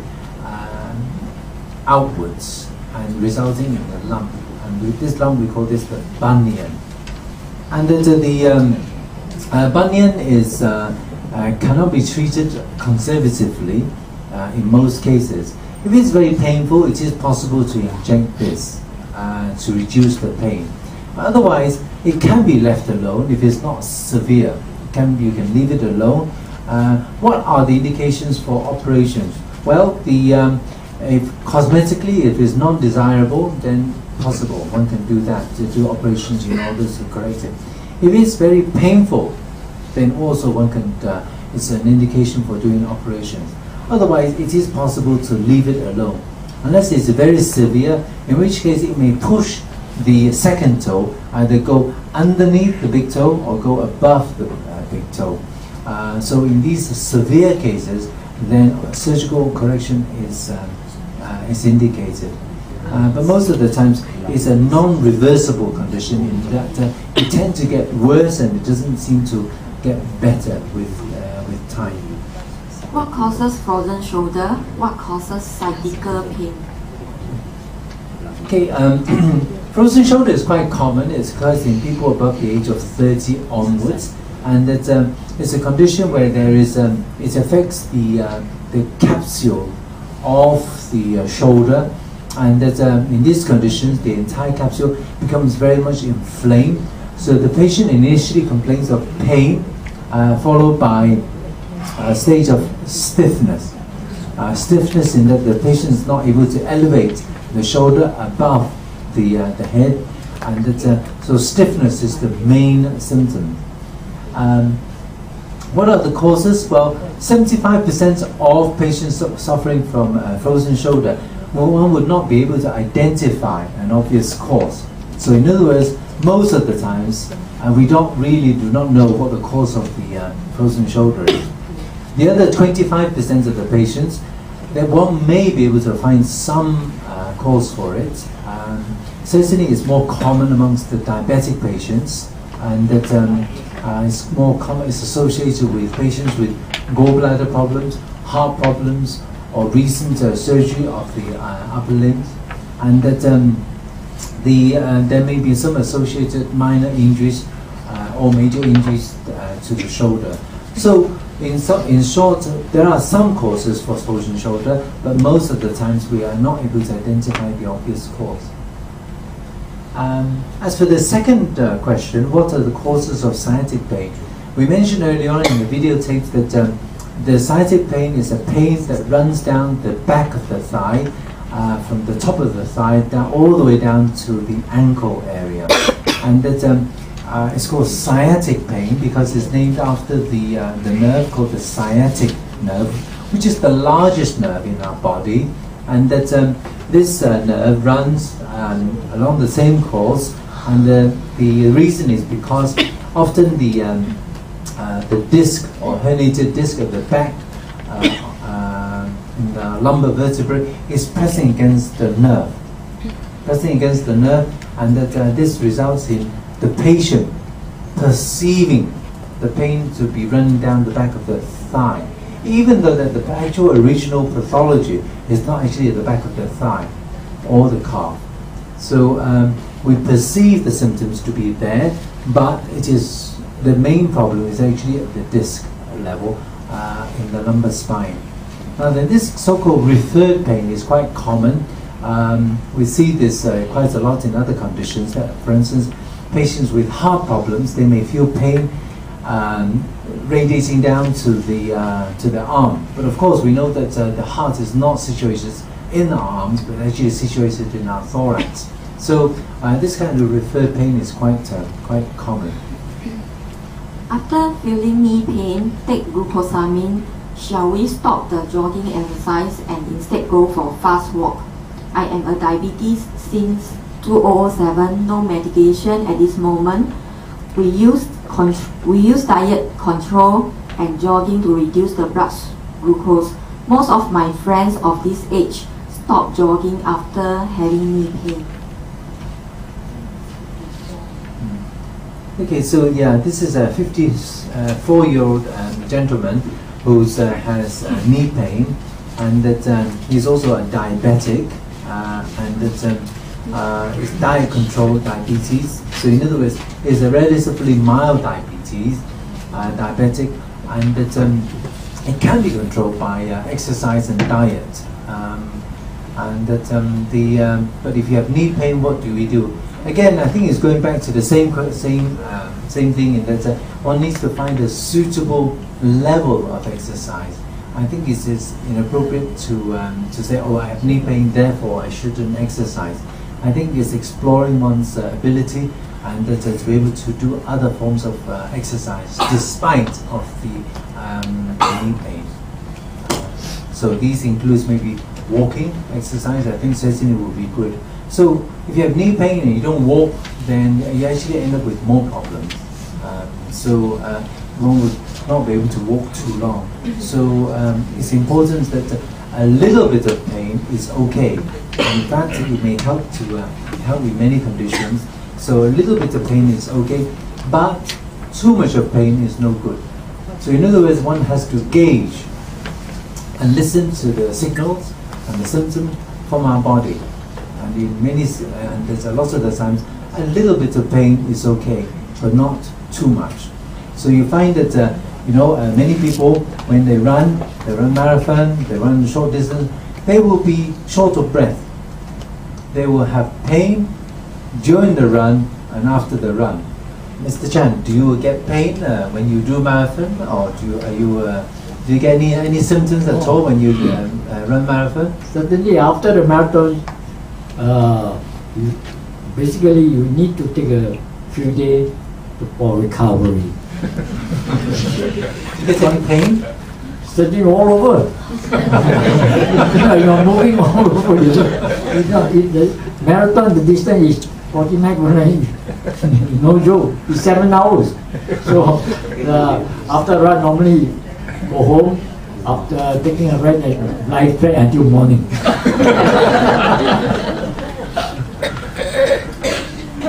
[SPEAKER 2] outwards and resulting in a lump. And with this lump, we call this the bunion. And the bunion is cannot be treated conservatively in most cases. If it's very painful, it is possible to inject this to reduce the pain. Otherwise, it can be left alone if it's not severe. You can leave it alone. What are the indications for operations? Well, if cosmetically, if it's non-desirable, then possible. One can do that, to do operations in order to correct it. If it's very painful, then also one can, it's an indication for doing operations. Otherwise, it is possible to leave it alone. Unless it's very severe, in which case it may push the second toe, either go underneath the big toe or go above the big toe. So in these severe cases, then surgical correction is indicated. But most of the times, it's a non-reversible condition in that it tends to get worse and it doesn't seem to get better with time.
[SPEAKER 7] What causes frozen shoulder? What causes sciatica pain?
[SPEAKER 2] Okay, frozen shoulder is quite common. It's caused in people above the age of 30 onwards, and it's a condition where there is it affects the capsule of the shoulder, and that in these conditions the entire capsule becomes very much inflamed. So the patient initially complains of pain, followed by
[SPEAKER 5] stage of stiffness. Stiffness in that the patient is not able to elevate the shoulder above the head, and that, so stiffness is the main symptom. What are the causes? Well, 75% of patients suffering from frozen shoulder, one would not be able to identify an obvious cause. So in other words, most of the times, we do not know what the cause of the frozen shoulder is. The other 25% of the patients, that one may be able to find some cause for it. Certainly it's more common amongst the diabetic patients, and that it's more common, it's associated with patients with gallbladder problems, heart problems, or recent surgery of the upper limbs, and that there may be some associated minor injuries or major injuries to the shoulder. So in short, there are some causes for frozen shoulder, but most of the times we are not able to identify the obvious cause. As for the second question, what are the causes of sciatic pain? We mentioned earlier on in the videotape that the sciatic pain is a pain that runs down the back of the thigh, from the top of the thigh down all the way down to the ankle area, and that it's called sciatic pain because it's named after the nerve called the sciatic nerve, which is the largest nerve in our body, and that this nerve runs along the same course, and the reason is because often the disc or herniated disc at the back in the lumbar vertebrae is pressing against the nerve, and that this results in the patient perceiving the pain to be running down the back of the thigh, even though that the actual original pathology is not actually at the back of the thigh or the calf. So we perceive the symptoms to be there, but it is the main problem is actually at the disc level in the lumbar spine. Now then, this so-called referred pain is quite common. We see this quite a lot in other conditions. For instance, patients with heart problems, they may feel pain radiating down to the arm. But of course, we know that the heart is not situated in our arms, but actually situated in our thorax. So this kind of referred pain is quite common.
[SPEAKER 7] After feeling knee pain, take glucosamine. Shall we stop the jogging exercise and instead go for fast walk? I am a diabetes since 2007, no medication at this moment. We use diet control and jogging to reduce the blood glucose. Most of my friends of this age stop jogging after having knee pain.
[SPEAKER 5] Okay, so yeah, this is a 54-year-old gentleman who has knee pain, and that he's also a diabetic, and that is diet-controlled diabetes. So in other words, it's a relatively mild diabetes, diabetic, and that it can be controlled by exercise and diet. And that but if you have knee pain, what do we do? Again, I think it's going back to the same thing in that one needs to find a suitable level of exercise. I think it is inappropriate to say, oh, I have knee pain, therefore I shouldn't exercise. I think it's exploring one's ability and to be able to do other forms of exercise despite of the knee pain. So these includes maybe walking exercise. I think certainly will be good. So if you have knee pain and you don't walk, then you actually end up with more problems. So one would not be able to walk too long. So it's important that a little bit of pain is okay. In fact, it may help to help with many conditions. So a little bit of pain is okay, but too much of pain is no good. So in other words, one has to gauge and listen to the signals and the symptoms from our body. And in many, and there's a lot of the times, a little bit of pain is okay, but not too much. So you find that many people, when they run marathon, they run short distance, they will be short of breath. They will have pain during the run and after the run. Mr. Chan, do you get pain when you do marathon, or are you
[SPEAKER 2] Do you get any symptoms at all when you run marathon?
[SPEAKER 6] Certainly, after the marathon, basically you need to take a few days for recovery.
[SPEAKER 2] Do you get any pain?
[SPEAKER 6] Certainly all over. You are moving all over. The marathon, the distance is 49 km. No joke. It's 7 hours. So after a run, normally go home. After taking a rest, lie flat until morning.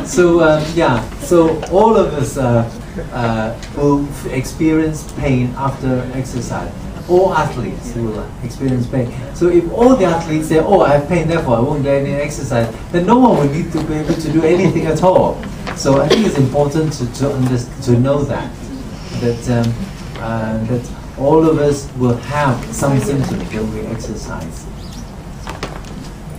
[SPEAKER 2] So so all of us will experience pain after exercise. All athletes will experience pain. So if all the athletes say, "Oh, I have pain, therefore I won't do any exercise," then no one will need to be able to do anything at all. So I think it's important to know that all of us will have some symptoms when we exercise.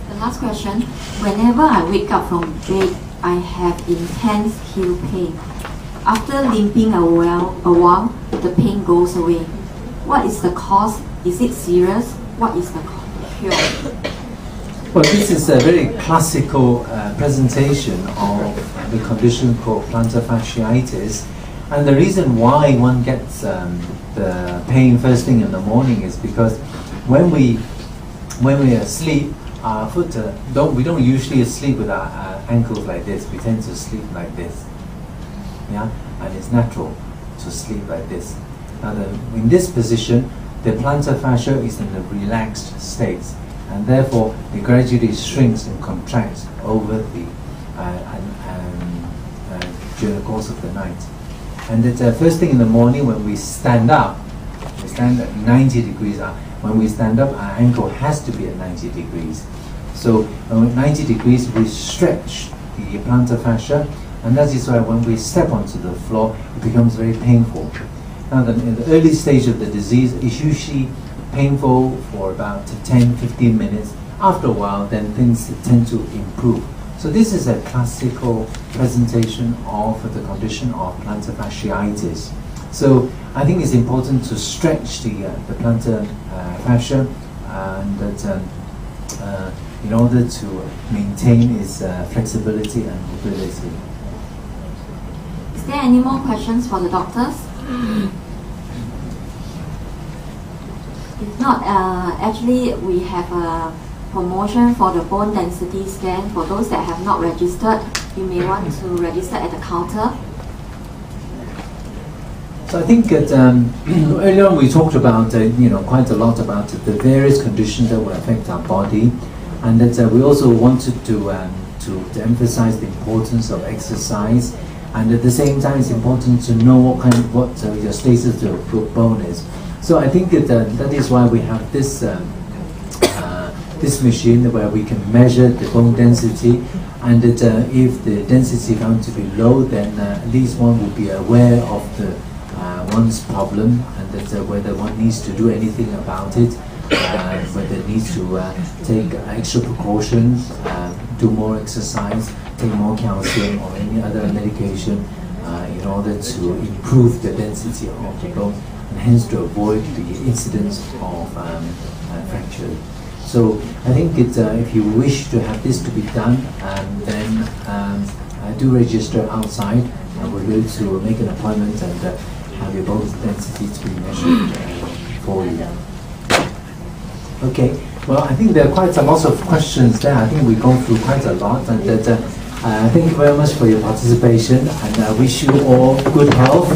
[SPEAKER 7] The last question. Whenever I wake up from bed, I have intense heel pain. After limping a while, the pain goes away. What is the cause? Is it serious? What is the cure?
[SPEAKER 2] Well, this is a very classical presentation of the condition called plantar fasciitis. And the reason why one gets the pain first thing in the morning is because when we are asleep, our foot we don't usually sleep with our ankles like this. We tend to sleep like this. Yeah, and it's natural to sleep like this. Now, in this position, the plantar fascia is in a relaxed state, and therefore it gradually shrinks and contracts over the during the course of the night. And the first thing in the morning when we stand up, we stand at 90 degrees. When we stand up, our ankle has to be at 90 degrees. So at 90 degrees, we stretch the plantar fascia, and that is why when we step onto the floor, it becomes very painful. Now, in the early stage of the disease, it's usually painful for about 10-15 minutes. After a while, then things tend to improve. So this is a classical presentation of the condition of plantar fasciitis. So I think it's important to stretch the plantar fascia, and that in order to maintain its flexibility and mobility.
[SPEAKER 7] Is there any more questions for the doctors? If not, actually we have a promotion for the bone density scan. For those that have not registered, you may want to register at the counter.
[SPEAKER 2] So I think that earlier on we talked about quite a lot about the various conditions that will affect our body, and that we also wanted to emphasize the importance of exercise, and at the same time it's important to know what your status of bone is. So I think that is why we have this this machine where we can measure the bone density, and that if the density found to be low, then at least one will be aware of the one's problem, and that whether one needs to do anything about it, whether it needs to take extra precautions, do more exercise, take more calcium or any other medication in order to improve the density of the bone, and hence to avoid the incidence of fracture. So I think if you wish to have this to be done, then do register outside, and we'll be able to make an appointment and have your bone density to be measured for you. Okay, well, I think there are quite a lot of questions there. I think we've gone through quite a lot, and thank you very much for your participation, and I wish you all good health.